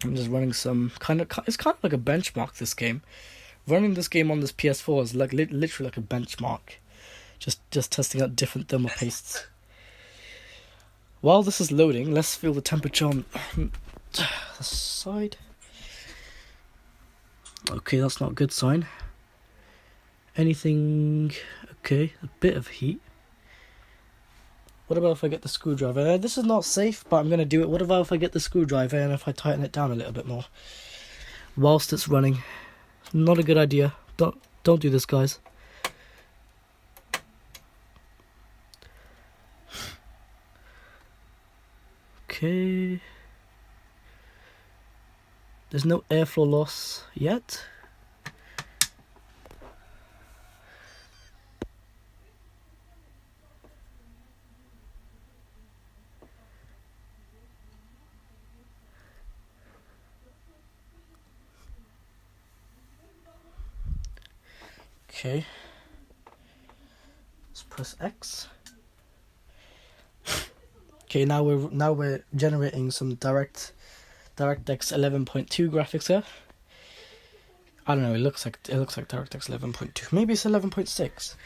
I'm just running some it's kind of like a benchmark, this game. Running this game on this PS4 is like literally like a benchmark. Just testing out different thermal pastes. While this is loading, let's feel the temperature on the side. Okay, that's not a good sign. Anything... okay, a bit of heat. What about if I get the screwdriver? This is not safe, but I'm going to do it. What about if I get the screwdriver and if I tighten it down a little bit more whilst it's running? Not a good idea. Don't do this, guys. Okay. There's no airflow loss yet. Okay. Let's press X. Okay, now we're generating some DirectX 11.2 graphics here. I don't know. It looks like DirectX 11.2. Maybe it's 11.6.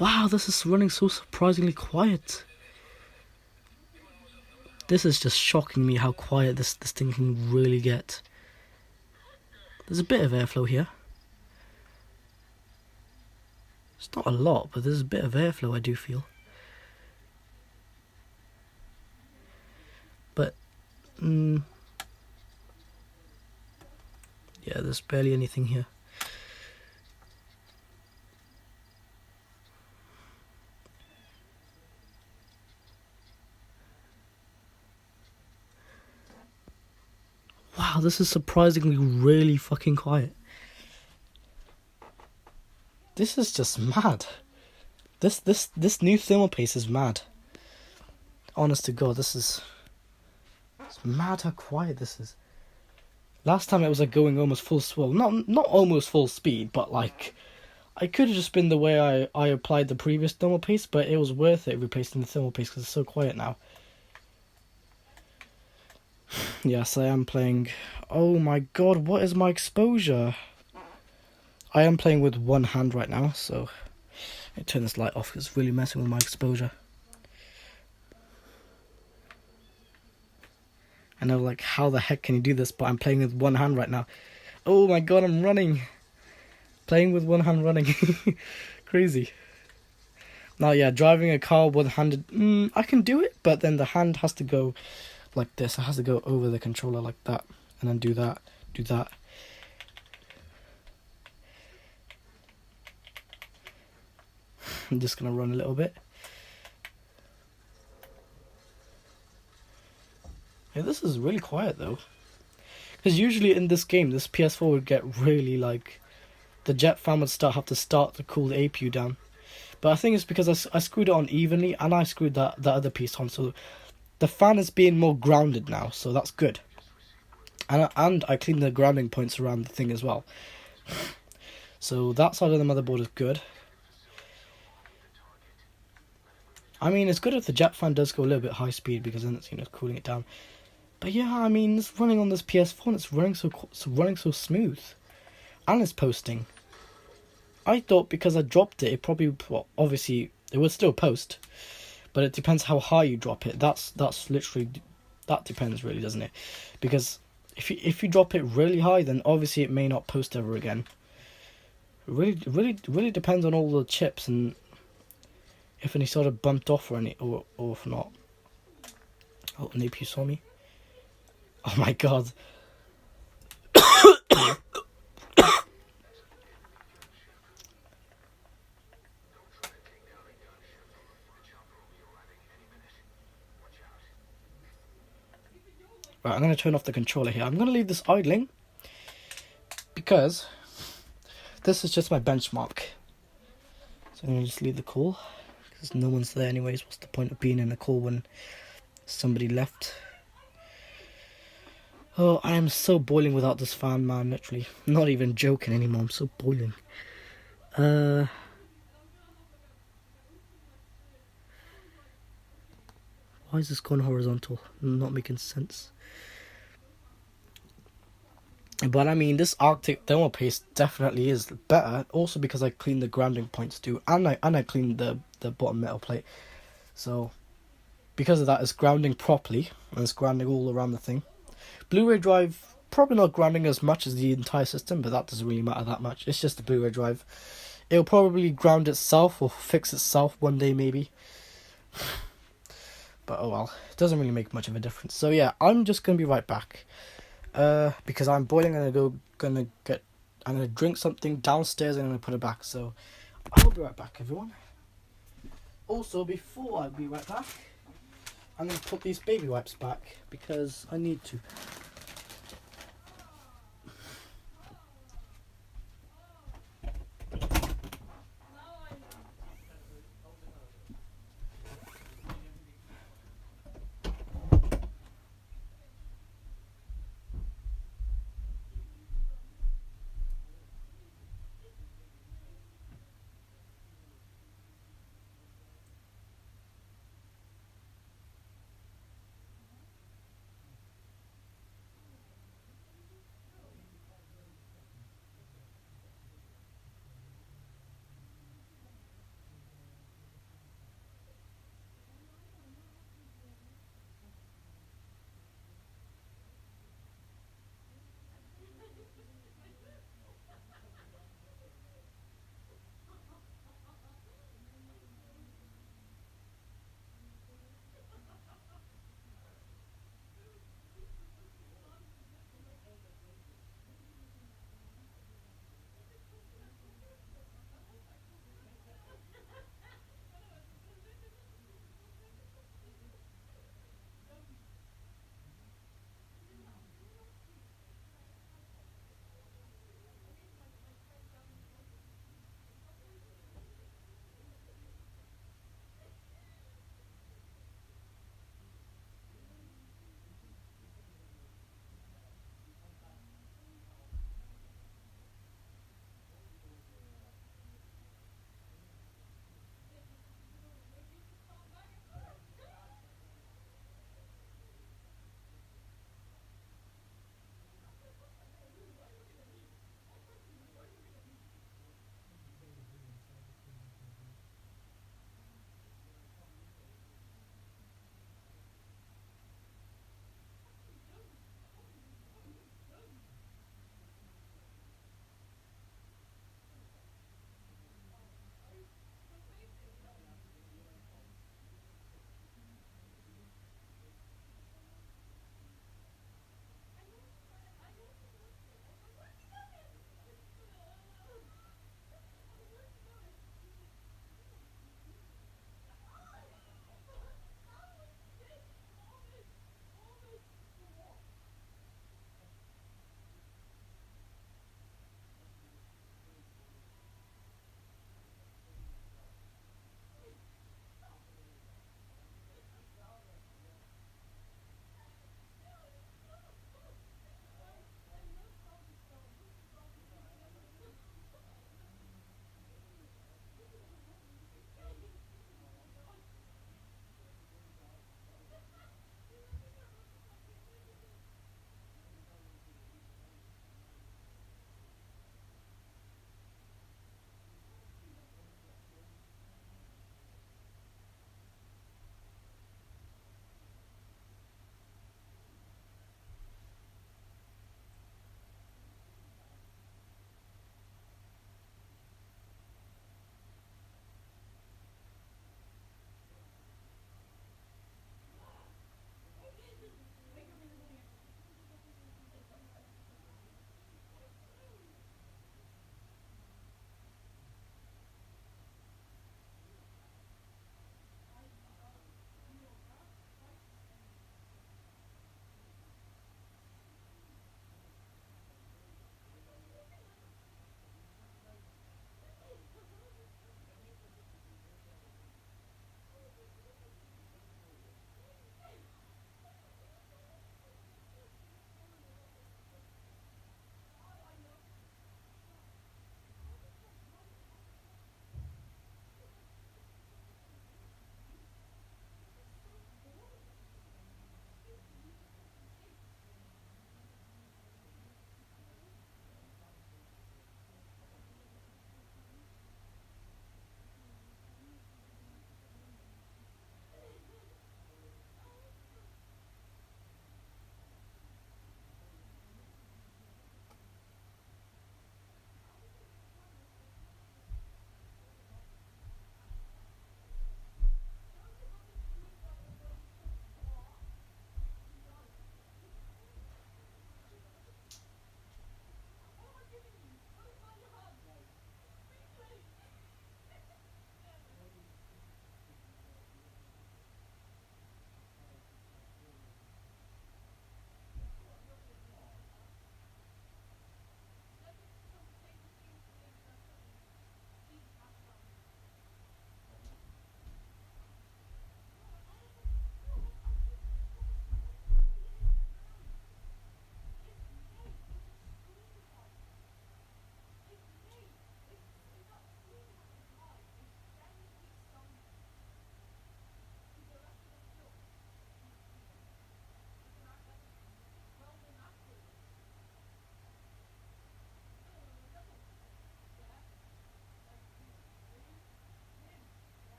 Wow, this is running so surprisingly quiet. This is just shocking me how quiet this thing can really get. There's a bit of airflow here. It's not a lot, but there's a bit of airflow, I do feel. But, yeah, there's barely anything here. Wow, this is surprisingly really fucking quiet. This is just mad. This new thermal paste is mad. Honest to God, it's mad how quiet this is. Last time it was like going almost full swell. Not almost full speed, but like I could have just been the way I applied the previous thermal paste, but it was worth it replacing the thermal paste because it's so quiet now. Yes, I am playing. Oh my God, what is my exposure? I am playing with one hand right now, so I turn this light off because it's really messing with my exposure. I know, like, how the heck can you do this? But I'm playing with one hand right now. Oh my God, I'm running. Playing with one hand running. Crazy. Now, yeah, driving a car one-handed, I can do it, but then the hand has to go like this. It has to go over the controller like that, and then do that, do that. I'm just gonna run a little bit. Yeah, this is really quiet though, because usually in this game, this PS4 would get really like, the jet fan would have to start to cool the APU down. But I think it's because I screwed it on evenly, and I screwed that other piece on, so the fan is being more grounded now, so that's good. And I cleaned the grounding points around the thing as well. So that side of the motherboard is good. I mean, it's good if the jet fan does go a little bit high speed, because then it's, cooling it down. But yeah, I mean, it's running on this PS4 and it's running so smooth, and it's posting. I thought because I dropped it, it probably, well, obviously it would still post, but it depends how high you drop it. That's literally, that depends really, doesn't it? Because if you drop it really high, then obviously it may not post ever again. It really depends on all the chips and if any sort of bumped off or if not. Oh, an APU saw me. Oh my God. Right, I'm going to turn off the controller here. I'm going to leave this idling because this is just my benchmark. So I'm going to just leave the call because no one's there anyways. What's the point of being in a call when somebody left? Oh, I am so boiling without this fan, man, literally. I'm not even joking anymore, I'm so boiling. Why is this going horizontal? Not making sense. But I mean, this Arctic thermal paste definitely is better. Also because I cleaned the grounding points too, and I cleaned the bottom metal plate. So because of that, it's grounding properly, and it's grounding all around the thing. Blu-ray drive probably not grounding as much as the entire system, but that doesn't really matter that much. It's just the Blu-ray drive. It'll probably ground itself or fix itself one day maybe. But oh well, it doesn't really make much of a difference. So yeah, I'm just gonna be right back. Because I'm boiling and I'm gonna drink something downstairs and I'm gonna put it back. So I'll be right back, everyone. Also, before I be right back, I'm gonna put these baby wipes back because I need to.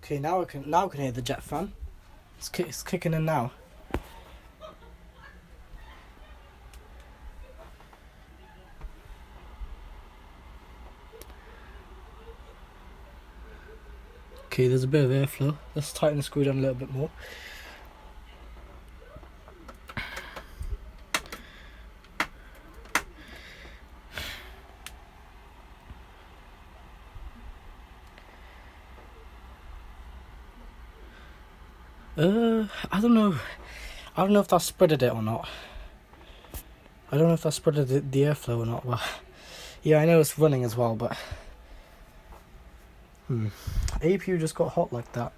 Okay, now I can hear the jet fan. It's kicking in now. Okay, there's a bit of airflow. Let's tighten the screw down a little bit more. I don't know. I don't know if that spreaded it or not. I don't know if that spreaded the airflow or not. Well, yeah, I know it's running as well, but APU just got hot like that.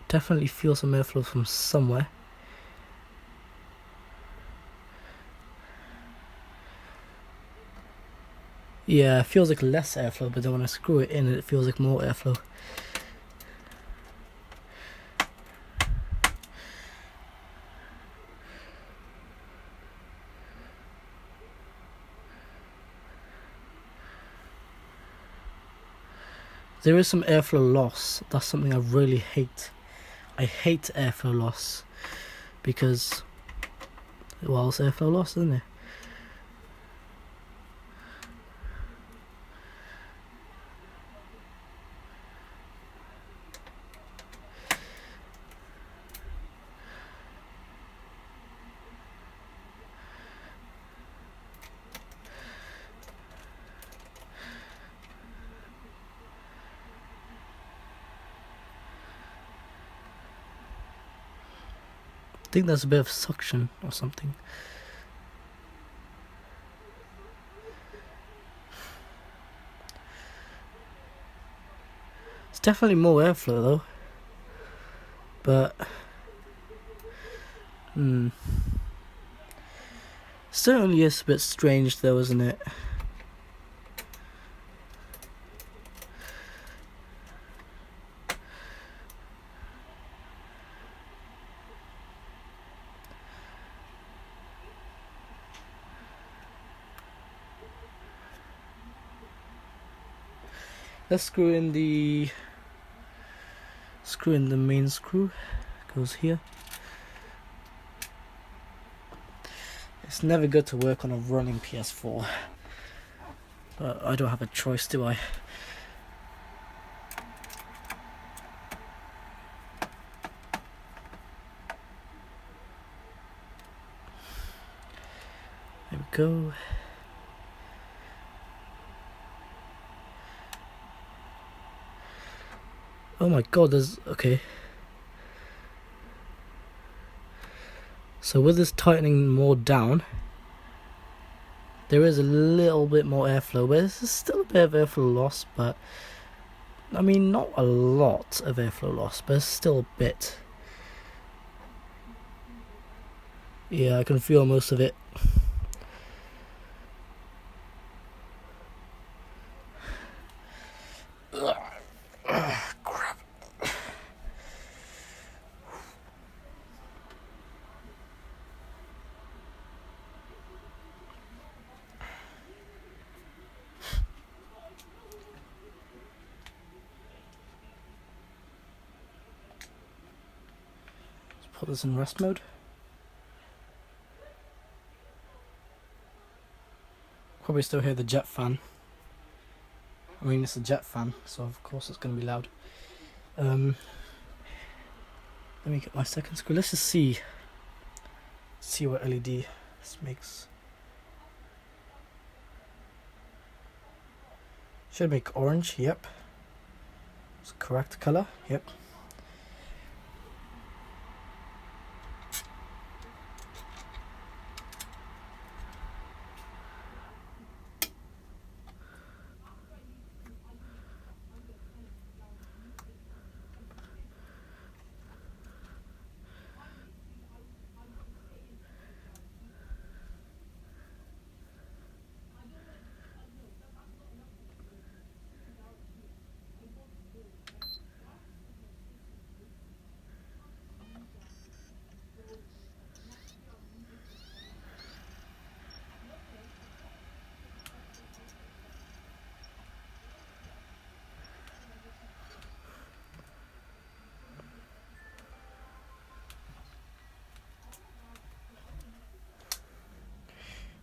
Definitely feel some airflow from somewhere. Yeah, it feels like less airflow, but then when I screw it in, it feels like more airflow. There is some airflow loss. That's something I really hate. I hate airflow loss because, well, it's airflow loss, isn't it? I think there's a bit of suction or something. It's definitely more airflow though. But certainly is a bit strange though, isn't it? Let's screw in the main screw. Goes here. It's never good to work on a running PS4, but I don't have a choice, do I? There we go. Oh my god, okay. So with this tightening more down, there is a little bit more airflow, but there's still a bit of airflow loss, but I mean not a lot of airflow loss, but it's still a bit. Yeah, I can feel most of it. Crap. Let's put this in rest mode. Probably still hear the jet fan. I mean, it's a jet fan, so of course it's going to be loud. Let me get my second screw. Let's just see what LED this makes. Should make orange. Yep, it's the correct color. Yep.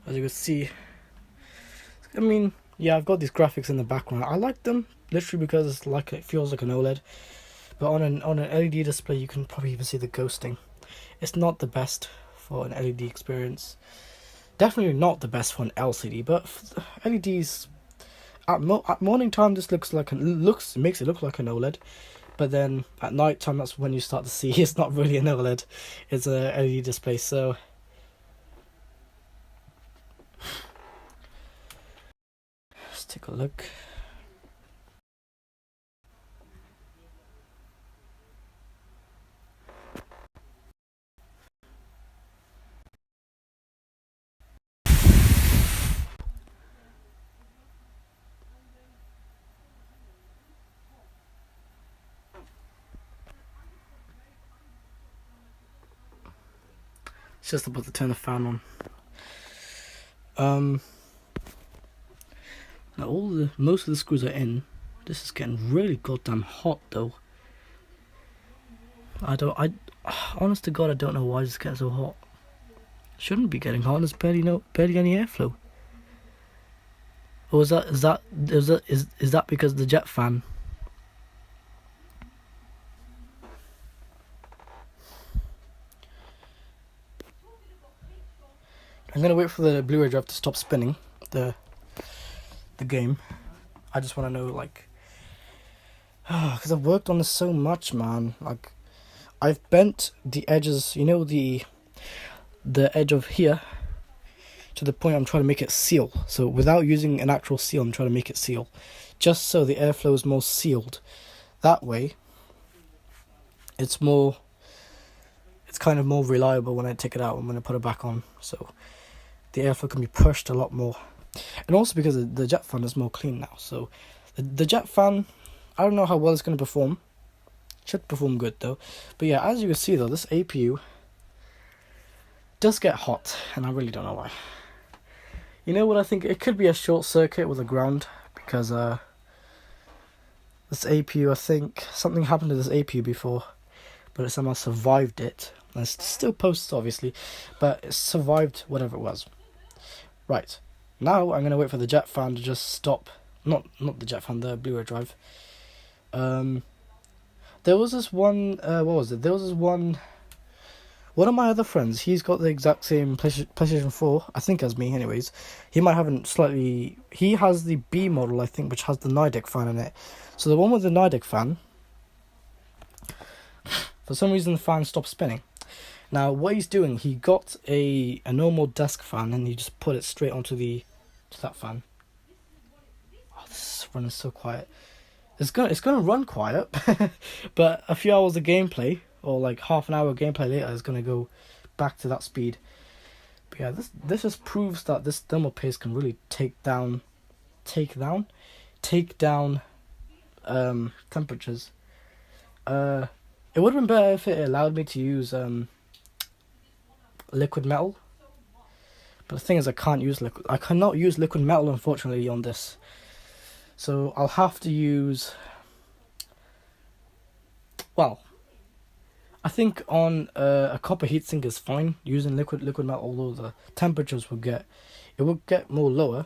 as you can see. I mean, yeah, I've got these graphics in the background. I like them literally because it's like, it feels like an OLED. But on an LED display, you can probably even see the ghosting. It's not the best for an LED experience. Definitely not the best for an LCD. But for LEDs, at morning time, this makes it look like an OLED. But then at night time, that's when you start to see it's not really an OLED. It's a LED display. So let's take a look. It's just about to turn the fan on. Now most of the screws are in. This is getting really goddamn hot though. Honest to God, I don't know why it's getting so hot. Shouldn't be getting hot. There's barely any airflow. Or is that because of the jet fan? I'm gonna wait for the Blu-ray drive to stop spinning the game. I just want to know, like, because I've worked on this so much, man. Like, I've bent the edges, you know, the edge of here to the point I'm trying to make it seal. So without using an actual seal, I'm trying to make it seal, just so the airflow is more sealed. That way, it's kind of more reliable when I take it out and when I put it back on. So the airflow can be pushed a lot more. And also because the jet fan is more clean now. So the jet fan, I don't know how well it's going to perform. Should perform good though. But yeah, as you can see though, this APU does get hot, and I really don't know why. You know what I think? It could be a short circuit with a ground, because this APU, I think something happened to this APU before, but it somehow survived it. And it's still posts obviously, but it survived whatever it was. Right. Now I'm gonna wait for the jet fan to just stop. Not the jet fan, the Blu-ray drive. There was this one. What was it? There was this one. One of my other friends. He's got the exact same PlayStation 4, I think, as me. Anyways, he might have slightly. He has the B model, I think, which has the Nidec fan in it. So the one with the Nidec fan, for some reason, the fan stopped spinning. Now, what he's doing, he got a normal desk fan and he just put it straight onto that fan. Oh, this is running so quiet. It's gonna run quiet, but a few hours of gameplay, or like half an hour of gameplay later, is gonna go back to that speed. But yeah, this just proves that this thermal paste can really take down temperatures. It would have been better if it allowed me to use liquid metal, but the thing is, I cannot use liquid metal, unfortunately, on this. So I'll have to use, well, I think on a copper heatsink is fine using liquid metal, although the temperatures will get more lower.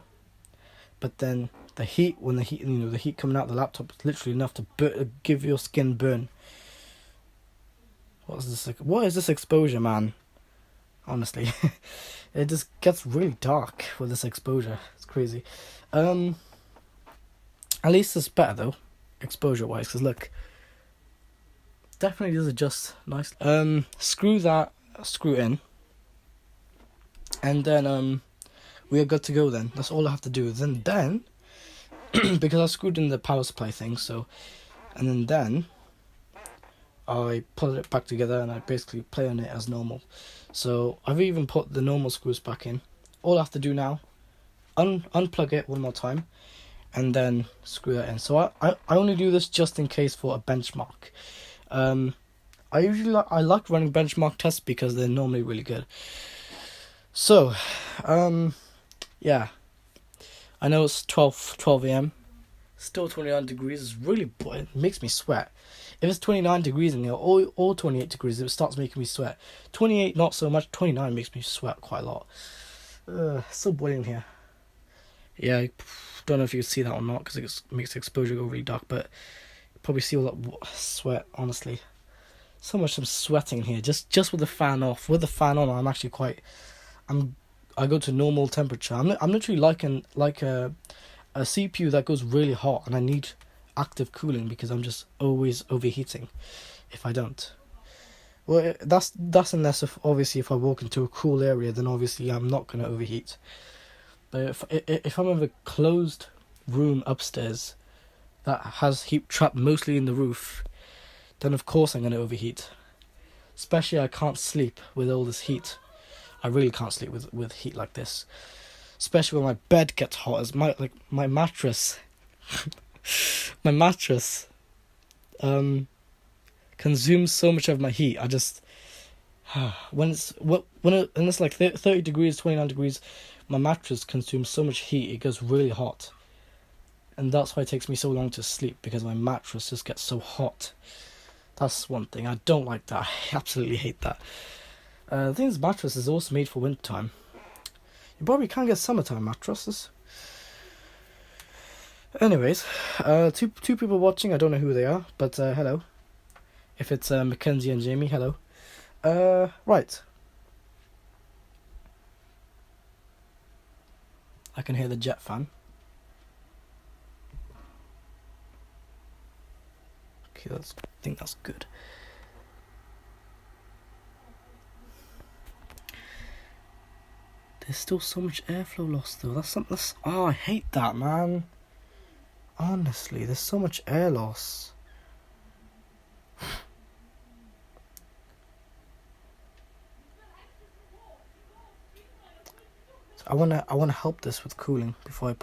But then the heat coming out of the laptop is literally enough to give your skin burn. What is this exposure, man? Honestly, it just gets really dark with this exposure. It's crazy. At least it's better though, exposure wise, because look, definitely does adjust nicely. Screw in, and then we are good to go. Then that's all I have to do. Then because I screwed in the power supply thing, and then I put it back together and I basically play on it as normal. So I've even put the normal screws back in. All I have to do now, unplug it one more time, and then screw that in. So I only do this just in case for a benchmark. I like running benchmark tests because they're normally really good. So, yeah, I know it's 12 a.m. Still 29 degrees. It makes me sweat. If it's 29 degrees in here, or 28 degrees, it starts making me sweat. 28, not so much. 29 makes me sweat quite a lot. So boiling here. Yeah, I don't know if you can see that or not because it makes the exposure go really dark, but you probably see all that sweat, honestly. So much I'm sweating here, just with the fan off. With the fan on, I'm actually I go to normal temperature. I'm literally like a CPU that goes really hot, and I need active cooling because I'm just always overheating if I don't. Well, that's unless if I walk into a cool area, then obviously I'm not gonna overheat. But if I'm in a closed room upstairs that has heat trapped mostly in the roof, then of course I'm gonna overheat. Especially I can't sleep with all this heat. I really can't sleep with heat like this. Especially when my bed gets hot. As my mattress, my mattress, consumes so much of my heat. I just when it's like 30 degrees, 29 degrees, my mattress consumes so much heat. It goes really hot, and that's why it takes me so long to sleep, because my mattress just gets so hot. That's one thing I don't like. That I absolutely hate that. The thing is, mattress is also made for winter time. You probably can't get summertime mattresses. Anyways, two people watching. I don't know who they are, but hello. If it's Mackenzie and Jamie, hello. Right. I can hear the jet fan. Okay, I think that's good. There's still so much airflow loss though. That's oh, I hate that, man. Honestly, there's so much air loss. So I wanna help this with cooling before I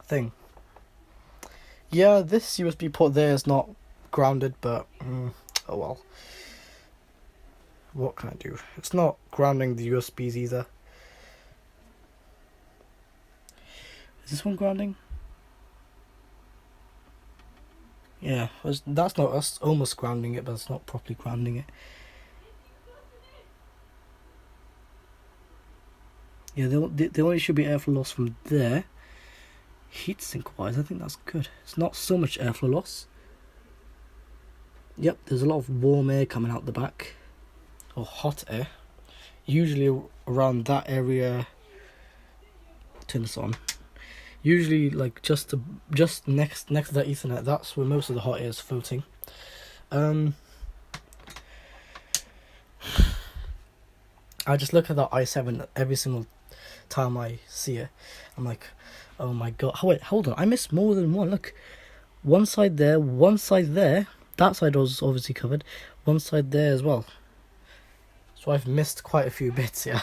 thing. Yeah, this USB port there is not grounded, but oh well. What can I do? It's not grounding the USBs either. Is this one grounding? Yeah, that's not us. Almost grounding it, but it's not properly grounding it. Yeah, there only should be airflow loss from there. Heatsink wise, I think that's good. It's not so much airflow loss. Yep, there's a lot of warm air coming out the back, or hot air. Usually around that area. Turn this on. Usually, like just next to that Ethernet, that's where most of the hot air is floating. I just look at that i7 every single time I see it. I'm like, oh my god! Oh, wait, hold on, I missed more than one. Look, one side there, one side there. That side was obviously covered. One side there as well. So I've missed quite a few bits here.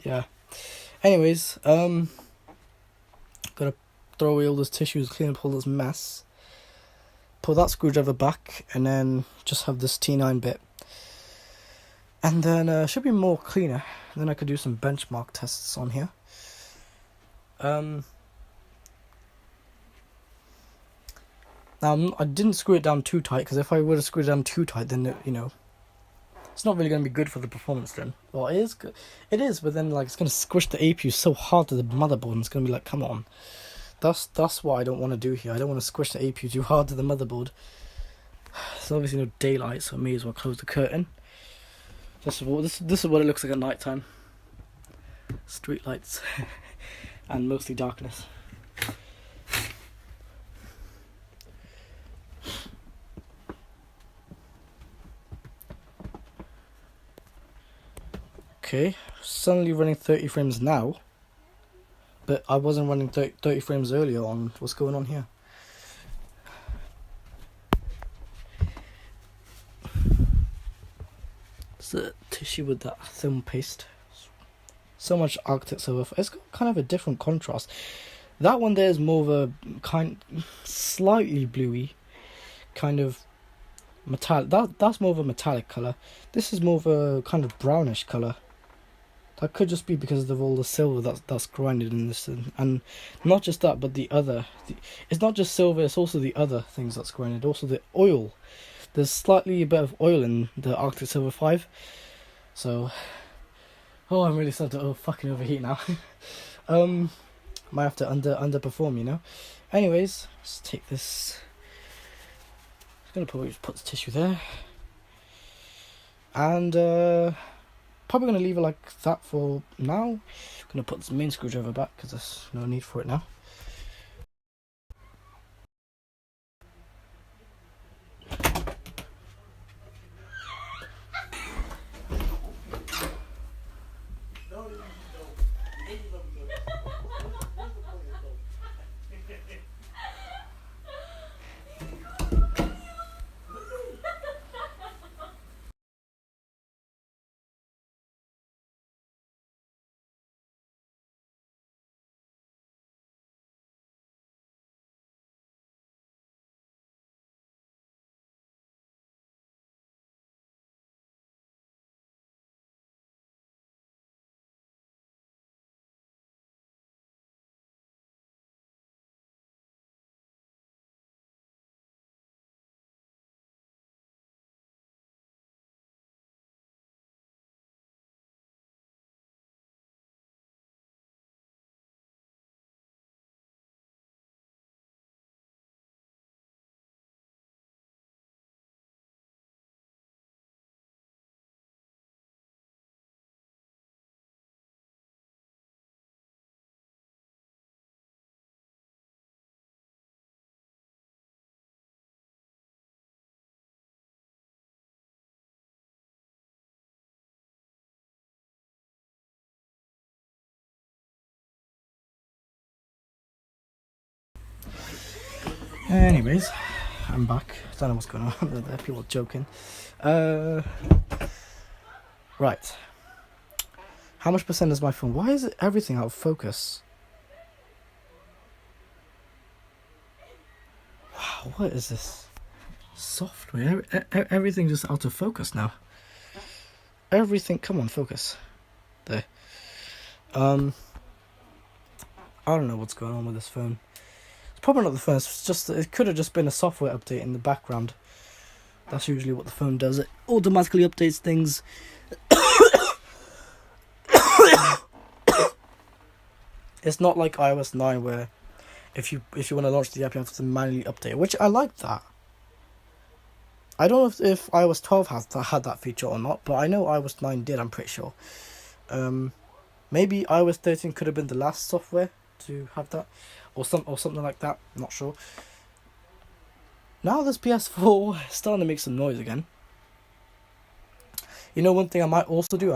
Yeah. Anyways, gotta throw away all those tissues, clean up all this mess. Pull that screwdriver back, and then just have this T9 bit. And then should be more cleaner. Then I could do some benchmark tests on here. Now I didn't screw it down too tight, because if I would have screwed it down too tight, then it's not really going to be good for the performance then. Well, it is good. It is, but then it's going to squish the APU so hard to the motherboard, and it's going to be like, come on. That's what I don't want to do here. I don't want to squish the APU too hard to the motherboard. There's obviously no daylight, so I may as well close the curtain. This is what it looks like at night time. Street lights and mostly darkness. Okay, suddenly running 30 frames now, but I wasn't running 30 frames earlier on. What's going on here? It's the tissue with that thin paste. So much Arctic silver. It's got kind of a different contrast. That one there is more of a slightly bluey, kind of metallic. That's more of a metallic color. This is more of a kind of brownish color. That could just be because of all the silver that's grinded in this, and not just that, but it's not just silver. It's also the other things that's grinded. Also the oil. There's slightly a bit of oil in the Arctic Silver 5, so I'm really starting to fucking overheat now. Might have to underperform, you know. Anyways, let's take this. I'm gonna probably just put the tissue there, and probably gonna leave it like that for now. I'm gonna put this main screwdriver back because there's no need for it now. Anyways, I'm back. I don't know what's going on there. People are joking. Right. How much percent is my phone? Why is everything out of focus? Wow, what is this? Software. Everything just out of focus now. Everything. Come on, focus. There. I don't know what's going on with this phone. It's probably not the phone. It's just it could have just been a software update in the background. That's usually what the phone does. It automatically updates things. It's not like iOS 9 where if you want to launch the app you have to manually update it, which I like that. I don't know if iOS 12 had that feature or not, but I know iOS 9 did, I'm pretty sure. Maybe iOS 13 could have been the last software to have that, or something like that, I'm not sure. Now this PS4 is starting to make some noise again. You know, one thing I might also do,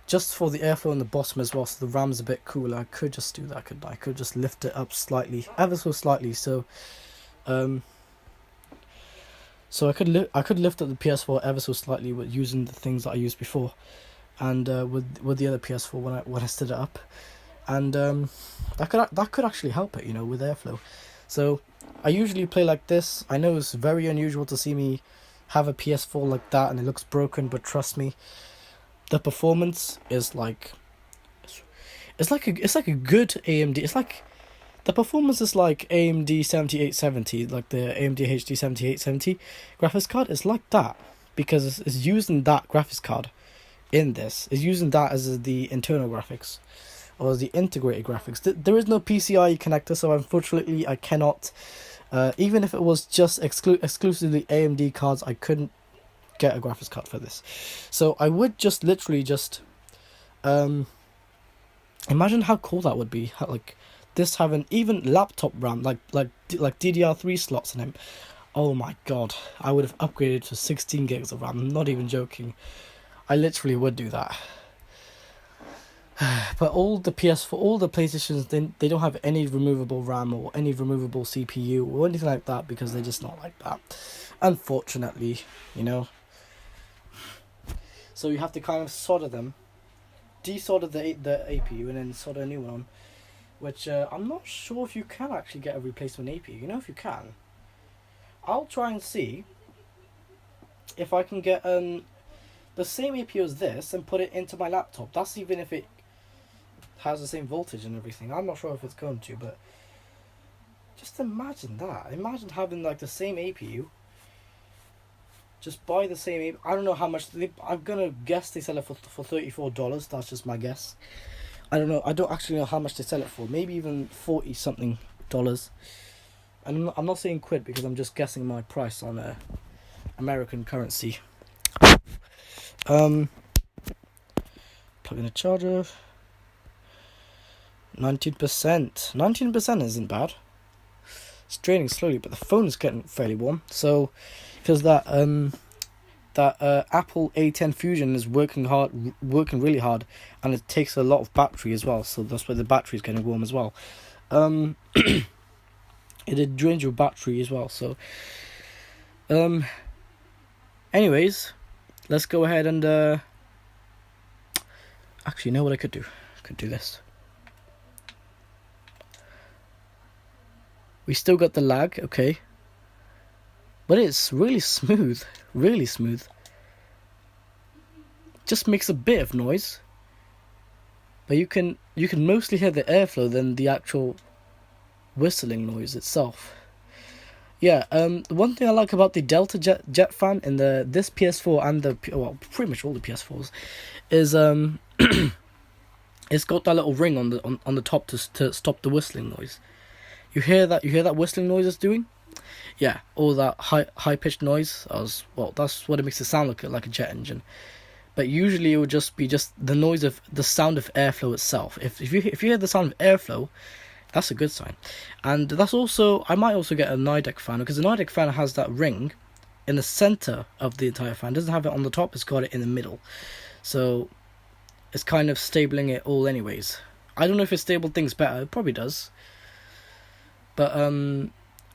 just for the airflow in the bottom as well, so the RAM's a bit cooler, I could just do that, couldn't I? I could just lift it up slightly, ever so slightly, so I could lift up the PS4 ever so slightly with using the things that I used before, and with the other PS4 when I stood it up, and that could actually help it, you know, with airflow. So I usually play like this. I know it's very unusual to see me have a PS4 like that and it looks broken, but trust me, the performance is like it's like a good AMD. It's like the performance is like AMD 7870, like the AMD HD 7870 graphics card. It's like that because it's using that graphics card in this. It's using that as the internal graphics or the integrated graphics. There is no PCIe connector, so unfortunately I cannot. Even if it was just exclusively AMD cards, I couldn't get a graphics card for this. So I would just literally just imagine how cool that would be. How, like this having even laptop RAM, like DDR3 slots in it. Oh my god, I would have upgraded to 16 gigs of RAM. I'm not even joking. I literally would do that. But all the PS4, all the PlayStations, they don't have any removable RAM or any removable CPU or anything like that because they're just not like that. Unfortunately, you know. So you have to kind of solder them, desolder the APU and then solder a new one on, which I'm not sure if you can actually get a replacement APU. You know, if you can, I'll try and see if I can get the same APU as this and put it into my laptop. That's even if it has the same voltage and everything. I'm not sure if it's going to, but just imagine that. Imagine having like the same APU. Just buy the same APU. I don't know how much. I'm gonna guess they sell it for $34. That's just my guess. I don't know. I don't actually know how much they sell it for. Maybe even 40 something dollars. And I'm not saying quid because I'm just guessing my price on American currency. Plug in a charger. 19%. 19% isn't bad. It's draining slowly, but the phone is getting fairly warm. So, because that Apple A10 Fusion is working really hard, and it takes a lot of battery as well. So that's why the battery is getting warm as well. It drains your battery as well. So, anyways, let's go ahead and actually, you know what I could do? I could do this. We still got the lag, okay. But it's really smooth. Really smooth. Just makes a bit of noise. But you can mostly hear the airflow than the actual whistling noise itself. Yeah, one thing I like about the Delta Jet fan in this PS4 and pretty much all the PS4s is it's got that little ring on the top to stop the whistling noise. You hear that whistling noise it's doing? Yeah, all that high pitched noise. That's what it makes it sound like a jet engine. But usually it would just be the noise of the sound of airflow itself. If you hear the sound of airflow, that's a good sign. And that's also, I might also get a Nidec fan, because the Nidec fan has that ring in the center of the entire fan. It doesn't have it on the top, it's got it in the middle. So it's kind of stabling it all anyways. I don't know if it stabled things better, it probably does. But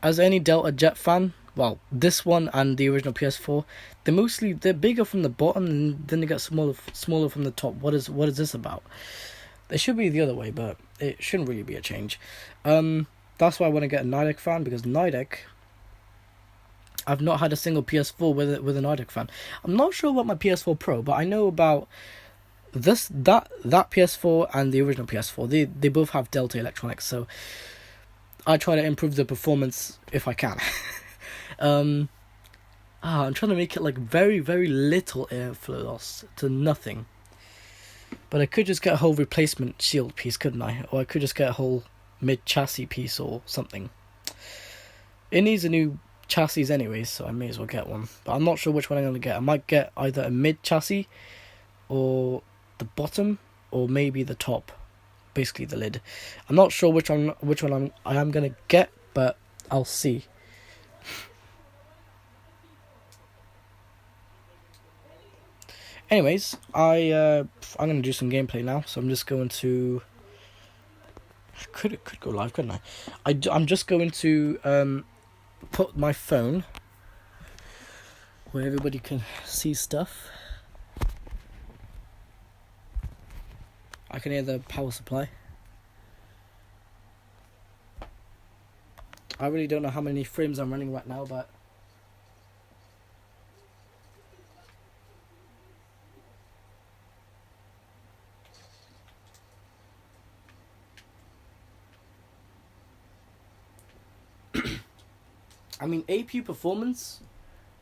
as any Delta Jet fan, well, this one and the original PS4, they're bigger from the bottom and then they get smaller from the top. What is this about? It should be the other way, but it shouldn't really be a change. That's why I want to get a Nidec fan, because Nidec, I've not had a single PS4 with a Nidec fan. I'm not sure about my PS4 Pro, but I know about that PS4 and the original PS4. They both have Delta Electronics, so I try to improve the performance if I can. I'm trying to make it like very, very little airflow loss to nothing. But I could just get a whole replacement shield piece, couldn't I? Or I could just get a whole mid-chassis piece or something. It needs a new chassis anyways, so I may as well get one. But I'm not sure which one I'm going to get. I might get either a mid-chassis or the bottom or maybe the top. Basically the lid. I'm not sure which one I am going to get, but I'll see. Anyways, I'm going to do some gameplay now, so I'm just going to... Could go live, couldn't I? I'm just going to put my phone where everybody can see stuff. I can hear the power supply. I really don't know how many frames I'm running right now, but... I mean, APU performance,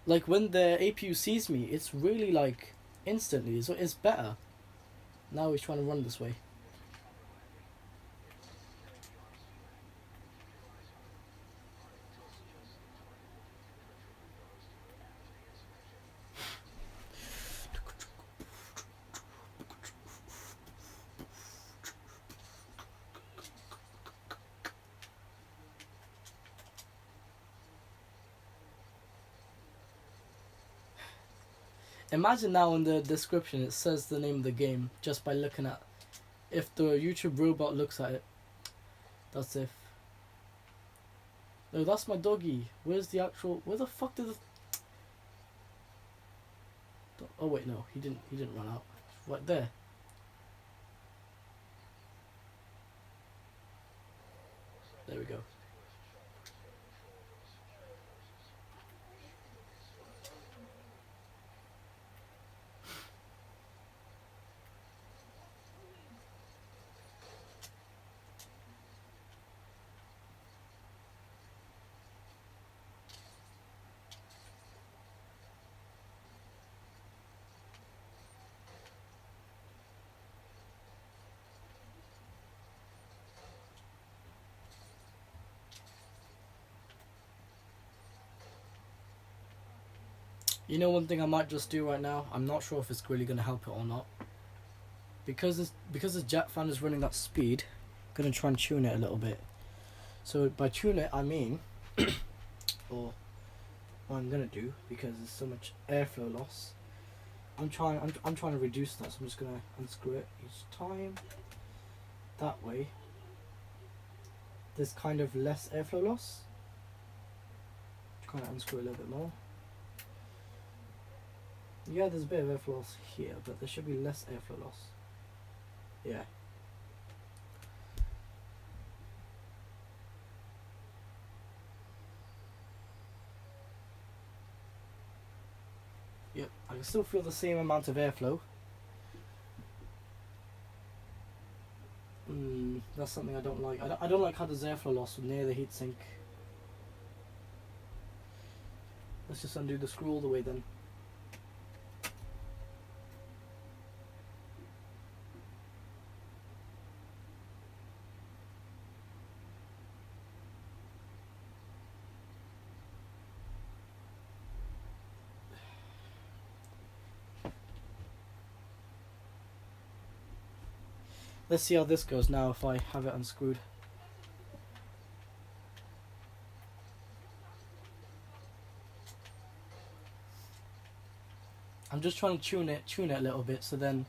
like when the APU sees me, it's really like instantly, so it's better. Now he's trying to run this way. Imagine now in the description it says the name of the game just by looking at, if the YouTube robot looks at it. That's if. No, that's my doggy. Where's the actual? Where the fuck did the? Oh wait, no, he didn't run out. Right there. There we go. You know, one thing I might just do right now. I'm not sure if it's really gonna help it or not. Because this jet fan is running that speed, I'm gonna try and tune it a little bit. So by tune it, I mean, or what I'm gonna do, because there's so much airflow loss. I'm trying to reduce that. So I'm just gonna unscrew it each time. That way, there's kind of less airflow loss. Trying to unscrew it a little bit more. Yeah, there's a bit of airflow loss here, but there should be less airflow loss. Yeah. Yep, I can still feel the same amount of airflow. That's something I don't like. I don't like how there's airflow loss near the heatsink. Let's just undo the screw all the way then. Let's see how this goes now if I have it unscrewed. I'm just trying to tune it a little bit, so then...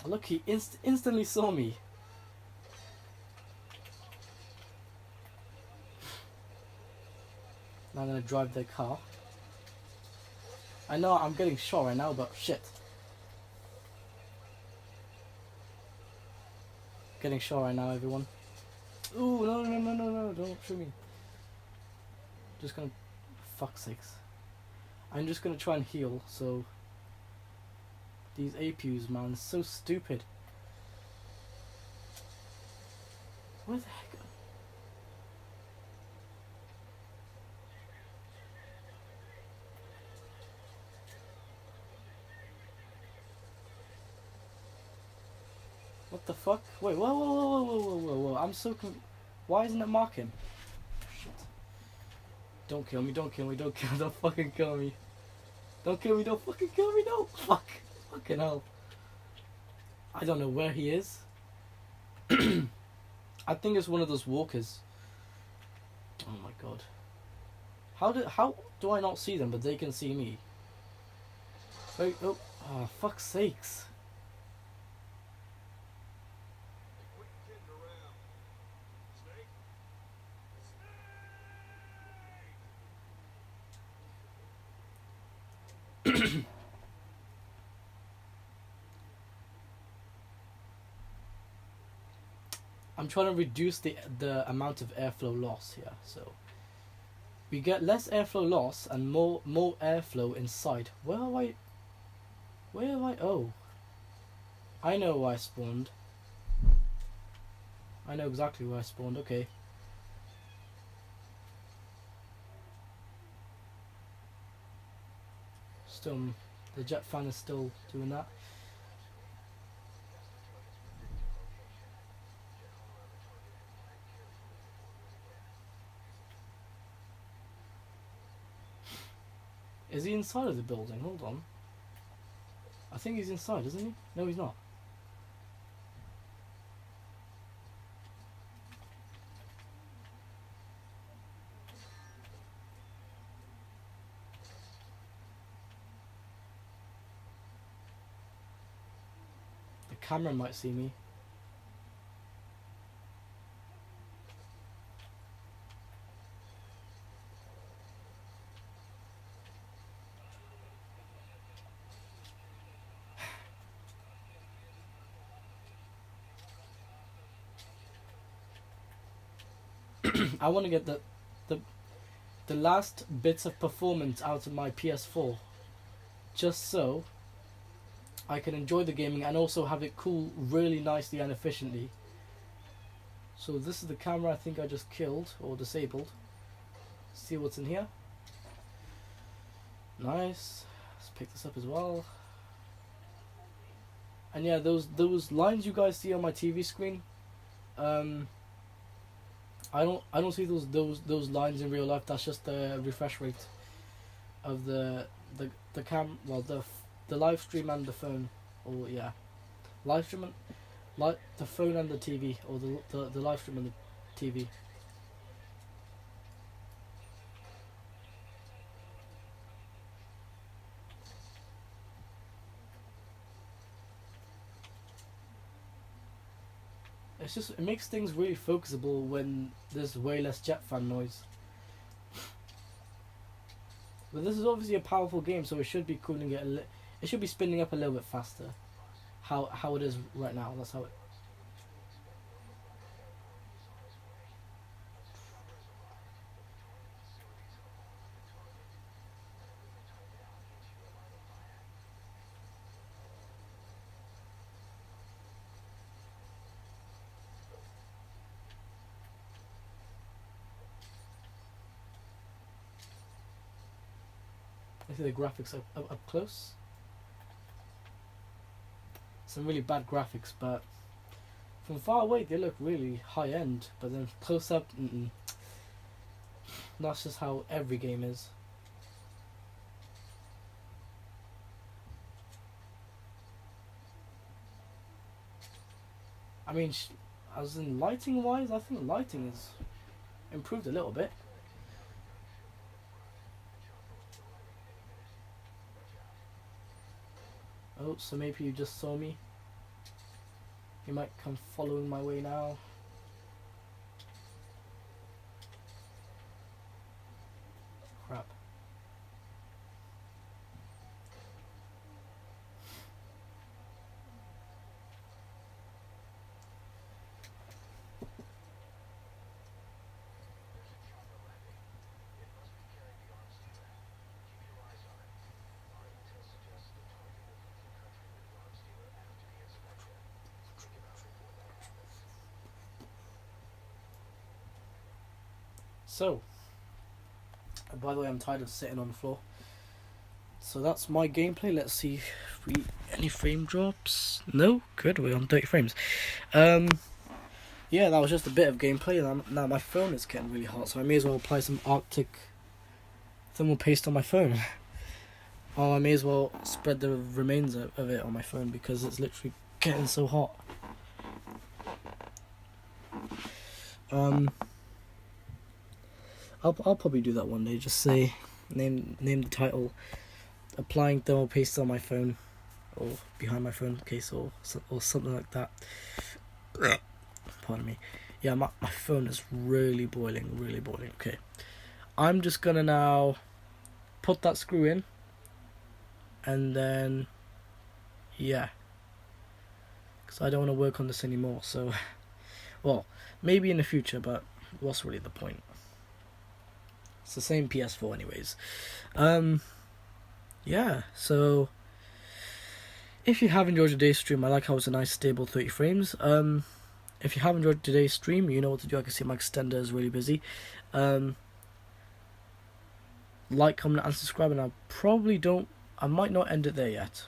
Look, he instantly saw me. Now I'm gonna drive the car. I know I'm getting shot right now, but shit. Getting shot right now, everyone. Ooh, no, don't shoot me. Just gonna... Fuck's sakes. I'm just gonna try and heal, so... These APUs, man, so stupid. Where the heck... What the fuck? Wait, whoa. I'm so why isn't it marking? Shit. Don't kill me, don't fucking kill me. Don't fucking kill me, no! Fuck. Fucking hell. I don't know where he is. I think it's one of those walkers. Oh my god. How do I not see them, but they can see me? Wait, oh, fuck's sakes. I'm trying to reduce the amount of airflow loss here, so we get less airflow loss and more airflow inside. Where am I? Oh, I know where I spawned. I know exactly where I spawned. Okay. Still, the jet fan is still doing that. Is he inside of the building? Hold on. I think he's inside, isn't he? No, he's not. The camera might see me. I want to get the last bits of performance out of my PS4, just so I can enjoy the gaming and also have it cool really nicely and efficiently. So this is the camera I think I just killed or disabled. See what's in here. Nice. Let's pick this up as well. And yeah, those lines you guys see on my TV screen, I don't see those lines in real life. That's just the refresh rate of the the live stream and the phone, or yeah, live stream and the phone and the TV, or the live stream and the TV. It makes things really focusable when there's way less jet fan noise. But this is obviously a powerful game, so it should be cooling it. It should be spinning up a little bit faster. How it is right now. That's how it. I see the graphics up close. Some really bad graphics, but from far away they look really high end. But then close up, that's just how every game is. I mean, as in lighting wise, I think lighting is improved a little bit. Oh, so maybe you just saw me. You might come following my way now. Crap. So, by the way, I'm tired of sitting on the floor. So that's my gameplay. Let's see if any frame drops. No, good. We're on 30 frames. Yeah, that was just a bit of gameplay. Now my phone is getting really hot, so I may as well apply some Arctic thermal paste on my phone. Or I may as well spread the remains of it on my phone because it's literally getting so hot. I'll probably do that one day. Just say name the title, applying thermal paste on my phone, or behind my phone case, or something like that. Pardon me. Yeah, my phone is really boiling, really boiling. Okay, I'm just gonna now put that screw in, and then yeah, because I don't want to work on this anymore. So, well, maybe in the future, but what's really the point? It's the same PS4 anyways. Yeah, so if you have enjoyed today's stream, I like how it's a nice stable 30 frames. If you have enjoyed today's stream, you know what to do. I can see my extender is really busy. Like, comment, and subscribe, and I might not end it there yet.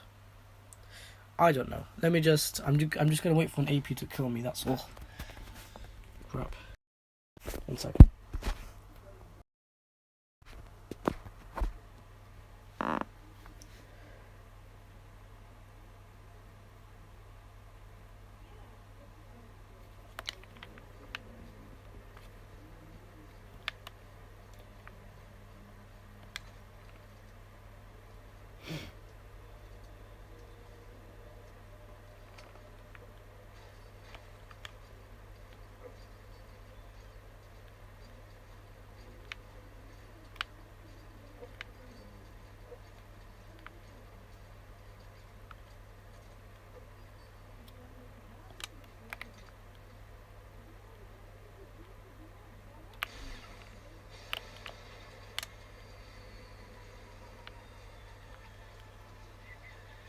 I don't know. I'm just gonna wait for an AP to kill me, that's all. Crap. 1 second.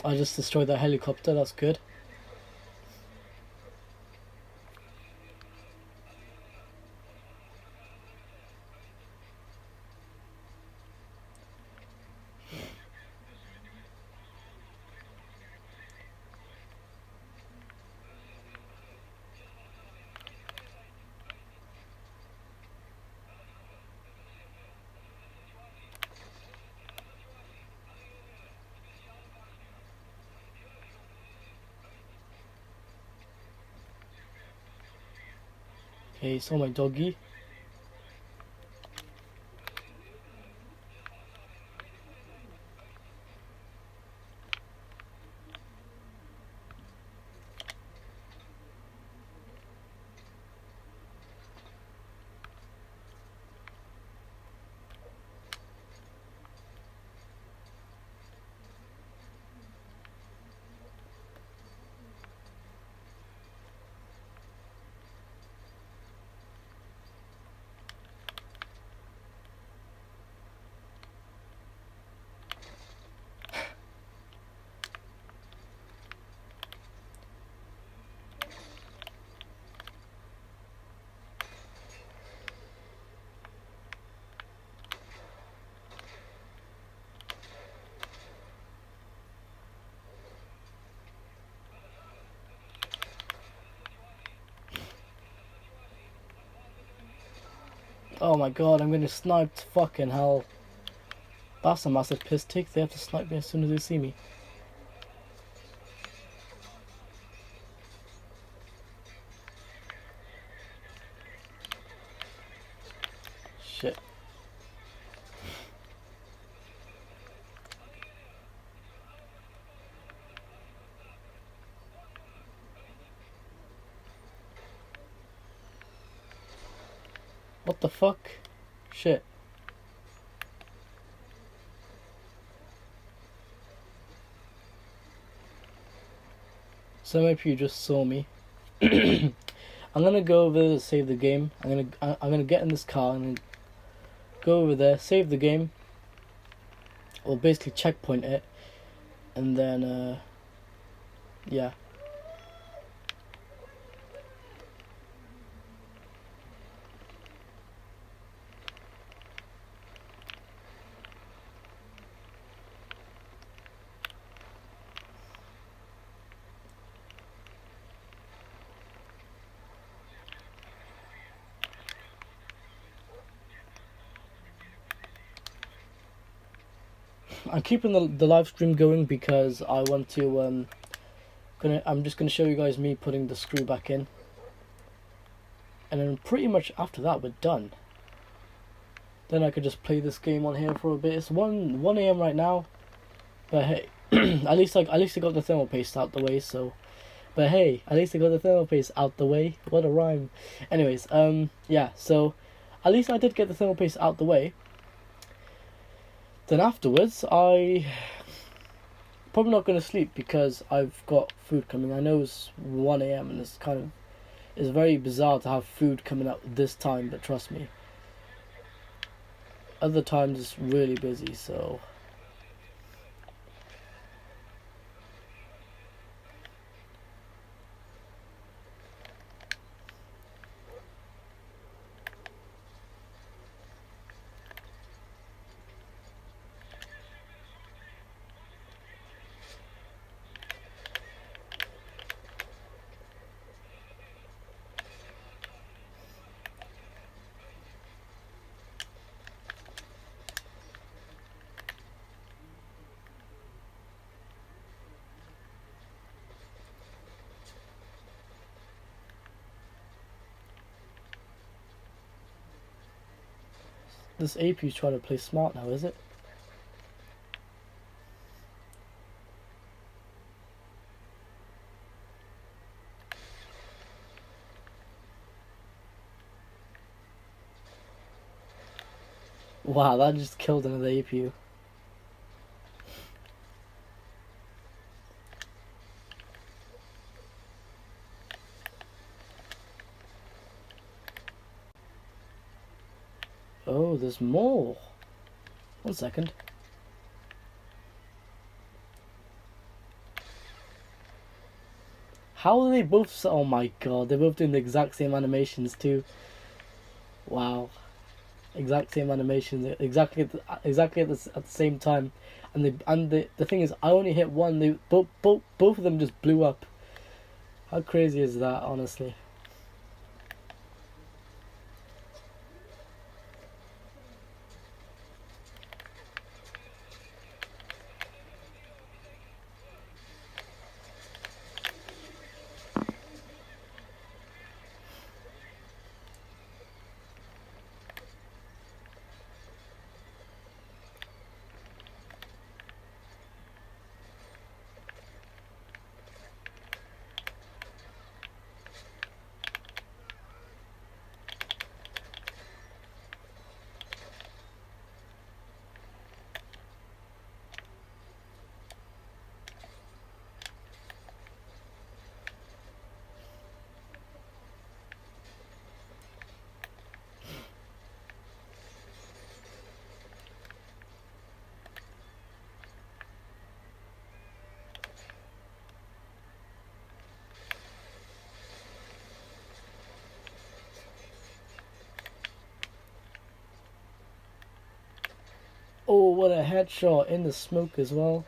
I just destroyed that helicopter, that's good. Hey, saw my doggy. Oh my god, I'm getting sniped. Fucking hell. That's a massive piss take. They have to snipe me as soon as they see me. Shit. What the fuck? Shit. So maybe you just saw me. I'm gonna go over there to save the game. I'm gonna get in this car and go over there, save the game, or basically checkpoint it, and then yeah. I'm keeping the live stream going because I want to I'm just gonna show you guys me putting the screw back in, and then pretty much after that we're done. Then I could just play this game on here for a bit. It's 1 a.m. right now, but hey, at least I got the thermal paste out the way. So, but hey, at least I got the thermal paste out the way. What a rhyme. Anyways, yeah. So, at least I did get the thermal paste out the way. Then afterwards, I probably not going to sleep because I've got food coming. I know it's 1 a.m. and it's very bizarre to have food coming out this time, but trust me, other times it's really busy, so this AP's trying to play smart now, is it? Wow, that just killed another APU. Oh, there's more. 1 second. How are they both? Oh my god, they're both doing the exact same animations too. Wow, exact same animations, exactly at the same time, and the thing is, I only hit one. They both of them just blew up. How crazy is that, honestly? Oh, what a headshot in the smoke as well.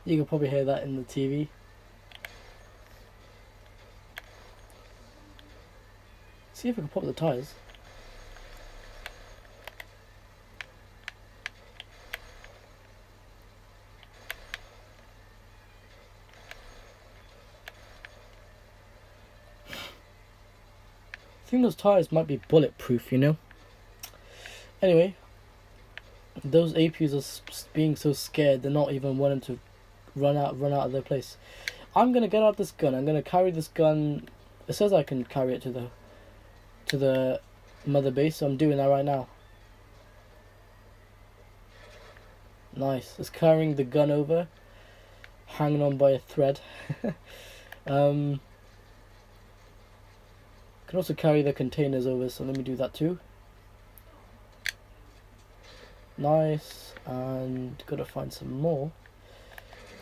You can probably hear that in the TV. See if I can pop the tires. I think those tires might be bulletproof, you know? Anyway, those APUs are being so scared, they're not even wanting to run out of their place. I'm gonna get out this gun. I'm gonna carry this gun. It says I can carry it to the mother base, so I'm doing that right now. Nice. It's carrying the gun over, hanging on by a thread. Can also carry the containers over, so let me do that too. Nice. And gotta find some more.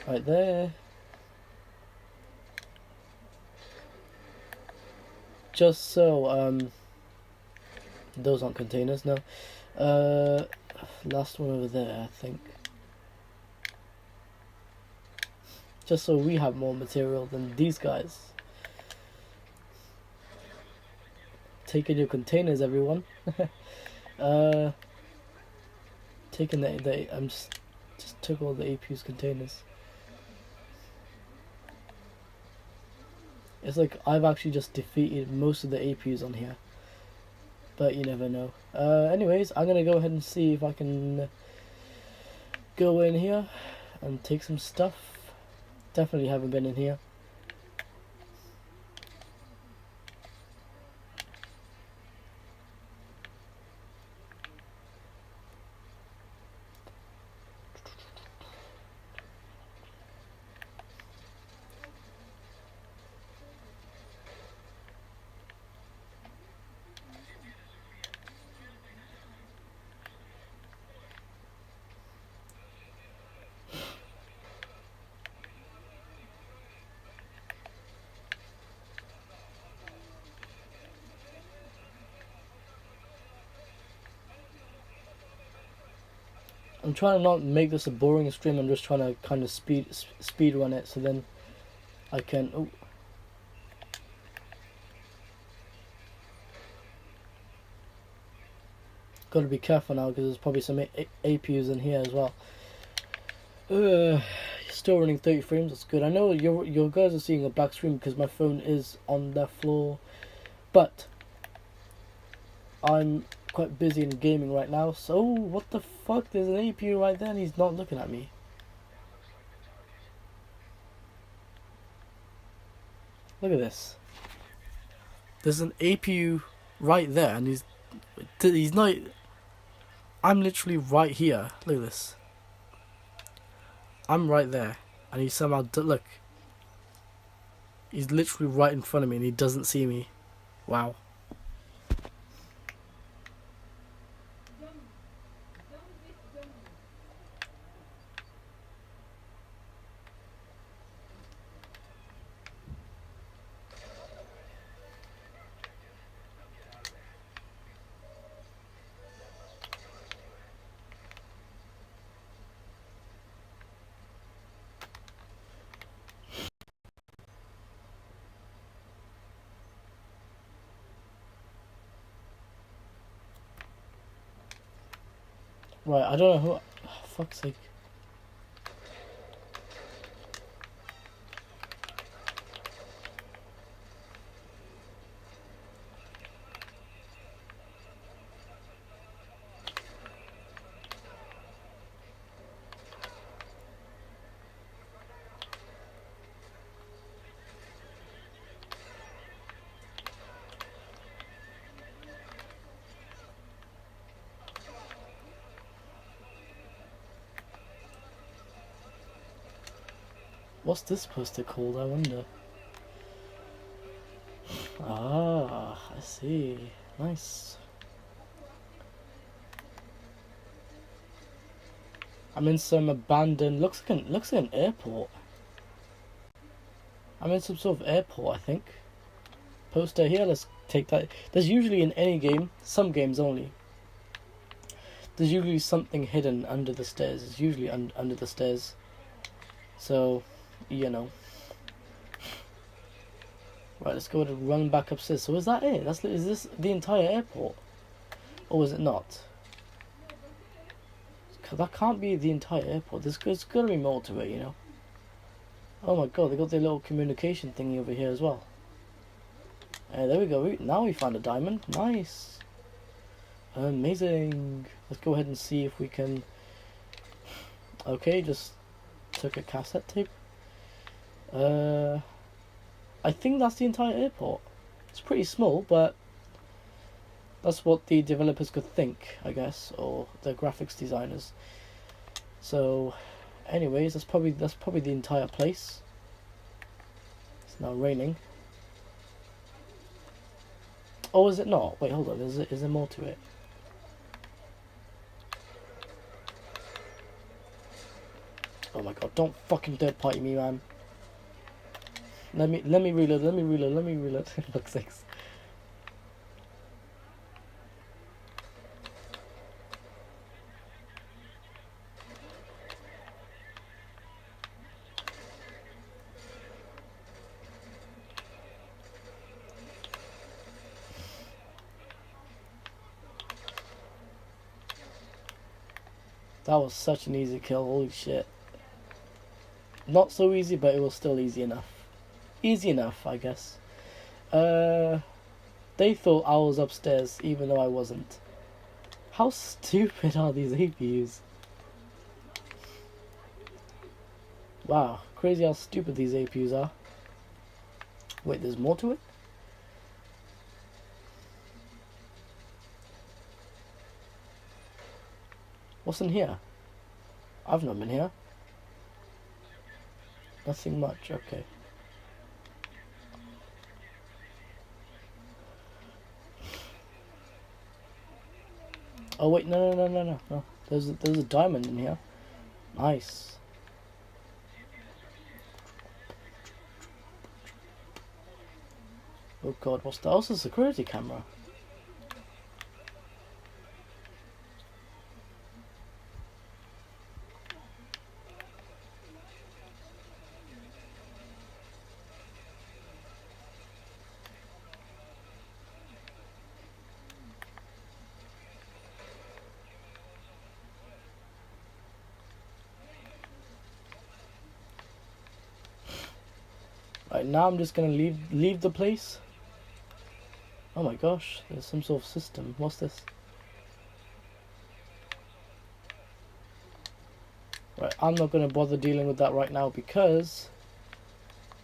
Right there. Just so, those aren't containers, no. Last one over there, I think. Just so we have more material than these guys. Taking your containers, everyone. Taking I'm just took all the APU's containers. It's like I've actually just defeated most of the APUs on here, but you never know. Anyways, I'm gonna go ahead and see if I can go in here and take some stuff. Definitely haven't been in here. I'm trying to not make this a boring stream. I'm just trying to kind of speed run it, so then I can. Oh. Got to be careful now because there's probably some APUs in here as well. Still running 30 frames. That's good. I know your guys are seeing a black screen because my phone is on the floor, but I'm quite busy in gaming right now. So what the fuck? There's an APU right there, and he's not looking at me. Look at this. There's an APU right there, and he's not. I'm literally right here. Look at this. I'm right there, and he somehow look. He's literally right in front of me, and he doesn't see me. Wow. Right, I don't know who. Oh, fuck's sake. What's this poster called, I wonder? Ah, I see. Nice. I'm in some abandoned, looks like an airport. I'm in some sort of airport, I think. Poster here, let's take that. There's usually in any game, some games only, there's usually something hidden under the stairs. It's usually under the stairs. So, you know. Right, let's go and run back upstairs. So is that it? Is this the entire airport? Or is it not? That can't be the entire airport. There's got to be more to it, you know. Oh my god, they got their little communication thingy over here as well. There we go. Now we found a diamond. Nice. Amazing. Let's go ahead and see if we can... Okay, just took a cassette tape. I think that's the entire airport. It's pretty small, but that's what the developers could think, I guess, or the graphics designers. So, anyways, that's probably the entire place. It's now raining. Oh, is it not? Wait, hold on. Is there more to it? Oh my god! Don't fucking third party me, man. Let me reload. Let me reload. Fuck sakes. That was such an easy kill, holy shit. Not so easy, but it was still easy enough. Easy enough, I guess. They thought I was upstairs, even though I wasn't. How stupid are these APUs? Wow, crazy how stupid these APUs are. Wait, there's more to it? What's in here? I've not been here. Nothing much, okay. Oh wait, no. There's a diamond in here. Nice. Oh god, what's that? Oh, it's a security camera. Right, now I'm just gonna leave the place. Oh my gosh, there's some sort of system. What's this? Right, I'm not gonna bother dealing with that right now because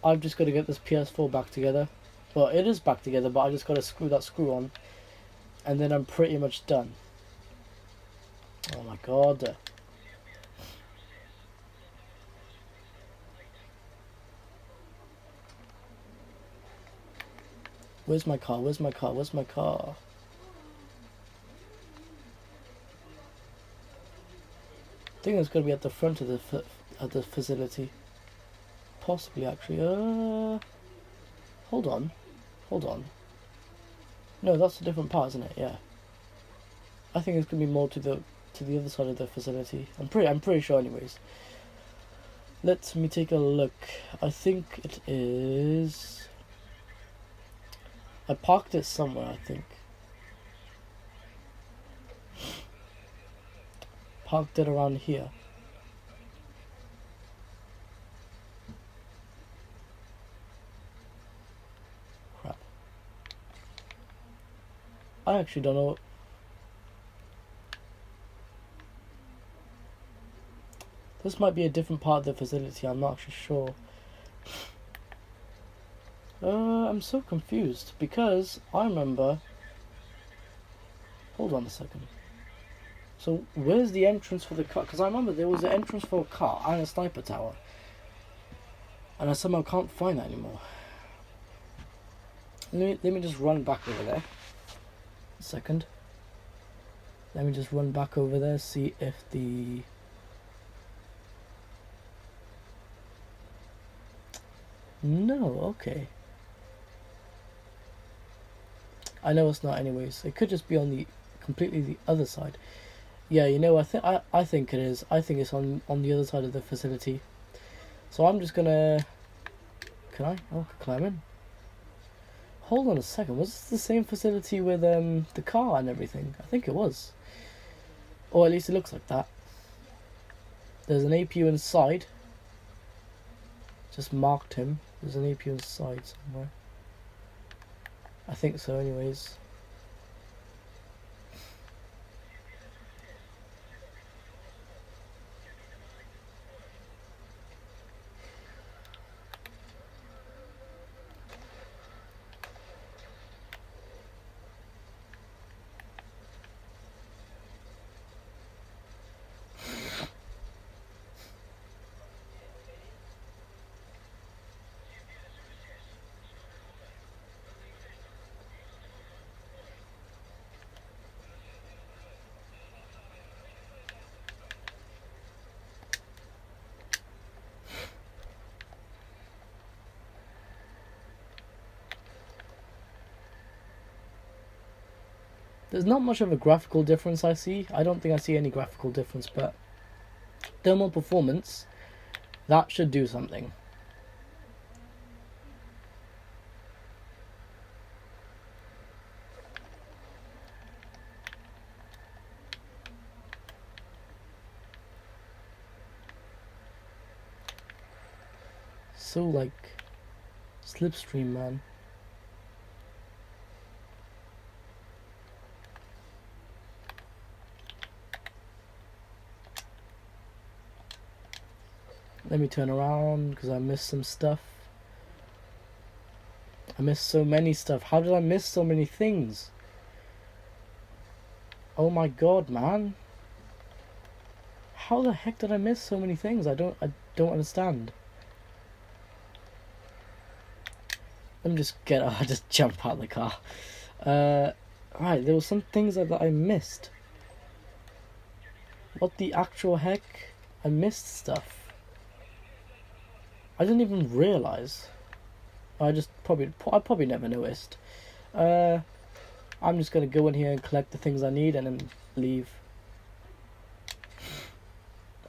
I've just got to get this PS4 back together. Well, it is back together, but I just got to screw that screw on, and then I'm pretty much done. Oh my god. Where's my car? Where's my car? Where's my car? I think it's gonna be at the front of the facility. Possibly, actually. Hold on. No, that's a different part, isn't it? Yeah. I think it's gonna be more to the other side of the facility. I'm pretty sure, anyways. Let me take a look. I think it is. I parked it somewhere, I think. Parked it around here. Crap. I actually don't know. This might be a different part of the facility, I'm not actually sure. I'm so confused because I remember. Hold on a second. So where's the entrance for the car? Because I remember there was an entrance for a car and a sniper tower. And I somehow can't find that anymore. Let me just run back over there. A second. Let me just run back over there, see if the... No, okay. I know it's not anyways. It could just be on the completely the other side. Yeah, you know, I think it is. I think it's on the other side of the facility. So I'm just gonna... Can I? Oh, I can climb in. Hold on a second. Was this the same facility with the car and everything? I think it was. Or at least it looks like that. There's an APU inside. Just marked him. There's an APU inside somewhere. I think so anyways. There's not much of a graphical difference I see. I don't think I see any graphical difference, but thermal performance, that should do something. So like slipstream, man. Let me turn around because I missed some stuff. I missed so many stuff. How did I miss so many things? Oh my god, man. How the heck did I miss so many things? I don't understand. Let me just get out, just jump out of the car. Right, there were some things that I missed. What the actual heck? I missed stuff. I didn't even realise. I probably never noticed. I'm just gonna go in here and collect the things I need and then leave.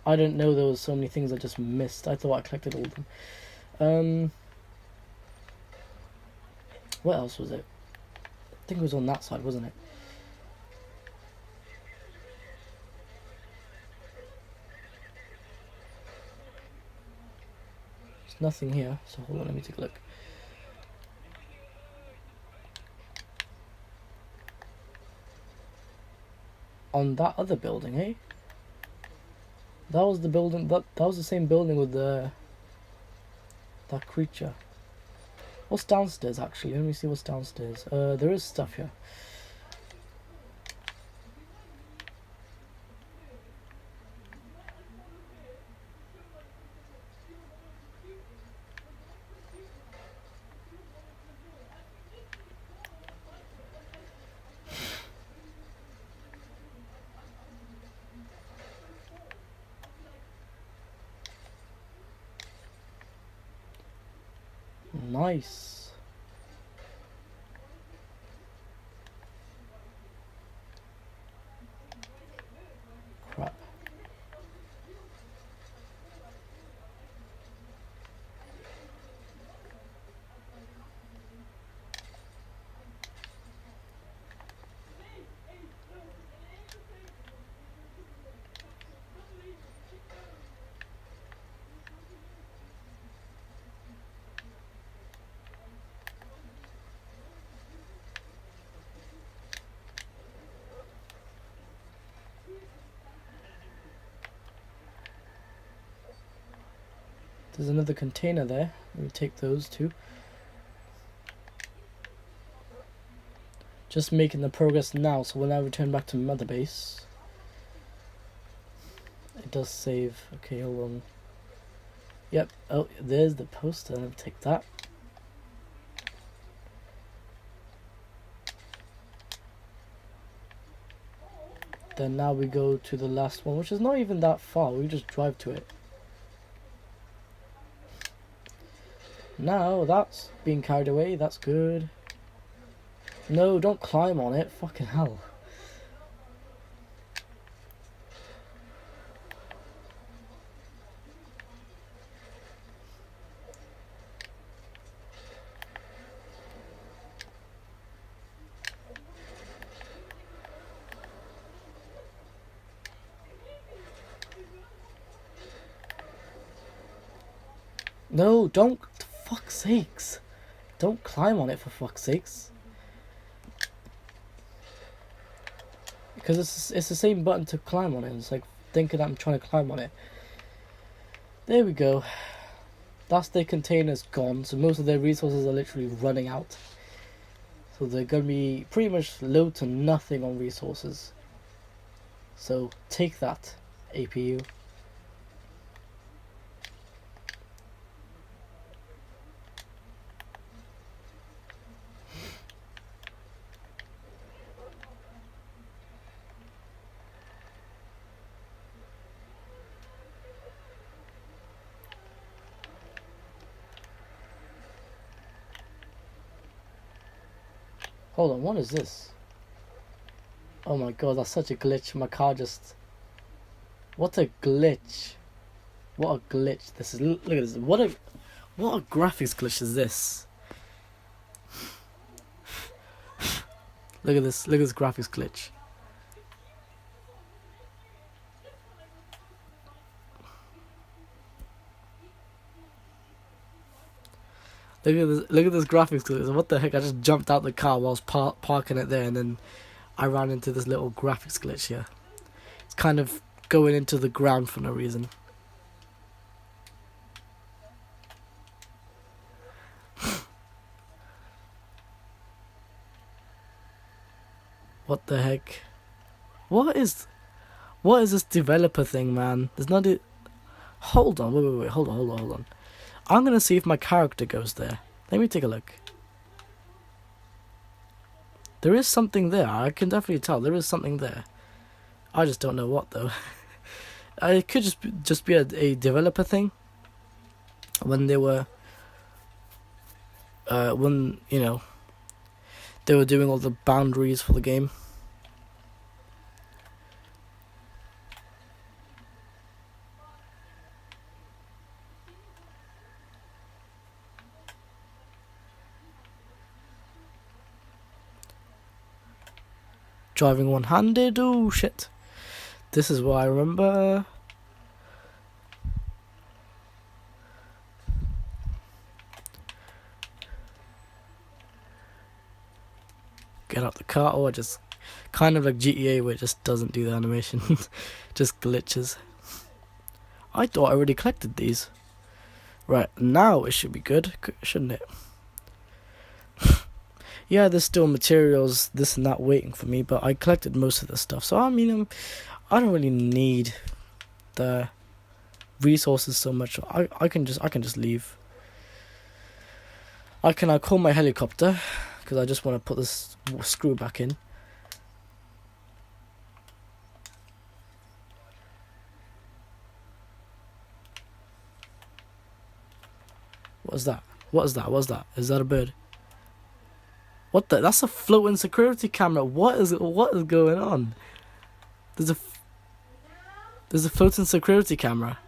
I didn't know there was so many things I just missed. I thought I collected all of them. What else was it? I think it was on that side, wasn't it? There's nothing here, so hold on, let me take a look. On that other building, eh? That was the building, that was the same building with that creature. What's downstairs actually? Let me see what's downstairs. There is stuff here. Nice. Crap. There's another container there. Let me take those too. Just making the progress now, so when I return back to Mother Base, it does save. Okay, hold on. Yep. Oh, there's the poster. I'll take that. Then now we go to the last one, which is not even that far. We just drive to it. Now that's being carried away. That's good. No, don't climb on it. Fucking hell. No, don't. For fuck's sakes. Don't climb on it, for fuck's sakes. Because it's the same button to climb on it. It's like thinking I'm trying to climb on it. There we go. That's their containers gone. So most of their resources are literally running out. So they're going to be pretty much low to nothing on resources. So take that, APU. Hold on, what is this? Oh my god, that's such a glitch. My car just... What a glitch. What a glitch this is. Look at this. What a graphics glitch is this? Look at this. Look at this graphics glitch. Look at this graphics glitch. What the heck? I just jumped out the car while I was parking it there, and then I ran into this little graphics glitch here. It's kind of going into the ground for no reason. What the heck? What is this developer thing, man? There's not a... Hold on, wait, hold on. I'm gonna see if my character goes there. Let me take a look. There is something there. I can definitely tell there is something there. I just don't know what though. It could just be a developer thing. When they were, when you know, they were doing all the boundaries for the game. Driving one-handed, oh shit. This is what I remember. Get out the car, or just kind of like GTA where it just doesn't do the animation. Just glitches. I thought I already collected these. Right, now it should be good, shouldn't it? Yeah, there's still materials, this and that waiting for me, but I collected most of the stuff. So, I mean, I don't really need the resources so much. I can just leave. I call my helicopter, because I just want to put this screw back in. What's that? Is that a bird? What the? That's a floating security camera. What is going on? There's a floating security camera.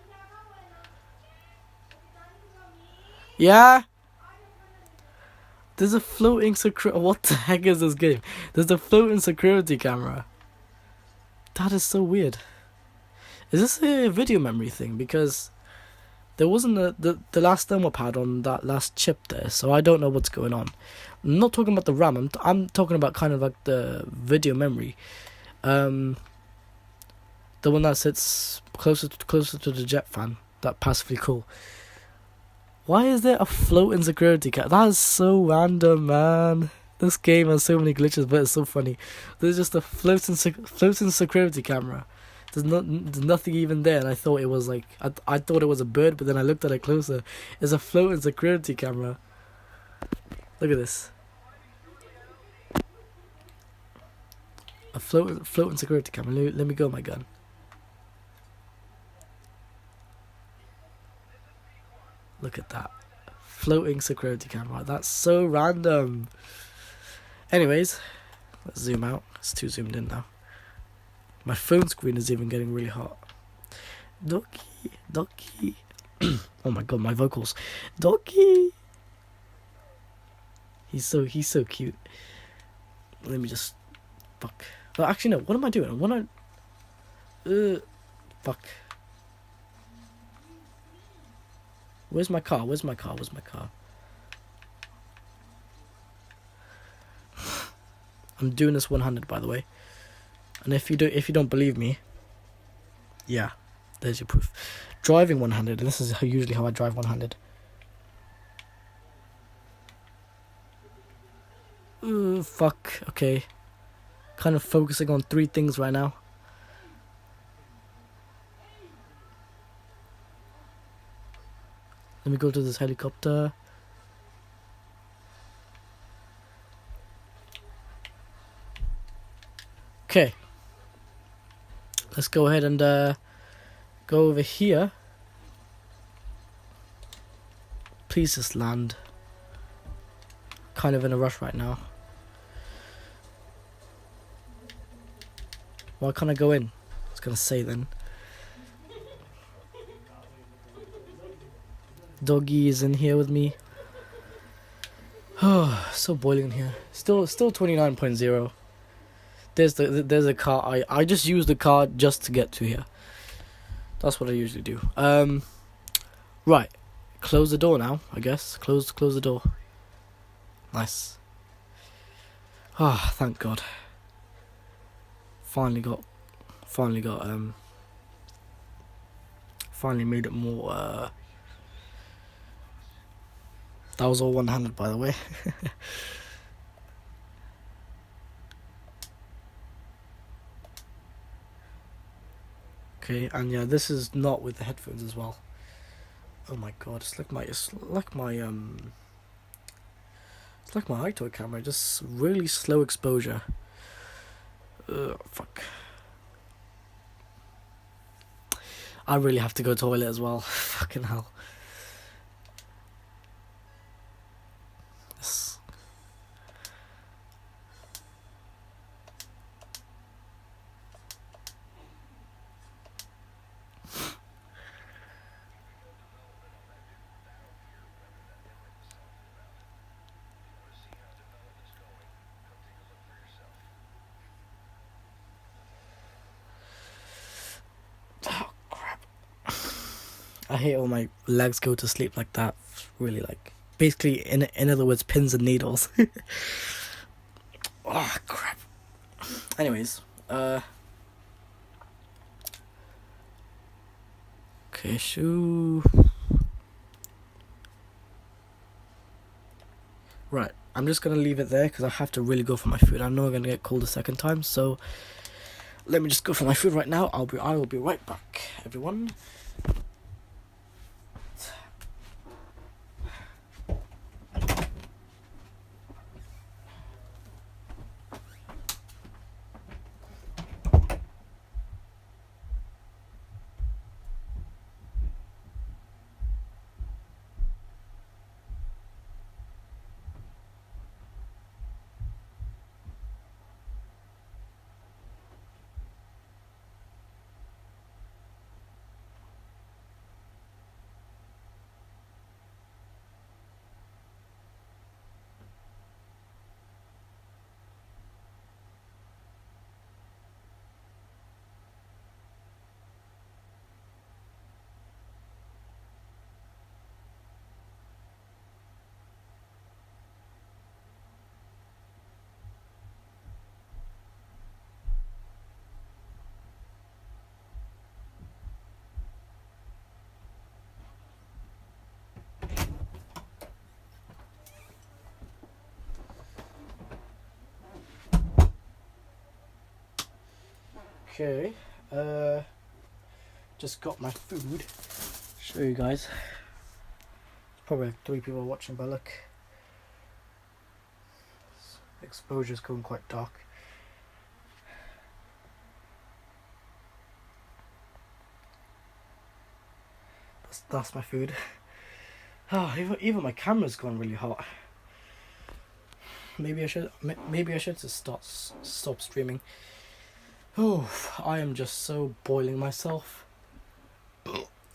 Yeah. There's a floating What the heck is this game? There's a floating security camera. That is so weird. Is this a video memory thing? Because there wasn't the last thermal pad on that last chip there, so I don't know what's going on. I'm not talking about the RAM. I'm talking about kind of like the video memory, the one that sits closer to the jet fan. That passively cool. Why is there a floating security camera? That is so random, man. This game has so many glitches, but it's so funny. There's just a floating security camera. There's nothing even there, and I thought it was like I thought it was a bird, but then I looked at it closer. It's a floating security camera. Look at this. A floating security camera. Let me go, my gun. Look at that. Floating security camera. That's so random. Anyways, let's zoom out. It's too zoomed in now. My phone screen is even getting really hot. Doki. Oh my god, my vocals. Doki. He's so cute. Let me just fuck. Oh, actually no, what am I doing? Fuck. Where's my car? I'm doing this 100, by the way. And if you don't believe me, yeah, there's your proof. Driving 100, and this is usually how I drive 100. Ooh, fuck. Okay. Kind of focusing on 3 things right now. Let me go to this helicopter. Okay. Let's go ahead and go over here. Please just land. Kind of in a rush right now. Why can't I go in? I was gonna say then. Doggy is in here with me. Oh, so boiling in here. Still 29.0. There's a car. I just use the car just to get to here. That's what I usually do. Right. Close the door now, I guess. Close the door. Nice. Ah, thank God. Finally made it more, that was all one-handed, by the way. Okay, and yeah, this is not with the headphones as well. Oh my God, it's like my iToy camera, just really slow exposure. Fuck. I really have to go toilet as well. Fucking hell. Yes. Oh crap. I hate when my legs go to sleep like that. Really, like, basically, in other words, pins and needles. Oh crap. Anyways, okay, shoo. Right, I'm just gonna leave it there because I have to really go for my food. I know I'm gonna get cold a second time, so let me just go for my food right now. I will be right back, everyone. Okay, Just got my food. Show you guys. Probably like 3 people watching, but look. Exposure's going quite dark. That's my food. Oh, even my camera's gone really hot. Maybe I should just stop streaming. Oh, I am just so boiling myself.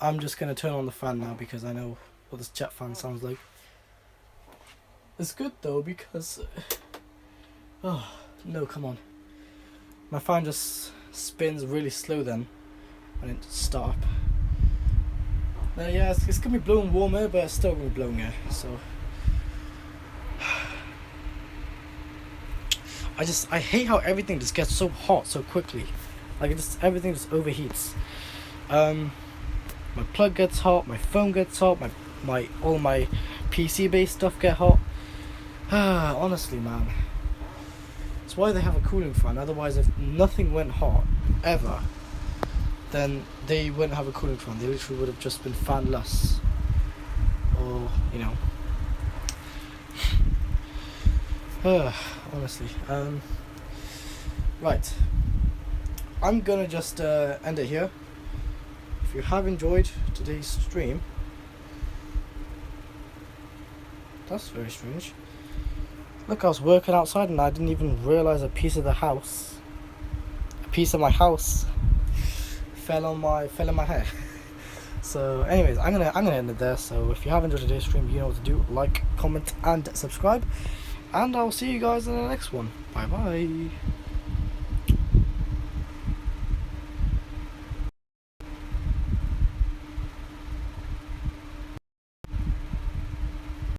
I'm just gonna turn on the fan now because I know what this jet fan sounds like. It's good though because oh no, come on. My fan just spins really slow then when it starts. Yeah, it's gonna be blowing warm air, but it's still gonna be blowing air. So I hate how everything just gets so hot so quickly. Like everything just overheats. My plug gets hot, my phone gets hot, all my PC based stuff get hot. Honestly, man. That's why they have a cooling fan. Otherwise, if nothing went hot ever, then they wouldn't have a cooling fan. They literally would have just been fanless. Or, you know. Honestly. Right. I'm gonna just end it here. If you have enjoyed today's stream. That's very strange. Look, I was working outside and I didn't even realise a piece of my house fell in my hair. So anyways, I'm gonna end it there. So if you have enjoyed today's stream, you know what to do. Like, comment and subscribe. And I'll see you guys in the next one. Bye bye.